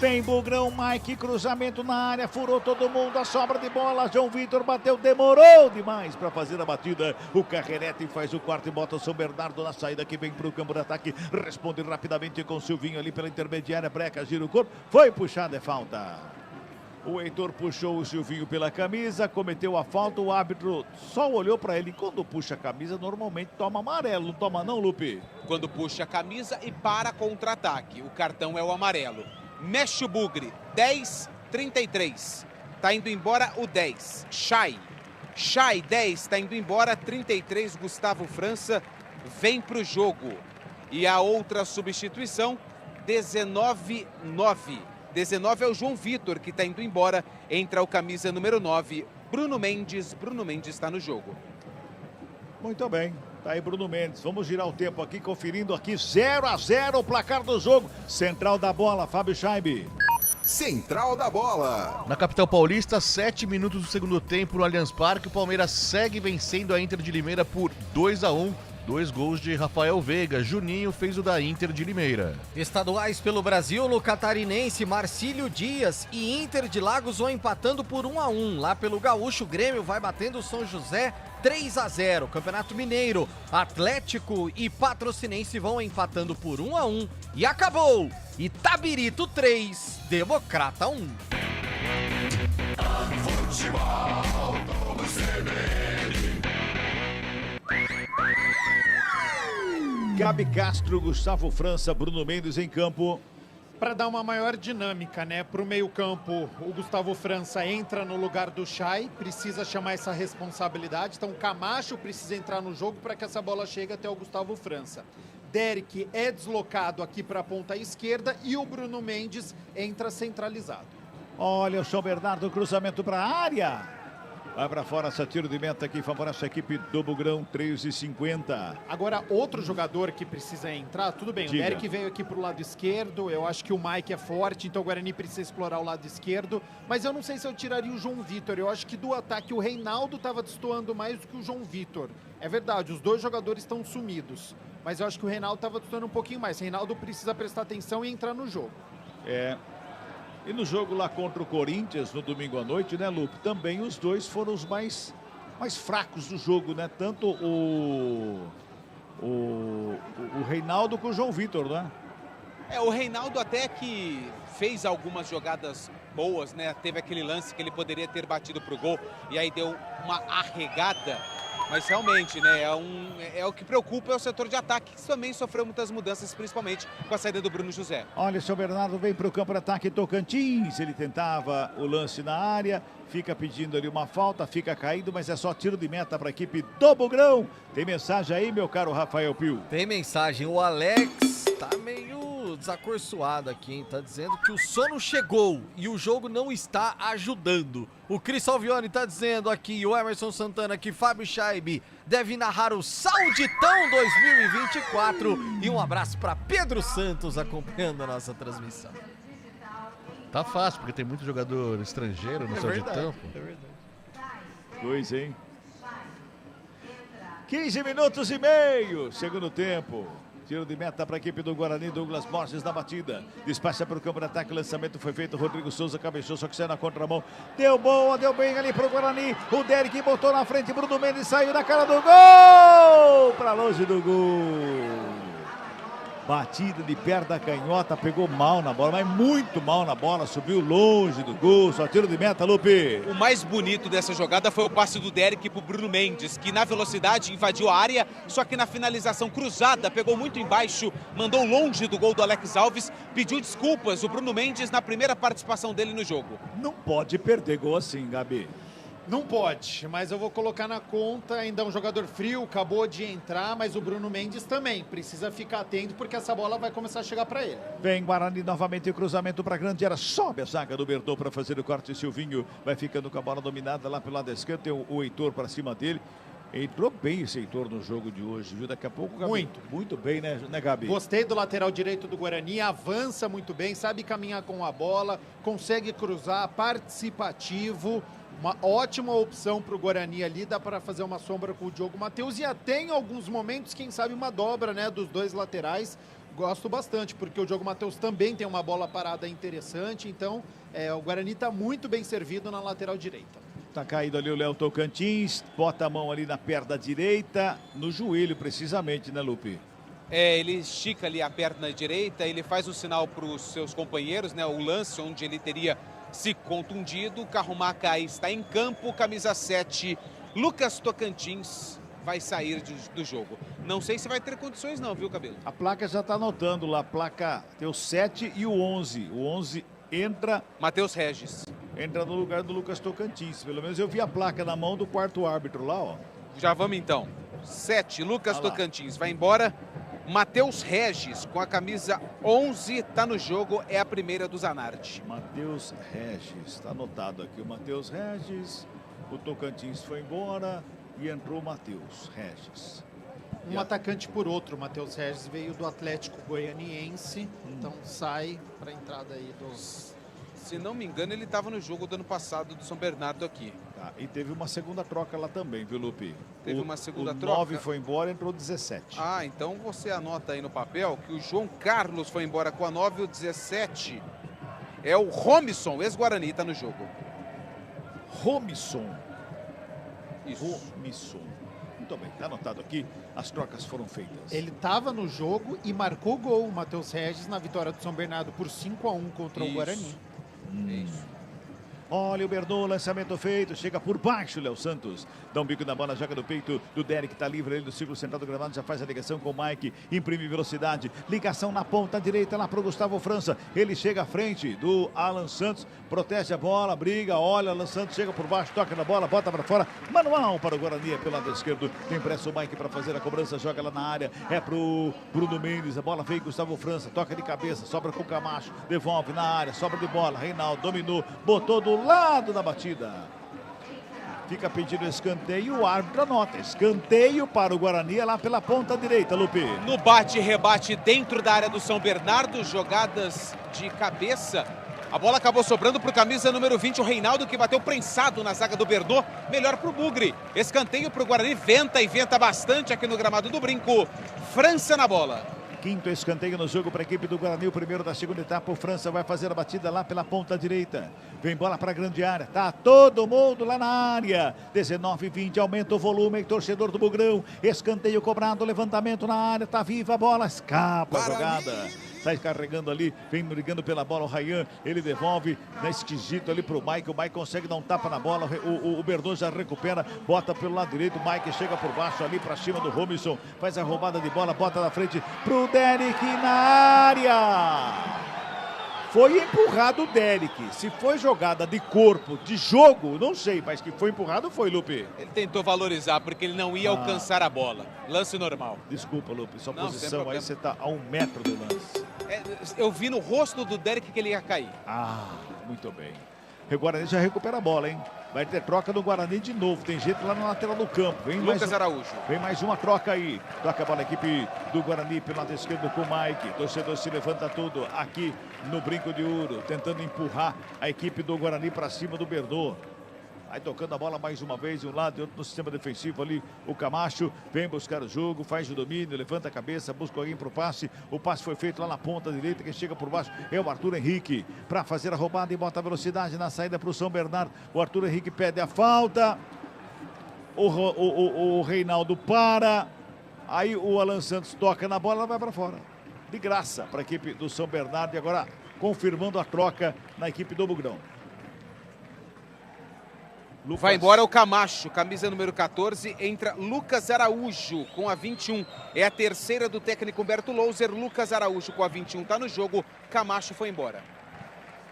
Tem Bugrão, Mike. Cruzamento na área. Furou todo mundo. A sobra de bola. João Vitor bateu. Demorou demais para fazer a batida. O Carrerete faz o corte e bota o São Bernardo na saída que vem pro campo de ataque. Responde rapidamente com o Silvinho ali pela intermediária. Breca. Gira o corpo, foi puxado, é falta. O Heitor puxou o Silvinho pela camisa, cometeu a falta, o árbitro só olhou para ele. Quando puxa a camisa, normalmente toma amarelo, não toma não, Lupe? Quando puxa a camisa e para contra-ataque, o cartão é o amarelo. Mexe o bugre, 10-33, tá indo embora o 10, Chay, 10, tá indo embora, 33, Gustavo França, vem pro jogo. E a outra substituição, 19-9. 19 é o João Vitor, que está indo embora. Entra o camisa número 9, Bruno Mendes. Bruno Mendes está no jogo. Muito bem. Tá aí Bruno Mendes. Vamos girar o tempo aqui, conferindo aqui 0-0 o placar do jogo. Central da bola, Fábio Scheibe. Central da bola. Na capital paulista, 7 minutos do segundo tempo no Allianz Parque. O Palmeiras segue vencendo a Inter de Limeira por 2-1. 2 gols de Rafael Veiga. Juninho fez o da Inter de Limeira. Estaduais pelo Brasil, no Catarinense, Marcílio Dias e Inter de Lagos vão empatando por 1-1. Lá pelo Gaúcho, o Grêmio vai batendo o São José 3-0. Campeonato Mineiro, Atlético e Patrocinense vão empatando por 1-1. E acabou! Itabirito 3, Democrata 1. Futebol do CBN. Gabi Castro, Gustavo França, Bruno Mendes em campo. Para dar uma maior dinâmica, né, para o meio-campo, o Gustavo França entra no lugar do Chay, precisa chamar essa responsabilidade. Então, Camacho precisa entrar no jogo para que essa bola chegue até o Gustavo França. Derek é deslocado aqui para a ponta esquerda e o Bruno Mendes entra centralizado. Olha o São Bernardo, cruzamento para a área. Vai para fora, essa tiro de meta que favorece a equipe do Bugrão, 3,50. Agora, outro jogador que precisa entrar, tudo bem, Diga. O Derek veio aqui pro lado esquerdo, eu acho que o Mike é forte, então o Guarani precisa explorar o lado esquerdo, mas eu não sei se eu tiraria o João Vitor, eu acho que do ataque o Reinaldo estava destoando mais do que o João Vitor. É verdade, os dois jogadores estão sumidos, mas eu acho que o Reinaldo estava destoando um pouquinho mais. O Reinaldo precisa prestar atenção e entrar no jogo. E no jogo lá contra o Corinthians, no domingo à noite, né, Lupe? Também os dois foram os mais fracos do jogo, né? Tanto o Reinaldo com o João Vitor, né? O Reinaldo até que fez algumas jogadas boas, né? Teve aquele lance que ele poderia ter batido pro gol e aí deu uma arregada. Mas realmente, né, é o que preocupa é o setor de ataque, que também sofreu muitas mudanças, principalmente com a saída do Bruno José. Olha, o São Bernardo vem para o campo de ataque, Tocantins, ele tentava o lance na área, fica pedindo ali uma falta, fica caído, mas é só tiro de meta para a equipe do Bugrão. Tem mensagem aí, meu caro Rafael Pio? Tem mensagem, o Alex tá meio meio desacorçoado aqui, hein? Tá dizendo que o sono chegou e o jogo não está ajudando. O Cris Salvione tá dizendo aqui, o Emerson Santana, que Fábio Scheibe deve narrar o Sauditão 2024. E um abraço para Pedro Santos acompanhando a nossa transmissão. Tá fácil, porque tem muito jogador estrangeiro no Sauditão. É verdade. Dois, hein? 15 minutos e meio, segundo tempo. Tiro de meta para a equipe do Guarani, Douglas Borges na batida. Despacha para o campo de ataque, o lançamento foi feito, Rodrigo Souza cabeceou, só que saiu na contramão. Deu boa, deu bem ali para o Guarani. O Derek botou na frente, Bruno Mendes saiu na cara do gol! Para longe do gol. Batida de perna da canhota, pegou mal na bola, mas muito mal na bola, subiu longe do gol, só tiro de meta, Lupe. O mais bonito dessa jogada foi o passe do Derek pro Bruno Mendes, que na velocidade invadiu a área, só que na finalização cruzada, pegou muito embaixo, mandou longe do gol do Alex Alves, pediu desculpas o Bruno Mendes na primeira participação dele no jogo. Não pode perder gol assim, Gabi. Não pode, mas eu vou colocar na conta, ainda é um jogador frio, acabou de entrar, mas o Bruno Mendes também precisa ficar atento porque essa bola vai começar a chegar para ele. Vem Guarani novamente, cruzamento para a grande área, sobe a zaga do Bertô para fazer o corte, Silvinho vai ficando com a bola dominada lá pelo lado esquerdo, tem o Heitor para cima dele. Entrou bem esse Heitor no jogo de hoje, viu? Daqui a pouco, Gabi. Muito bem, né, Gabi? Gostei do lateral direito do Guarani, avança muito bem, sabe caminhar com a bola, consegue cruzar, participativo. Uma ótima opção para o Guarani ali, dá para fazer uma sombra com o Diogo Matheus e até em alguns momentos, quem sabe, uma dobra, né, dos dois laterais. Gosto bastante, porque o Diogo Matheus também tem uma bola parada interessante, então o Guarani está muito bem servido na lateral direita. Tá caído ali o Léo Tocantins, bota a mão ali na perna direita, no joelho precisamente, né, Lupe? Ele estica ali a perna direita, ele faz o sinal para os seus companheiros, né, o lance onde ele teria se contundido. O Carromaca está em campo, camisa 7, Lucas Tocantins vai sair do jogo. Não sei se vai ter condições não, viu, Cabelo? A placa já está anotando lá, a placa tem o 7 e o 11. O 11 entra... Matheus Regis. Entra no lugar do Lucas Tocantins. Pelo menos eu vi a placa na mão do quarto árbitro lá, ó. Já vamos então. 7, Lucas Tocantins vai embora. Matheus Regis, com a camisa 11, está no jogo, é a primeira do Zanardi. Matheus Regis, está anotado aqui o Matheus Regis, o Tocantins foi embora e entrou o Matheus Regis. Um atacante por outro, o Matheus Regis veio do Atlético Goianiense, então sai para a entrada aí dos... Se não me engano, ele estava no jogo do ano passado do São Bernardo aqui. Tá, e teve uma segunda troca lá também, viu, Lupe? Teve uma segunda troca? O 9 foi embora, entrou 17. Ah, então você anota aí no papel que o João Carlos foi embora com a 9 e o 17 é o Romisson, ex-Guarani, tá no jogo. Romisson. Isso. Romisson. Muito bem, tá anotado aqui, as trocas foram feitas. Ele estava no jogo e marcou gol, o Matheus Regis, na vitória do São Bernardo por 5-1 contra o Guarani. Isso. Olha o Bernou, lançamento feito, chega por baixo, Léo Santos. Dá um bico na bola, joga no peito do Derek, tá livre, ele do círculo central do gramado, já faz a ligação com o Mike, imprime velocidade, ligação na ponta direita lá pro Gustavo França. Ele chega à frente do Alan Santos, protege a bola, briga, olha, Alan Santos chega por baixo, toca na bola, bota para fora, manual para o Guarani, pelo lado esquerdo, tem pressa o Mike para fazer a cobrança, joga lá na área, é pro Bruno Mendes, a bola veio Gustavo França, toca de cabeça, sobra com o Camacho, devolve na área, sobra de bola, Reinaldo dominou, botou do lado da batida. Fica pedindo escanteio, o árbitro anota. Escanteio para o Guarani lá pela ponta direita, Lupe. No bate e rebate dentro da área do São Bernardo, jogadas de cabeça. A bola acabou sobrando para o camisa número 20, o Reinaldo, que bateu prensado na zaga do Bernou. Melhor para o Bugre. Escanteio para o Guarani, venta e venta bastante aqui no gramado do Brinco. França na bola. Quinto escanteio no jogo para a equipe do Guarani, o primeiro da segunda etapa. O França vai fazer a batida lá pela ponta direita. Vem bola para a grande área. Tá todo mundo lá na área. 19-20, aumenta o volume. Torcedor do Bugrão. Escanteio cobrado, levantamento na área. Tá viva a bola, escapa a jogada. Sai carregando ali, vem brigando pela bola o Rayan, ele devolve, né, esquisito ali pro Mike, o Mike consegue dar um tapa na bola, o Bernou já recupera, bota pelo lado direito, o Mike chega por baixo ali pra cima do Romisson, faz a roubada de bola, bota na frente pro Derek na área. Foi empurrado o Derek, se foi jogada de corpo, de jogo, não sei, mas que foi empurrado foi, Lupe. Ele tentou valorizar porque ele não ia alcançar a bola, lance normal. Desculpa, Lupe, sua Não, posição aí, você tá a 1 metro do lance. Eu vi no rosto do Derek que ele ia cair. Ah, muito bem. O Guarani já recupera a bola, hein? Vai ter troca do Guarani de novo. Tem gente lá na lateral do campo. Vem Lucas Araújo. Vem mais uma troca aí. Toca a bola a equipe do Guarani pelo lado esquerdo com o Mike. Torcedor se levanta tudo aqui no Brinco de Ouro. Tentando empurrar a equipe do Guarani para cima do Berdô. Vai tocando a bola mais uma vez, de um lado e outro no sistema defensivo ali. O Camacho vem buscar o jogo, faz o domínio, levanta a cabeça, busca alguém para o passe. O passe foi feito lá na ponta direita, quem chega por baixo é o Arthur Henrique. Para fazer a roubada e bota a velocidade na saída para o São Bernardo. O Arthur Henrique pede a falta. O Reinaldo para. Aí o Alan Santos toca na bola, ela vai para fora. De graça para a equipe do São Bernardo. E agora confirmando a troca na equipe do Bugrão. Lucas. Vai embora o Camacho, camisa número 14, entra Lucas Araújo com a 21. É a terceira do técnico Humberto Louser. Lucas Araújo com a 21 está no jogo, Camacho foi embora.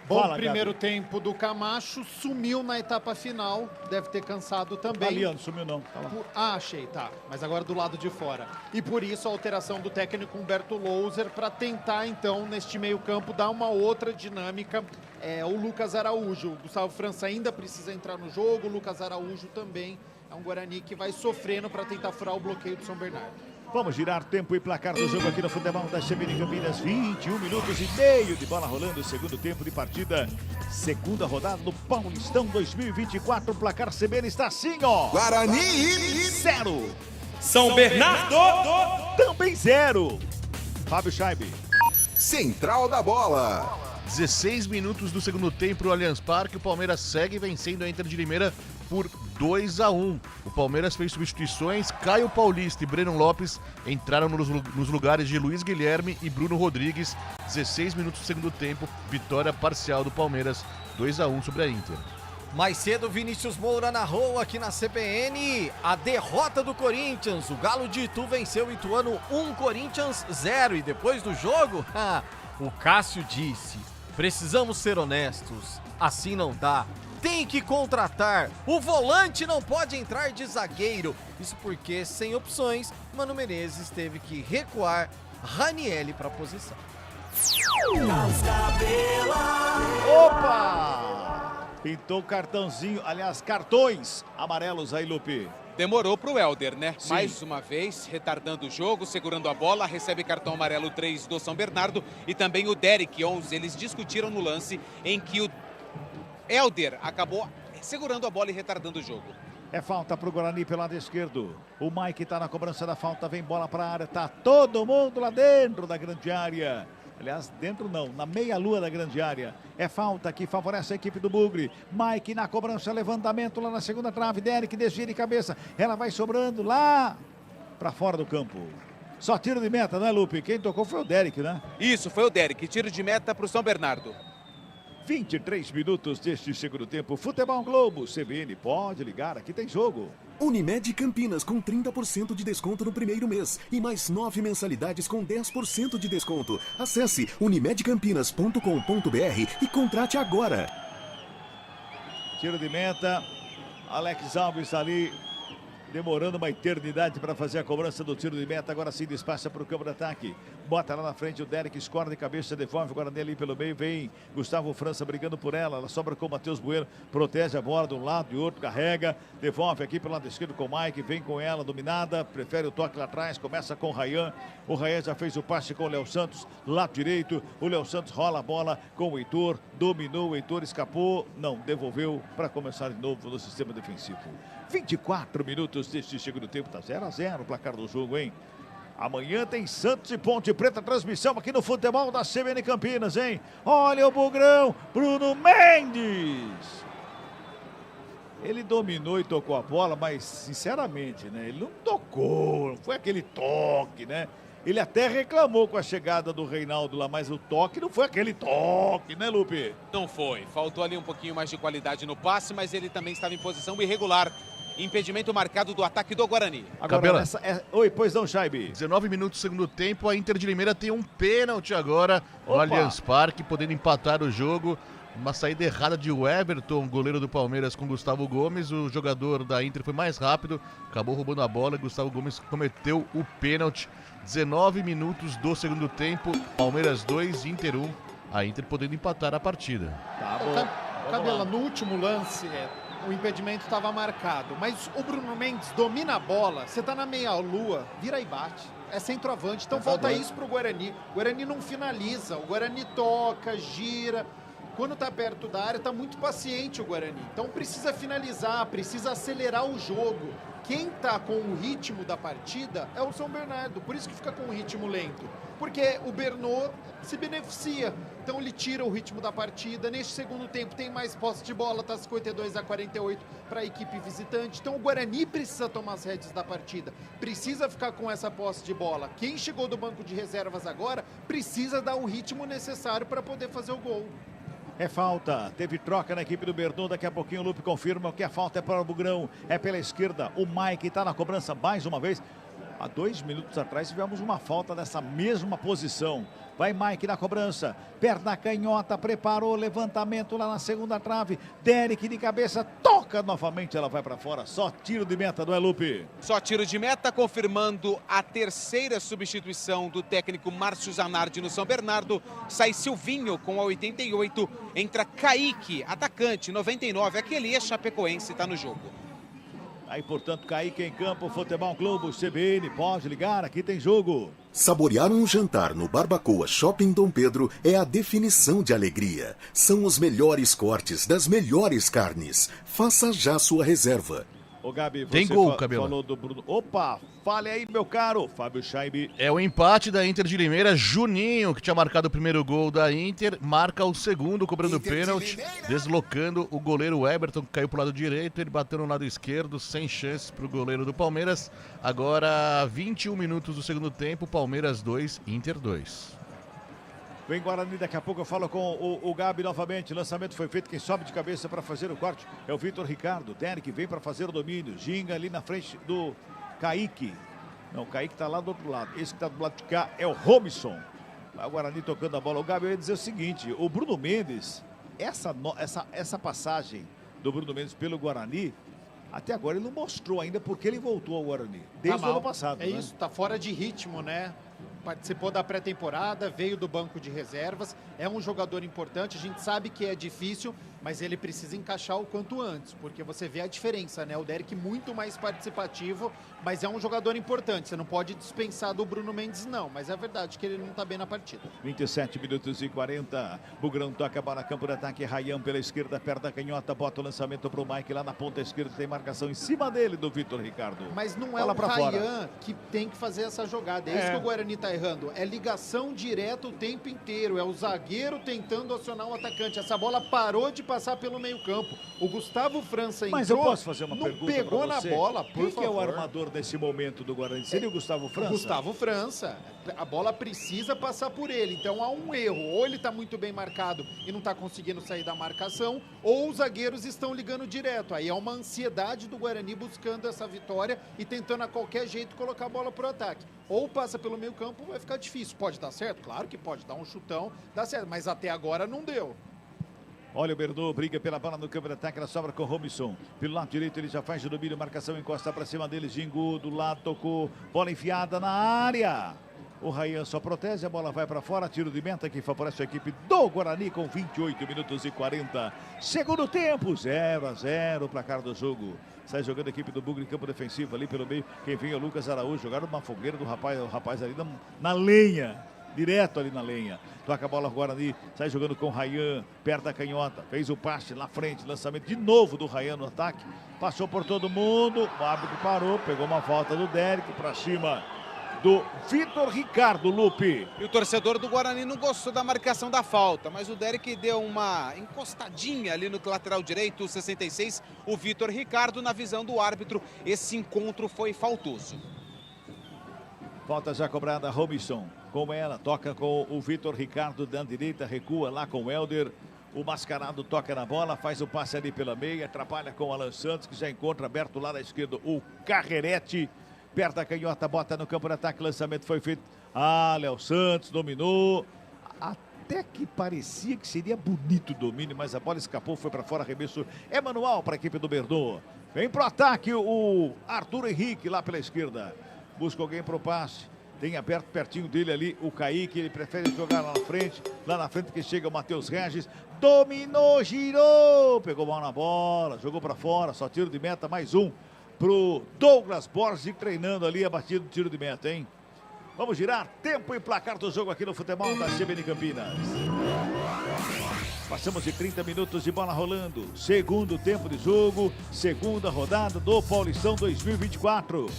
Bom, primeiro tempo do Camacho, sumiu na etapa final, deve ter cansado também. Ali, não sumiu não. Tá lá. Achei, tá. Mas agora do lado de fora. E por isso a alteração do técnico Humberto Louser para tentar, então, neste meio campo, dar uma outra dinâmica. O Lucas Araújo. O Gustavo França ainda precisa entrar no jogo, o Lucas Araújo também. É um Guarani que vai sofrendo para tentar furar o bloqueio do São Bernardo. Vamos girar tempo e placar do jogo aqui no futebol da CBN Campinas. 21 minutos e meio de bola rolando. Segundo tempo de partida. Segunda rodada do Paulistão 2024. O placar CBN está assim, ó. Guarani 0. São Bernardo também 0. Fábio Scheibe. Central da bola. 16 minutos do segundo tempo no Allianz Parque. O Palmeiras segue vencendo a Inter de Limeira por 2-1. O Palmeiras fez substituições. Caio Paulista e Breno Lopes entraram nos lugares de Luiz Guilherme e Bruno Rodrigues. 16 minutos do segundo tempo. Vitória parcial do Palmeiras. 2-1 sobre a Inter. Mais cedo, Vinícius Moura narrou aqui na CBN a derrota do Corinthians. O Galo de Itu venceu o Ituano 1, Corinthians 0. E depois do jogo, o Cássio disse: precisamos ser honestos, assim não dá. Tem que contratar, o volante não pode entrar de zagueiro. Isso porque, sem opções, Mano Menezes teve que recuar Ranielli para a posição. Opa! Pintou o cartãozinho, aliás, cartões amarelos aí, Lupe. Demorou pro Helder, né? Sim. Mais uma vez, retardando o jogo, segurando a bola, recebe cartão amarelo 3 do São Bernardo e também o Derek, 11. Eles discutiram no lance em que o Helder acabou segurando a bola e retardando o jogo. É falta pro Guarani pelo lado esquerdo. O Mike tá na cobrança da falta, vem bola pra área, tá todo mundo lá dentro da grande área. Aliás, dentro não, na meia-lua da grande área. É falta que favorece a equipe do Bugre. Mike na cobrança, levantamento lá na segunda trave. Derek desvia de cabeça. Ela vai sobrando lá para fora do campo. Só tiro de meta, né, Lupe? Quem tocou foi o Derek, né? Isso, foi o Derek. Tiro de meta pro São Bernardo. 23 minutos deste segundo tempo. Futebol Globo, CBN, pode ligar, aqui tem jogo. Unimed Campinas com 30% de desconto no primeiro mês e mais 9 mensalidades com 10% de desconto. Acesse unimedcampinas.com.br e contrate agora. Tiro de meta, Alex Alves ali demorando uma eternidade para fazer a cobrança do tiro de meta. Agora sim despacha para o campo de ataque. Bota lá na frente o Derek, escorre de cabeça, devolve agora nele pelo meio. Vem Gustavo França brigando por ela. Ela sobra com o Matheus Bueno, protege a bola de um lado e outro, carrega, devolve aqui pelo lado esquerdo com o Mike. Vem com ela, dominada, prefere o toque lá atrás. Começa com o Rayan. O Rayan já fez o passe com o Léo Santos, lado direito. O Léo Santos rola a bola com o Heitor, dominou, o Heitor escapou, não, devolveu para começar de novo no sistema defensivo. 24 minutos deste segundo tempo, tá 0-0 o placar do jogo, hein? Amanhã tem Santos e Ponte Preta, transmissão aqui no futebol da CBN Campinas, hein? Olha o Bugrão, Bruno Mendes. Ele dominou e tocou a bola, mas sinceramente, né? Ele não tocou, não foi aquele toque, né? Ele até reclamou com a chegada do Reinaldo lá, mas o toque não foi aquele toque, né, Lupe? Não foi, faltou ali um pouquinho mais de qualidade no passe, mas ele também estava em posição irregular. Impedimento marcado do ataque do Guarani. Agora, Oi, pois não, Scheibe. 19 minutos do segundo tempo, a Inter de Limeira tem um pênalti agora no Allianz Parque, podendo empatar o jogo. Uma saída errada de Everton, goleiro do Palmeiras, com Gustavo Gomes. O jogador da Inter foi mais rápido, acabou roubando a bola e Gustavo Gomes cometeu o pênalti. 19 minutos do segundo tempo, Palmeiras 2, Inter 1. A Inter podendo empatar a partida. Tá bom. Cabela, no último lance, o impedimento estava marcado, mas o Bruno Mendes domina a bola, você tá na meia-lua, vira e bate. É centroavante, então falta isso pro Guarani. O Guarani não finaliza, o Guarani toca, gira. Quando tá perto da área, tá muito paciente o Guarani. Então precisa finalizar, precisa acelerar o jogo. Quem tá com o ritmo da partida é o São Bernardo, por isso que fica com o ritmo lento. Porque o Bernot se beneficia, então ele tira o ritmo da partida. Neste segundo tempo tem mais posse de bola, tá 52-48 para a equipe visitante. Então o Guarani precisa tomar as rédeas da partida, precisa ficar com essa posse de bola. Quem chegou do banco de reservas agora precisa dar o ritmo necessário para poder fazer o gol. É falta, teve troca na equipe do Bernot, daqui a pouquinho o Lupe confirma que a falta é para o Bugrão, é pela esquerda, o Mike está na cobrança mais uma vez. Há 2 minutos atrás tivemos uma falta nessa mesma posição. Vai Mike na cobrança, perna canhota, preparou, levantamento lá na segunda trave. Derek de cabeça, toca novamente, ela vai para fora. Só tiro de meta, não é, Lupe? Só tiro de meta, confirmando a terceira substituição do técnico Márcio Zanardi no São Bernardo. Sai Silvinho com a 88, entra Kaique, atacante, 99. Aquele ex-chapecoense está no jogo. Aí, portanto, Kaique em campo, Futebol Clube, CBN, pode ligar, aqui tem jogo. Saborear um jantar no Barbacoa Shopping Dom Pedro é a definição de alegria. São os melhores cortes das melhores carnes. Faça já sua reserva. Ô Gabi, tem você gol, Cabelo. Falou do Bruno. Opa, fale aí, meu caro Fábio Scheibe. É o empate da Inter de Limeira. Juninho, que tinha marcado o primeiro gol da Inter, marca o segundo, cobrando pênalti, deslocando o goleiro Everton, que caiu pro lado direito. Ele bateu no lado esquerdo, sem chance pro goleiro do Palmeiras. Agora, 21 minutos do segundo tempo, Palmeiras 2, Inter 2. Vem Guarani, daqui a pouco eu falo com o Gabi novamente. Lançamento foi feito, quem sobe de cabeça para fazer o corte é o Vitor Ricardo. Derek vem para fazer o domínio. Ginga ali na frente do Kaique. Não, o Kaique tá lá do outro lado. Esse que tá do lado de cá é o Robinson. Vai o Guarani tocando a bola. O Gabi, eu ia dizer o seguinte, o Bruno Mendes, essa passagem do Bruno Mendes pelo Guarani, até agora ele não mostrou ainda porque ele voltou ao Guarani. Desde o ano passado. É isso, tá fora de ritmo, né? Participou da pré-temporada, veio do banco de reservas, é um jogador importante, a gente sabe que é difícil, mas ele precisa encaixar o quanto antes, porque você vê a diferença, né? O Derek muito mais participativo, mas é um jogador importante, você não pode dispensar do Bruno Mendes não, mas é verdade que ele não tá bem na partida. 27 minutos e 40, Bugrão toca a bola, campo de ataque, Rayão pela esquerda, perto da canhota, bota o lançamento pro Mike lá na ponta esquerda, tem marcação em cima dele do Vitor Ricardo. Mas não é o Rayão que tem que fazer essa jogada, é isso que o Guarani tá errando, é ligação direta o tempo inteiro, é o zagueiro tentando acionar o atacante, essa bola parou de passar pelo meio campo, o Gustavo França entrou, mas eu posso fazer uma pergunta pegou na bola, por favor. Quem é o armador nesse momento do Guarani? Seria o Gustavo França? O Gustavo França, a bola precisa passar por ele, então há um erro, ou ele tá muito bem marcado e não tá conseguindo sair da marcação, ou os zagueiros estão ligando direto, aí é uma ansiedade do Guarani buscando essa vitória e tentando a qualquer jeito colocar a bola pro ataque, ou passa pelo meio campo, vai ficar difícil, pode dar certo? Claro que pode, dar um chutão, dá certo, mas até agora não deu. Olha o Bernot, briga pela bola no campo de ataque, ela sobra com o Robinson. Pelo lado direito ele já faz o domínio, marcação, encosta para cima dele, Gingu do lado, tocou, bola enfiada na área. O Rayão só protege, a bola vai para fora, tiro de meta que favorece a equipe do Guarani com 28 minutos e 40. Segundo tempo, 0-0 o placar do jogo. Sai jogando a equipe do Bugre em campo defensivo ali pelo meio. Quem vem é o Lucas Araújo, jogaram uma fogueira do rapaz, o rapaz ali na lenha. Direto ali na lenha. Toca a bola agora ali. Sai jogando com o Rayão. Perto da canhota. Fez o passe lá frente. Lançamento de novo do Rayão no ataque. Passou por todo mundo. O árbitro parou. Pegou uma falta do Derek para cima do Vitor Ricardo, Lupe. E o torcedor do Guarani não gostou da marcação da falta, mas o Derek deu uma encostadinha ali no lateral direito, 66. O Vitor Ricardo, na visão do árbitro, esse encontro foi faltoso. Falta já cobrada, Robinson com ela, toca com o Vitor Ricardo da direita, recua lá com o Helder. O Mascarado toca na bola, faz o passe ali pela meia, atrapalha com o Alan Santos, que já encontra aberto lá da esquerda o Carrerete. Perto da canhota, bota no campo de ataque, lançamento foi feito. Léo Santos dominou. até que parecia que seria bonito o domínio, mas a bola escapou, foi para fora, arremesso é manual para a equipe do Bernou. Vem pro ataque o Arthur Henrique lá pela esquerda. Busca alguém pro passe. Tem aberto pertinho dele ali o Kaique, ele prefere jogar lá na frente que chega o Matheus Regis, dominou, girou, pegou mal na bola, jogou para fora, só tiro de meta, mais um pro Douglas Borges treinando ali a batida do tiro de meta, hein? Vamos girar, tempo e placar do jogo aqui no futebol da CBN Campinas. Passamos de 30 minutos de bola rolando, segundo tempo de jogo, segunda rodada do Paulistão 2024.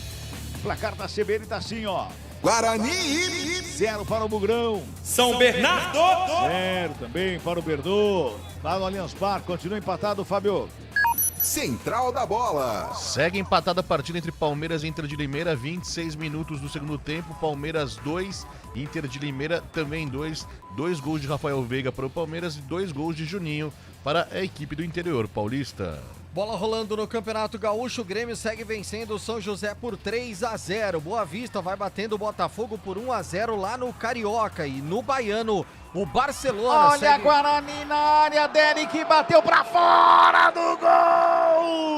Placar da CBN tá assim, ó. Guarani 0 para o Bugrão. São Bernardo 0 também para o Bernou. Lá no Allianz Parque, continua empatado, Fábio. Central da Bola. Segue empatada a partida entre Palmeiras e Inter de Limeira, 26 minutos do segundo tempo. Palmeiras 2, Inter de Limeira também 2. 2 gols de Rafael Veiga para o Palmeiras e 2 gols de Juninho para a equipe do interior paulista. Bola rolando no Campeonato Gaúcho, o Grêmio segue vencendo o São José por 3-0. Boa Vista vai batendo o Botafogo por 1-0 lá no Carioca. E no Baiano, o Barcelona Olha segue... Guarani na área, Derek bateu pra fora do gol!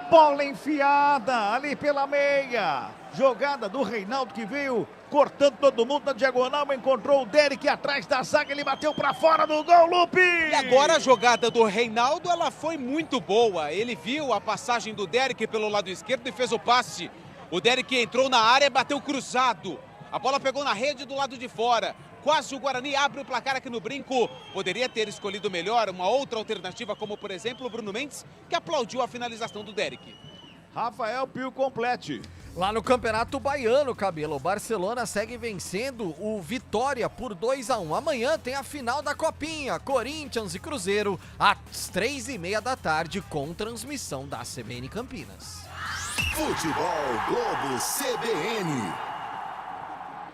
Bola enfiada ali pela meia. Jogada do Reinaldo que veio cortando todo mundo na diagonal, encontrou o Derek atrás da zaga, ele bateu pra fora do gol, Lupe! E agora a jogada do Reinaldo, ela foi muito boa. Ele viu a passagem do Derek pelo lado esquerdo e fez o passe. O Derek entrou na área e bateu cruzado. A bola pegou na rede do lado de fora. Quase o Guarani abre o placar aqui no Brinco. Poderia ter escolhido melhor uma outra alternativa, como por exemplo o Bruno Mendes, que aplaudiu a finalização do Derek. Rafael Pio complete. Lá no Campeonato Baiano, Cabelo, o Barcelona segue vencendo o Vitória por 2-1. Amanhã tem a final da Copinha, Corinthians e Cruzeiro, às 3h30 da tarde, com transmissão da CBN Campinas. Futebol Globo CBN.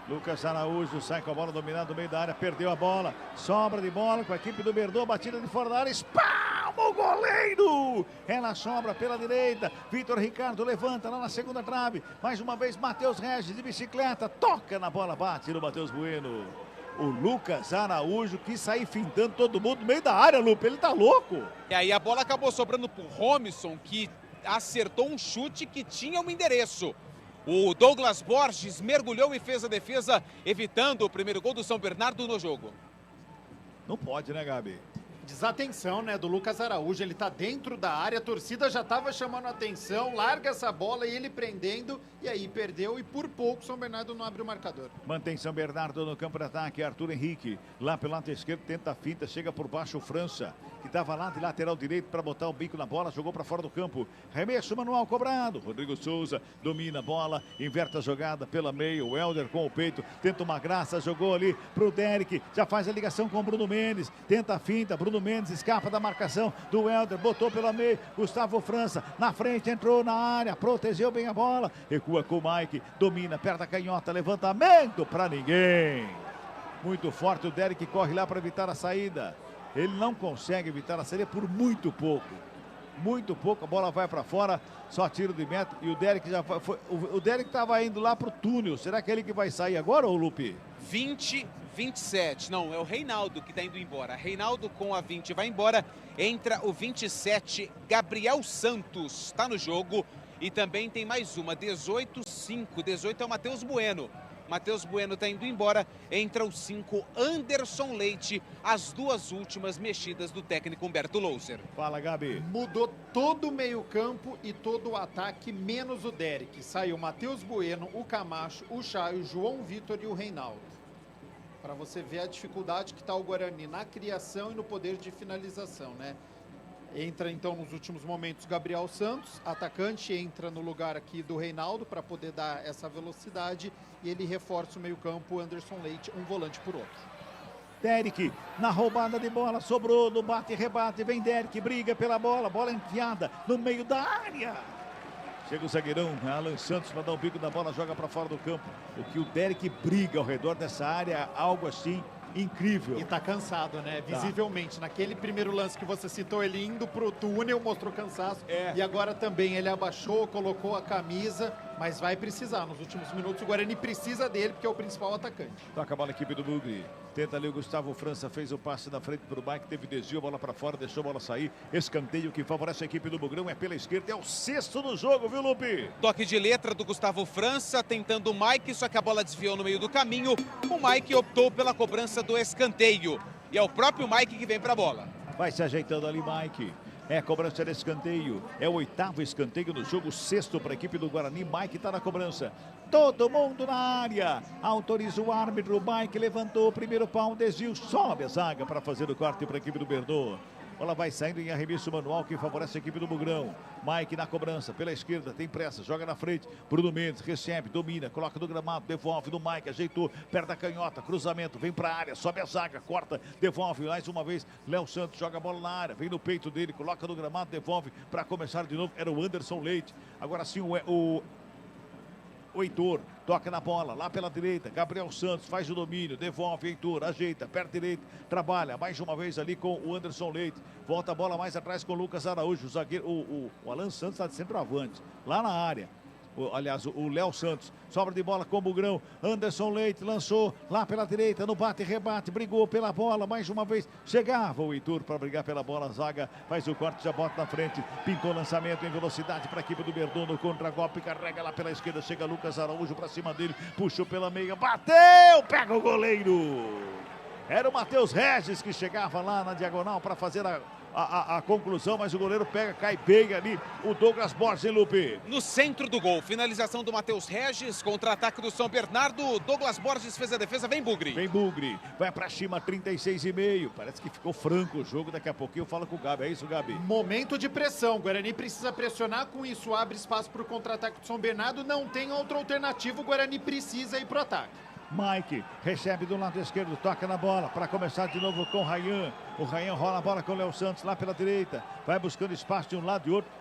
Lucas Araújo sai com a bola dominada no meio da área, perdeu a bola, sobra de bola com a equipe do Bernou, batida de fora da área, espalma o goleiro! Ela sobra pela direita, Vitor Ricardo levanta lá na segunda trave, mais uma vez Matheus Regis de bicicleta, toca na bola, bate no Matheus Bueno. O Lucas Araújo quis sair fintando todo mundo no meio da área, Lupe, ele tá louco! E aí a bola acabou sobrando pro Romisson, que acertou um chute que tinha um endereço. O Douglas Borges mergulhou e fez a defesa, evitando o primeiro gol do São Bernardo no jogo. Não pode, né, Gabi? Desatenção, né, do Lucas Araújo, ele tá dentro da área, a torcida já tava chamando a atenção, larga essa bola e ele prendendo, e aí perdeu e por pouco São Bernardo não abre o marcador. Mantém São Bernardo no campo de ataque, Arthur Henrique, lá pelo lado esquerdo, tenta a finta, chega por baixo o França, que estava lá de lateral direito para botar o bico na bola, jogou para fora do campo, remesso manual cobrado, Rodrigo Souza domina a bola, inverte a jogada pela meia, o Helder com o peito, tenta uma graça, jogou ali pro Derek, já faz a ligação com o Bruno Mendes, tenta a finta, Bruno Mendes escapa da marcação do Helder, botou pela meia, Gustavo França, na frente, entrou na área, protegeu bem a bola, recua com o Mike, domina, perto da canhota, levantamento para ninguém. Muito forte o Derek, corre lá para evitar a saída. Ele não consegue evitar a saída por muito pouco. Muito pouco, a bola vai para fora, só tiro de meta. E o Derek já foi. O Derek estava indo lá para o túnel. Será que é ele que vai sair agora, ou Lupe? 27. Não, é o Reinaldo que está indo embora. Reinaldo com a 20 vai embora. Entra o 27, Gabriel Santos. Está no jogo. E também tem mais uma, 18-5. 18 é o Matheus Bueno. Matheus Bueno está indo embora, entra o 5, Anderson Leite, as duas últimas mexidas do técnico Humberto Louser. Fala, Gabi. Mudou todo o meio-campo e todo o ataque, menos o Derek. Saiu o Matheus Bueno, o Camacho, o Chay, o João Vitor e o Reinaldo. Para você ver a dificuldade que está o Guarani na criação e no poder de finalização, né? Entra então nos últimos momentos Gabriel Santos, atacante, entra no lugar aqui do Reinaldo para poder dar essa velocidade e ele reforça o meio-campo, Anderson Leite, um volante por outro. Derek na roubada de bola, sobrou no bate e rebate, vem Derek, briga pela bola, bola enfiada no meio da área. Chega o zagueirão, Alan Santos para dar o bico da bola, joga para fora do campo. O que o Derek briga ao redor dessa área, algo assim incrível. E tá cansado, né? Visivelmente. Naquele primeiro lance que você citou, ele indo pro túnel, mostrou cansaço. E agora também ele abaixou, colocou a camisa, mas vai precisar. Nos últimos minutos o Guarani precisa dele, porque é o principal atacante. Toca a bola a equipe do Bugre. Tenta ali o Gustavo França, fez o passe na frente para o Mike, teve desvio, bola para fora, deixou a bola sair. Escanteio que favorece a equipe do Bugrão, é pela esquerda, é o 6º do jogo, viu, Lupe? Toque de letra do Gustavo França, tentando o Mike, só que a bola desviou no meio do caminho. O Mike optou pela cobrança do escanteio. E é o próprio Mike que vem para a bola. Vai se ajeitando ali, Mike. É cobrança de escanteio. É o 8º escanteio do jogo, 6º para a equipe do Guarani. Mike está na cobrança. Todo mundo na área. Autoriza o árbitro. Mike levantou o primeiro pau, desvio, sobe a zaga para fazer o corte para a equipe do Verdô. Bola vai saindo em arremesso manual que favorece a equipe do Bugrão. Mike na cobrança, pela esquerda, tem pressa, joga na frente. Bruno Mendes recebe, domina, coloca no gramado, devolve no Mike, ajeitou, perto da canhota, cruzamento, vem pra área, sobe a zaga, corta, devolve mais uma vez. Léo Santos joga a bola na área, vem no peito dele, coloca no gramado, devolve para começar de novo. Era o Anderson Leite. Agora sim o Heitor toca na bola, lá pela direita, Gabriel Santos faz o domínio, devolve, Heitor, ajeita, perto direito, trabalha, mais uma vez ali com o Anderson Leite, volta a bola mais atrás com o Lucas Araújo, o zagueiro, o Alan Santos está de centroavante, lá na área. Aliás, o Léo Santos, sobra de bola com o Bugrão, Anderson Leite lançou lá pela direita, no bate e rebate, brigou pela bola, mais uma vez, chegava o Heitor para brigar pela bola, a zaga faz o corte, já bota na frente, pintou lançamento em velocidade para a equipe do Verdão, no contra-golpe, carrega lá pela esquerda, chega Lucas Araújo para cima dele, puxou pela meia, bateu, pega o goleiro! Era o Matheus Regis que chegava lá na diagonal para fazer a conclusão, mas o goleiro cai bem ali, o Douglas Borges, Lupe. No centro do gol, finalização do Matheus Regis, contra-ataque do São Bernardo, Douglas Borges fez a defesa, vem Bugre. Vem Bugre, vai pra cima, 36,5, parece que ficou franco o jogo, daqui a pouquinho eu falo com o Gabi, é isso, Gabi? Momento de pressão, o Guarani precisa pressionar, com isso abre espaço para o contra-ataque do São Bernardo, não tem outra alternativa, o Guarani precisa ir pro ataque. Mike recebe do lado esquerdo, toca na bola para começar de novo com o Rayan. O Rayan rola a bola com o Léo Santos lá pela direita, vai buscando espaço de um lado e outro.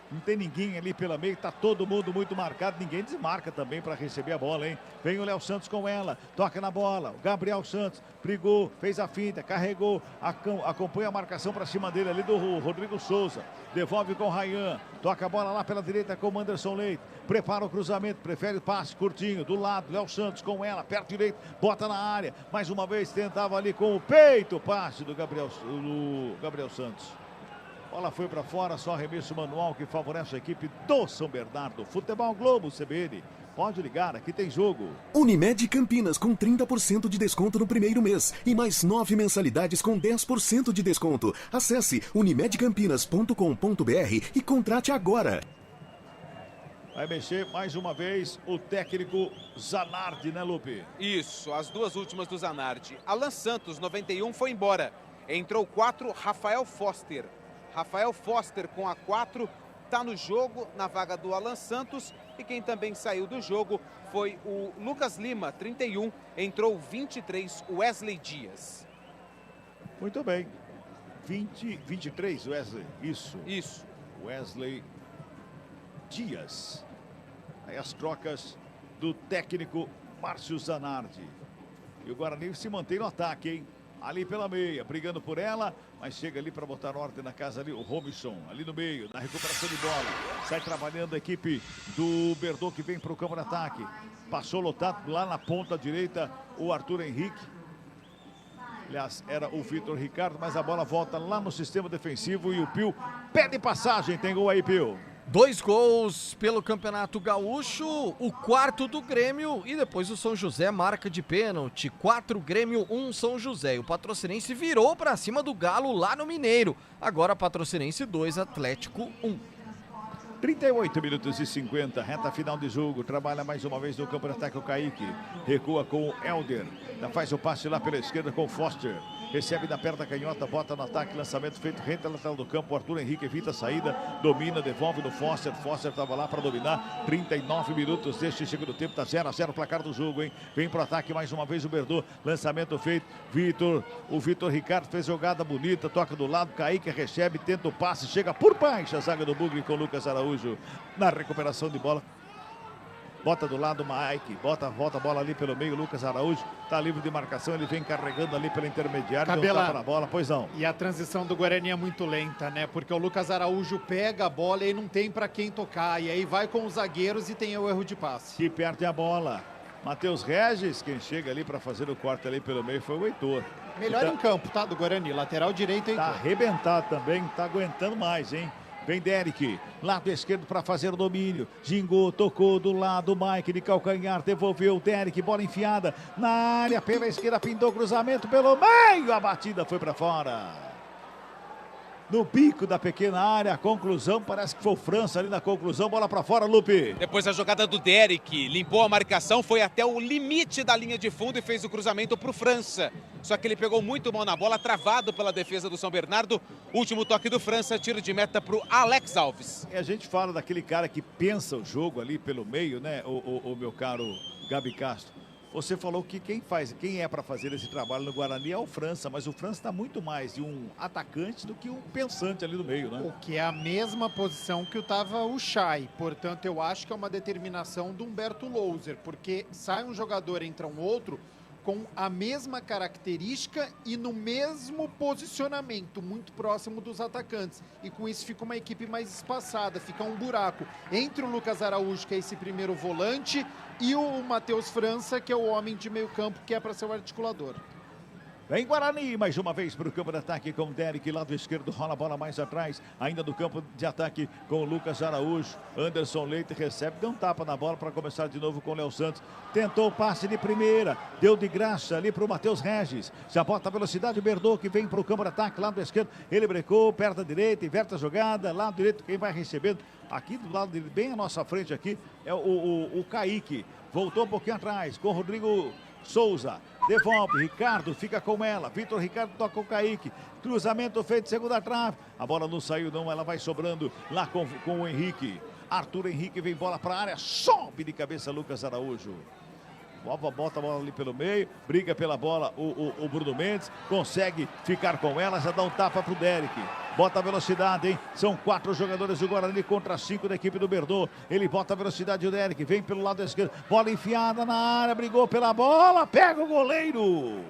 Não tem ninguém ali pela meia, tá todo mundo muito marcado, ninguém desmarca também para receber a bola, hein? Vem o Léo Santos com ela, toca na bola, o Gabriel Santos brigou, fez a finta, carregou, acompanha a marcação para cima dele ali do Rodrigo Souza, devolve com o Rayan, toca a bola lá pela direita com o Anderson Leite, prepara o cruzamento, prefere o passe curtinho, do lado, Léo Santos com ela, perto direito, bota na área, mais uma vez tentava ali com o peito, passe do Gabriel Santos. Bola foi para fora, só arremesso manual que favorece a equipe do São Bernardo. Futebol Globo CBN. Pode ligar, aqui tem jogo. Unimed Campinas com 30% de desconto no primeiro mês e mais 9 mensalidades com 10% de desconto. Acesse unimedcampinas.com.br e contrate agora. Vai mexer mais uma vez o técnico Zanardi, né, Lupe? Isso, as duas últimas do Zanardi. Alan Santos, 91, foi embora. Entrou 4, Rafael Foster. Rafael Foster com a 4 está no jogo na vaga do Alan Santos, e quem também saiu do jogo foi o Lucas Lima, 31, entrou 23, Wesley Dias. Muito bem. 23, Wesley, isso. Wesley Dias. Aí as trocas do técnico Márcio Zanardi. E o Guarani se mantém no ataque, hein? Ali pela meia, brigando por ela, mas chega ali para botar ordem na casa ali, o Robinson, ali no meio, na recuperação de bola. Sai trabalhando a equipe do Verdão que vem para o campo de ataque. Passou lotado lá na ponta direita o Arthur Henrique. Aliás, era o Vitor Ricardo, mas a bola volta lá no sistema defensivo e o Pio pede passagem. Tem gol aí, Pio. 2 gols pelo Campeonato Gaúcho, o 4º do Grêmio e depois o São José marca de pênalti. 4 Grêmio, 1 São José. E o Patrocinense virou para cima do Galo lá no Mineiro. Agora Patrocinense 2, Atlético 1. 38 minutos e 50, reta final de jogo. Trabalha mais uma vez no campo de ataque o Kaique. Recua com o Helder. Já faz o passe lá pela esquerda com o Foster. Recebe da perna canhota, bota no ataque, lançamento feito rente lateral do campo. O Arthur Henrique evita a saída, domina, devolve no Foster. Foster estava lá para dominar. 39 minutos deste segundo tempo, tá 0-0 o placar do jogo, hein? Vem pro ataque mais uma vez o Verdão. Lançamento feito, o Vitor Ricardo fez jogada bonita, toca do lado, Kaique recebe, tenta o passe, chega por baixo a zaga do Bugre com o Lucas Araújo na recuperação de bola. Bota do lado o Mike, volta a bola ali pelo meio, Lucas Araújo tá livre de marcação, ele vem carregando ali pela intermediária, deu um tapa na bola, pois não. E a transição do Guarani é muito lenta, né? Porque o Lucas Araújo pega a bola e não tem pra quem tocar, e aí vai com os zagueiros e tem o erro de passe. Que perde a bola. Matheus Regis, quem chega ali para fazer o corte ali pelo meio foi o Heitor. Melhor em campo, tá? Do Guarani, lateral direito, Heitor. Tá arrebentado também, tá aguentando mais, hein? Vem Derek, lado esquerdo para fazer o domínio. Gingou, tocou do lado, Mike de calcanhar, devolveu o Derek, bola enfiada na área, pela esquerda, pintou cruzamento pelo meio, a batida foi para fora. No pico da pequena área, a conclusão, parece que foi o França ali na conclusão, bola para fora, Lupe. Depois a jogada do Derek, limpou a marcação, foi até o limite da linha de fundo e fez o cruzamento para o França. Só que ele pegou muito mal na bola, travado pela defesa do São Bernardo. Último toque do França, tiro de meta para o Alex Alves. E a gente fala daquele cara que pensa o jogo ali pelo meio, né, o meu caro Gabi Castro. Você falou que quem é para fazer esse trabalho no Guarani é o França, mas o França está muito mais de um atacante do que um pensante ali no meio, né? O que é a mesma posição que estava o Chay. Portanto, eu acho que é uma determinação do Humberto Louser, porque sai um jogador, entra um outro com a mesma característica e no mesmo posicionamento, muito próximo dos atacantes. E com isso fica uma equipe mais espaçada, fica um buraco entre o Lucas Araújo, que é esse primeiro volante, e o Matheus França, que é o homem de meio campo, que é para ser o articulador. Vem Guarani, mais uma vez para o campo de ataque com o Derek, lado esquerdo, rola a bola mais atrás, ainda do campo de ataque com o Lucas Araújo. Anderson Leite recebe, deu um tapa na bola para começar de novo com o Léo Santos. Tentou o passe de primeira, deu de graça ali para o Matheus Regis. Já bota a velocidade, o Berdô que vem para o campo de ataque, lado esquerdo, ele brecou, perto da direita, inverte a jogada, lado direito, quem vai recebendo. Aqui do lado dele, bem à nossa frente aqui, é o Kaique. Voltou um pouquinho atrás com o Rodrigo Souza, devolve, Ricardo fica com ela, Vitor Ricardo toca o Kaique, cruzamento feito, segunda trave, a bola não saiu não, ela vai sobrando lá com o Henrique, Arthur Henrique vem bola para a área, sobe de cabeça Lucas Araújo. Bota a bola ali pelo meio, briga pela bola o Bruno Mendes, consegue ficar com ela, já dá um tapa pro Derek. Bota a velocidade, hein? São 4 jogadores do Guarani contra 5 da equipe do Berdô. Ele bota a velocidade, o Derek vem pelo lado esquerdo, bola enfiada na área, brigou pela bola, pega o goleiro.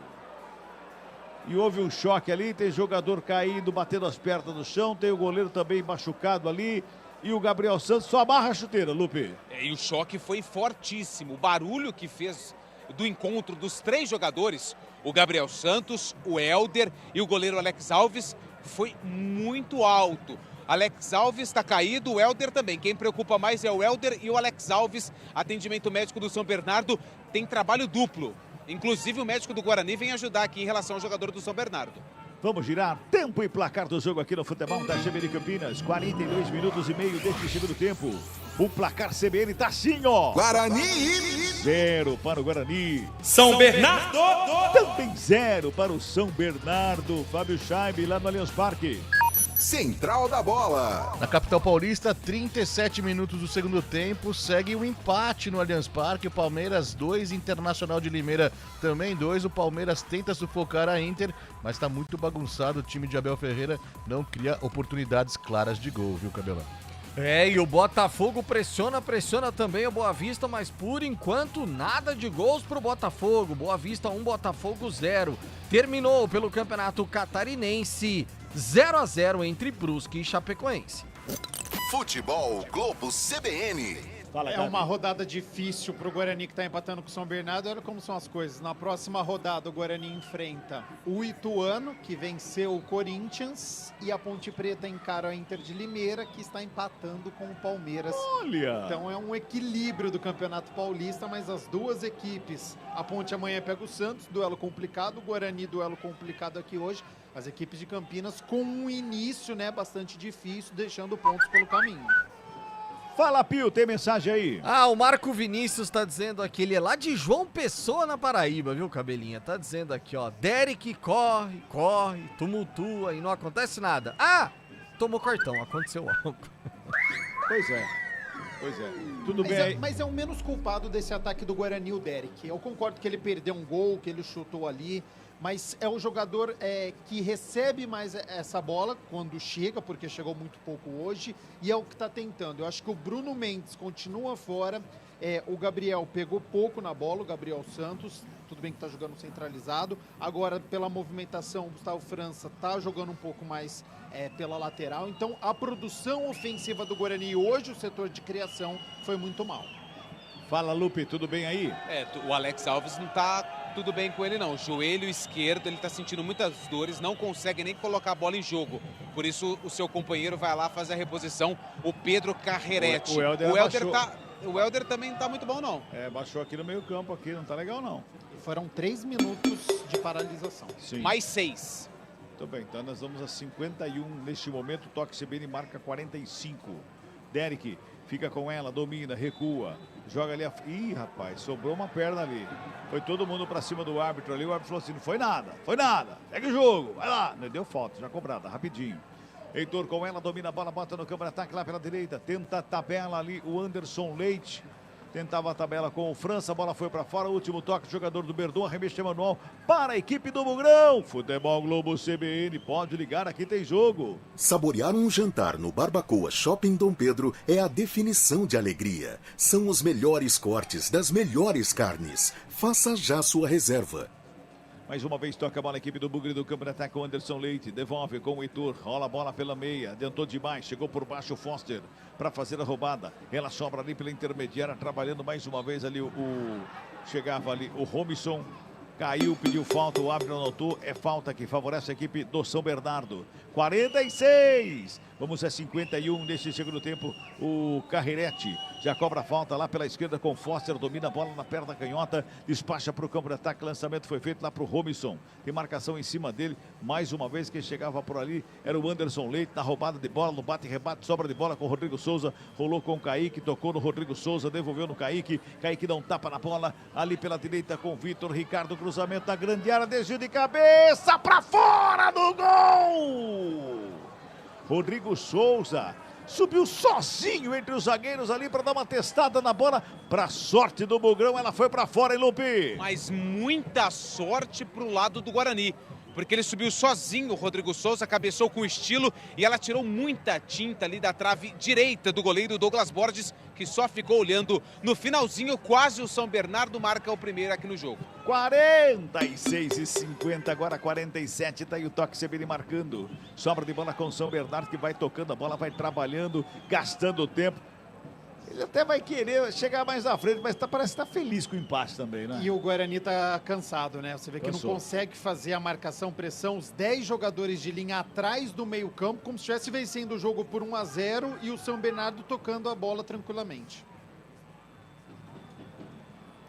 E houve um choque ali, tem jogador caído, batendo as pernas no chão, tem o goleiro também machucado ali. E o Gabriel Santos só amarra a chuteira, Lupe. E o choque foi fortíssimo. O barulho que fez do encontro dos 3 jogadores, o Gabriel Santos, o Helder e o goleiro Alex Alves, foi muito alto. Alex Alves está caído, o Helder também. Quem preocupa mais é o Helder e o Alex Alves. Atendimento médico do São Bernardo tem trabalho duplo. Inclusive o médico do Guarani vem ajudar aqui em relação ao jogador do São Bernardo. Vamos girar tempo e placar do jogo aqui no futebol da CBN Campinas. 42 minutos e meio deste segundo tempo. O placar CBN tá assim, ó. Guarani 0 para o Guarani. São Bernardo também 0 para o São Bernardo. Fábio Scheibe lá no Allianz Parque. Central da Bola. Na capital paulista, 37 minutos do segundo tempo, segue o empate no Allianz Parque, o Palmeiras 2, Internacional de Limeira também 2, o Palmeiras tenta sufocar a Inter, mas está muito bagunçado, o time de Abel Ferreira não cria oportunidades claras de gol, viu, Cabelão? E o Botafogo pressiona também o Boa Vista, mas por enquanto nada de gols pro Botafogo. Boa Vista 1, Botafogo 0. Terminou pelo Campeonato Catarinense 0-0 entre Brusque e Chapecoense. Futebol Globo CBN. É uma rodada difícil para o Guarani que está empatando com o São Bernardo. Olha como são as coisas. Na próxima rodada, o Guarani enfrenta o Ituano, que venceu o Corinthians, e a Ponte Preta encara a Inter de Limeira, que está empatando com o Palmeiras. Olha! Então é um equilíbrio do Campeonato Paulista, mas as duas equipes. A Ponte amanhã pega o Santos, duelo complicado. O Guarani, duelo complicado aqui hoje. As equipes de Campinas com um início, né, bastante difícil, deixando pontos pelo caminho. Fala, Pio, tem mensagem aí? O Marco Vinícius tá dizendo aqui, ele é lá de João Pessoa, na Paraíba, viu, Cabelinha? Tá dizendo aqui, ó, Derek corre, tumultua e não acontece nada. Tomou cartão, aconteceu algo. Pois é. Tudo bem. Mas é o menos culpado desse ataque do Guarani, o Derek. Eu concordo que ele perdeu um gol, que ele chutou ali, mas é o jogador que recebe mais essa bola quando chega, porque chegou muito pouco hoje, e é o que está tentando. Eu acho que o Bruno Mendes continua fora, O Gabriel pegou pouco na bola, o Gabriel Santos, tudo bem que está jogando centralizado. Agora, pela movimentação, o Gustavo França está jogando um pouco mais pela lateral. Então, a produção ofensiva do Guarani hoje, o setor de criação, foi muito mal. Fala, Lupe, tudo bem aí? O Alex Alves não tá tudo bem com ele, não. O joelho esquerdo, ele tá sentindo muitas dores, não consegue nem colocar a bola em jogo. Por isso, o seu companheiro vai lá fazer a reposição, o Pedro Carreretti. O Helder também não tá muito bom, não. Baixou aqui no meio campo, aqui, não tá legal, não. Foram 3 minutos de paralisação. Sim. Mais 6. Muito bem, então nós vamos a 51 neste momento. O Toque CBN marca 45. Derek fica com ela, domina, recua, joga ali. Ih, rapaz, sobrou uma perna ali. Foi todo mundo pra cima do árbitro ali. O árbitro falou assim: não foi nada, pega o jogo, vai lá. Não deu falta, já cobrada, rapidinho. Heitor com ela, domina a bola, bota no campo de ataque lá pela direita. Tenta a tabela ali, o Anderson Leite. Tentava a tabela com o França, a bola foi para fora, último toque, jogador do Verdão, arremesso manual para a equipe do Mugrão. Futebol Globo CBN, pode ligar, aqui tem jogo. Saborear um jantar no Barbacoa Shopping Dom Pedro é a definição de alegria. São os melhores cortes das melhores carnes. Faça já sua reserva. Mais uma vez toca a bola a equipe do Bugre do campo de ataque com o Anderson Leite. Devolve com o Heitor. Rola a bola pela meia. Adiantou demais. Chegou por baixo o Foster para fazer a roubada. Ela sobra ali pela intermediária. Trabalhando mais uma vez ali chegava ali o Robinson. Caiu, pediu falta. O árbitro anotou. É falta que favorece a equipe do São Bernardo. 46. Vamos a 51 nesse segundo tempo. O Carreretti já cobra a falta lá pela esquerda com o Foster. Domina a bola na perna canhota. Despacha para o campo de ataque. Lançamento foi feito lá para o Robinson. Tem marcação em cima dele. Mais uma vez quem chegava por ali era o Anderson Leite. Na roubada de bola, no bate e rebate. Sobra de bola com o Rodrigo Souza. Rolou com o Kaique. Tocou no Rodrigo Souza. Devolveu no Kaique. Kaique dá um tapa na bola. Ali pela direita com o Vitor Ricardo. Cruzamento da grande área. Desvio de cabeça para fora do gol. Rodrigo Souza subiu sozinho entre os zagueiros ali para dar uma testada na bola. Para sorte do Mugrão, ela foi para fora, hein, Lupe? Mas muita sorte pro lado do Guarani, porque ele subiu sozinho, o Rodrigo Souza, cabeçou com estilo e ela tirou muita tinta ali da trave direita do goleiro Douglas Borges, que só ficou olhando no finalzinho. Quase o São Bernardo marca o primeiro aqui no jogo. 46:50, agora 47, tá aí o Toque CBN marcando. Sobra de bola com o São Bernardo, que vai tocando a bola, vai trabalhando, gastando tempo. Ele até vai querer chegar mais à frente, mas parece que tá feliz com o empate também, né? E o Guarani tá cansado, né? Você vê que Cansou. não consegue fazer a marcação-pressão. Os 10 jogadores de linha atrás do meio-campo, como se estivesse vencendo o jogo por 1-0 e o São Bernardo tocando a bola tranquilamente.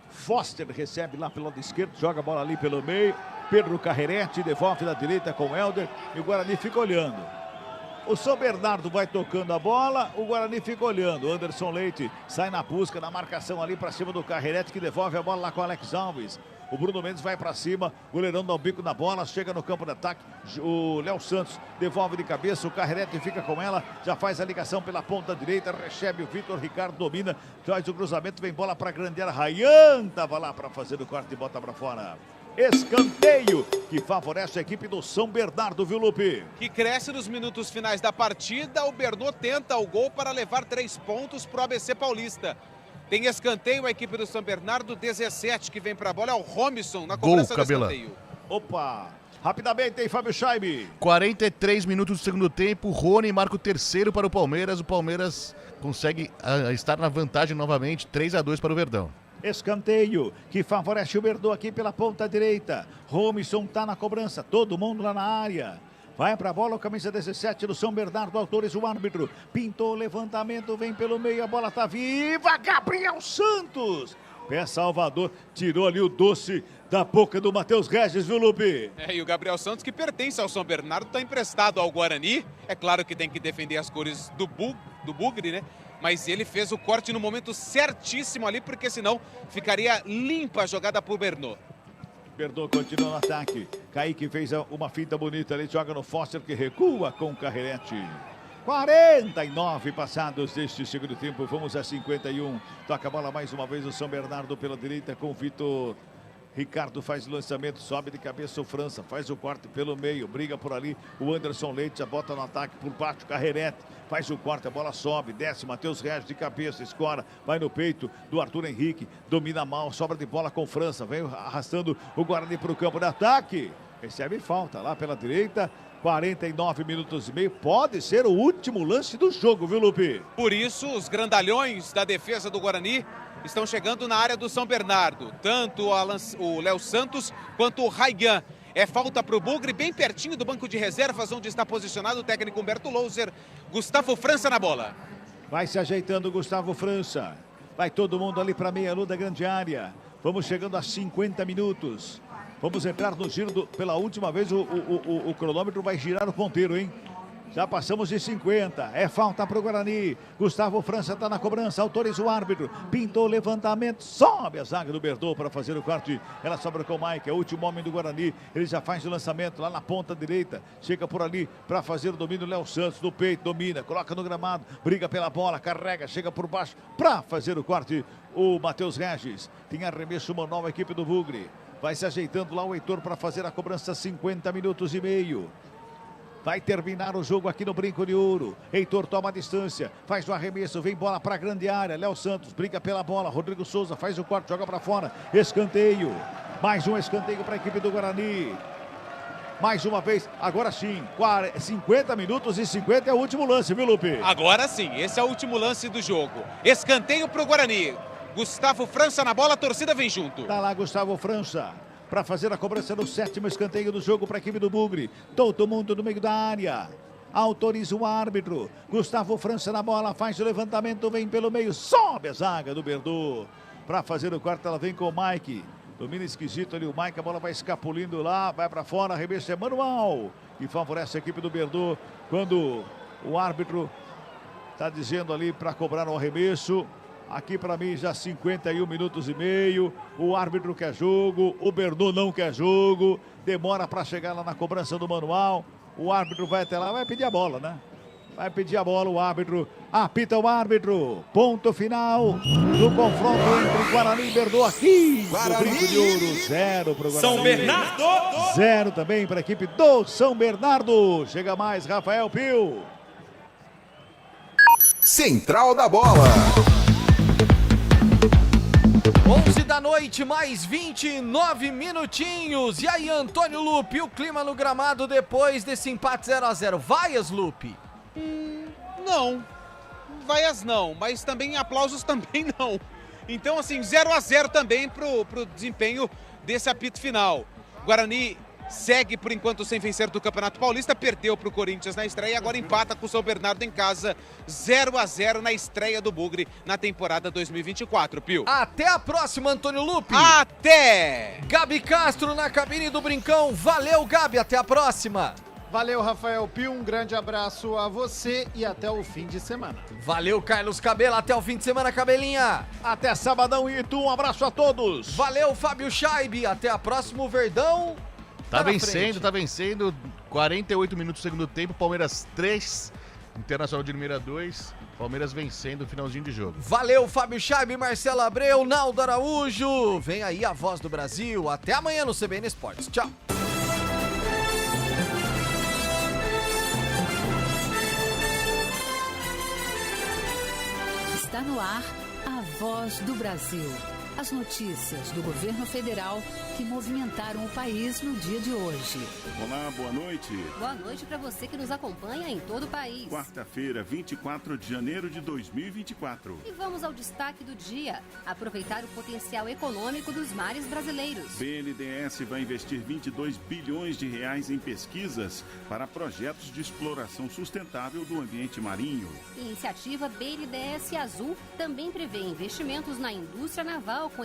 Foster recebe lá pelo lado esquerdo, joga a bola ali pelo meio. Pedro Carreretti devolve na direita com o Helder e o Guarani fica olhando. O São Bernardo vai tocando a bola, o Guarani fica olhando. Anderson Leite sai na busca, na marcação ali para cima do Carreretti, que devolve a bola lá com o Alex Alves. O Bruno Mendes vai para cima, o goleirão dá um bico na bola, chega no campo de ataque. O Léo Santos devolve de cabeça, o Carreretti fica com ela, já faz a ligação pela ponta direita, recebe o Vitor Ricardo, domina, faz o cruzamento, vem bola para a grande área. Rayan tava lá para fazer o corte e bota para fora. Escanteio que favorece a equipe do São Bernardo, viu, Lupe? Que cresce nos minutos finais da partida. O Bernô tenta o gol para levar 3 pontos para o ABC Paulista. Tem escanteio a equipe do São Bernardo, 17 que vem para a bola. É o Robinson na cobrança do escanteio. Opa! Rapidamente, hein, Fábio Scheibe? 43 minutos do segundo tempo. Rony marca o terceiro para o Palmeiras. O Palmeiras consegue estar na vantagem novamente. 3-2 para o Verdão. Escanteio que favorece o Verdão aqui pela ponta direita. Robinson tá na cobrança, todo mundo lá na área. Vai pra bola o camisa 17 do São Bernardo, autores o árbitro. Pintou o levantamento, vem pelo meio, a bola tá viva. Gabriel Santos. Pé Salvador, tirou ali o doce da boca do Matheus Regis, viu, Lupe? E o Gabriel Santos, que pertence ao São Bernardo, tá emprestado ao Guarani. É claro que tem que defender as cores do Bugre, né? Mas ele fez o corte no momento certíssimo ali, porque senão ficaria limpa a jogada por Bernô. Bernô continua no ataque. Kaique fez uma finta bonita ali, joga no Foster, que recua com o Carreretti. 49 passados deste segundo tempo, vamos a 51. Toca a bola mais uma vez o São Bernardo pela direita com o Vitor Ricardo faz o lançamento, sobe de cabeça o França, faz o corte pelo meio, briga por ali. O Anderson Leite já bota no ataque por baixo, Carrerete. Faz o corte, a bola sobe, desce, Matheus Regis de cabeça, escora, vai no peito do Arthur Henrique, domina mal, sobra de bola com França, vem arrastando o Guarani para o campo de ataque. Recebe falta lá pela direita, 49 minutos e meio, pode ser o último lance do jogo, viu, Lupe? Por isso, os grandalhões da defesa do Guarani estão chegando na área do São Bernardo, tanto o Léo Santos quanto o Raigan. É falta para o Bugre, bem pertinho do banco de reservas, onde está posicionado o técnico Humberto Louser. Gustavo França na bola. Vai se ajeitando o Gustavo França. Vai todo mundo ali para meia lua da grande área. Vamos chegando a 50 minutos. Vamos entrar no giro pela última vez. O cronômetro vai girar o ponteiro, hein? Já passamos de 50. É falta para o Guarani. Gustavo França está na cobrança. Autoriza o árbitro. Pintou o levantamento. Sobe a zaga do Bertô para fazer o corte. Ela sobra com o Mike. É o último homem do Guarani. Ele já faz o lançamento lá na ponta direita. Chega por ali para fazer o domínio. Léo Santos no peito. Domina. Coloca no gramado. Briga pela bola. Carrega. Chega por baixo para fazer o corte. O Matheus Regis. Tem arremesso manual a equipe do Bugre. Vai se ajeitando lá o Heitor para fazer a cobrança. 50 minutos e meio. Vai terminar o jogo aqui no Brinco de Ouro. Heitor toma a distância, faz o arremesso, vem bola para a grande área. Léo Santos briga pela bola. Rodrigo Souza faz o corte, joga para fora. Escanteio. Mais um escanteio para a equipe do Guarani. Mais uma vez, agora sim, 50 minutos e 50 é o último lance, viu, Lupe? Agora sim, esse é o último lance do jogo. Escanteio para o Guarani. Gustavo França na bola, a torcida vem junto. Tá lá Gustavo França para fazer a cobrança no 7º escanteio do jogo para a equipe do Bugre. Todo mundo no meio da área. Autoriza o árbitro. Gustavo França na bola, faz o levantamento, vem pelo meio, sobe a zaga do Bertô. Para fazer o quarto, ela vem com o Mike. Domina esquisito ali o Mike, a bola vai escapulindo lá, vai para fora, arremesso é manual. E favorece a equipe do Bertô quando o árbitro está dizendo ali para cobrar o arremesso. Aqui para mim já 51 minutos e meio. O árbitro quer jogo, o Bertô não quer jogo. Demora para chegar lá na cobrança do manual. O árbitro vai até lá, vai pedir a bola, né? Vai pedir a bola, o árbitro. Apita o árbitro. Ponto final do confronto entre Guarani e Bertô aqui. No Brinco de Ouro, 0 para o Guarani. São Bernardo. 0 também para a equipe do São Bernardo. Chega mais, Rafael Pio. Central da Bola. 11 da noite, mais 29 minutinhos. E aí, Antônio Lupe, o clima no gramado depois desse empate 0-0. Vaias, Lupe? Não. Vaias não, mas também aplausos também não. Então, assim, 0-0 também pro desempenho desse apito final. Guarani segue, por enquanto, sem vencer do Campeonato Paulista. Perdeu para o Corinthians na estreia e agora empata com o São Bernardo em casa. 0-0 na estreia do Bugre na temporada 2024, Pio. Até a próxima, Antônio Lupe. Até! Gabi Castro na cabine do Brincão. Valeu, Gabi. Até a próxima. Valeu, Rafael Pio. Um grande abraço a você e até o fim de semana. Valeu, Carlos Cabelo. Até o fim de semana, Cabelinha. Até sabadão, Itu. Um abraço a todos. Valeu, Fábio Scheibe. Até a próxima, o Verdão. Tá vencendo. 48 minutos do segundo tempo. Palmeiras 3, Internacional de Limeira 2. Palmeiras vencendo o finalzinho de jogo. Valeu, Fábio Scheibe, Marcelo Abreu, Naldo Araújo. Vem aí a voz do Brasil. Até amanhã no CBN Esportes. Tchau. Está no ar a voz do Brasil. As notícias do governo federal que movimentaram o país no dia de hoje. Olá, boa noite. Boa noite para você que nos acompanha em todo o país. Quarta-feira, 24 de janeiro de 2024. E vamos ao destaque do dia. Aproveitar o potencial econômico dos mares brasileiros. BNDES vai investir 22 bilhões de reais em pesquisas para projetos de exploração sustentável do ambiente marinho. Iniciativa BNDES Azul também prevê investimentos na indústria naval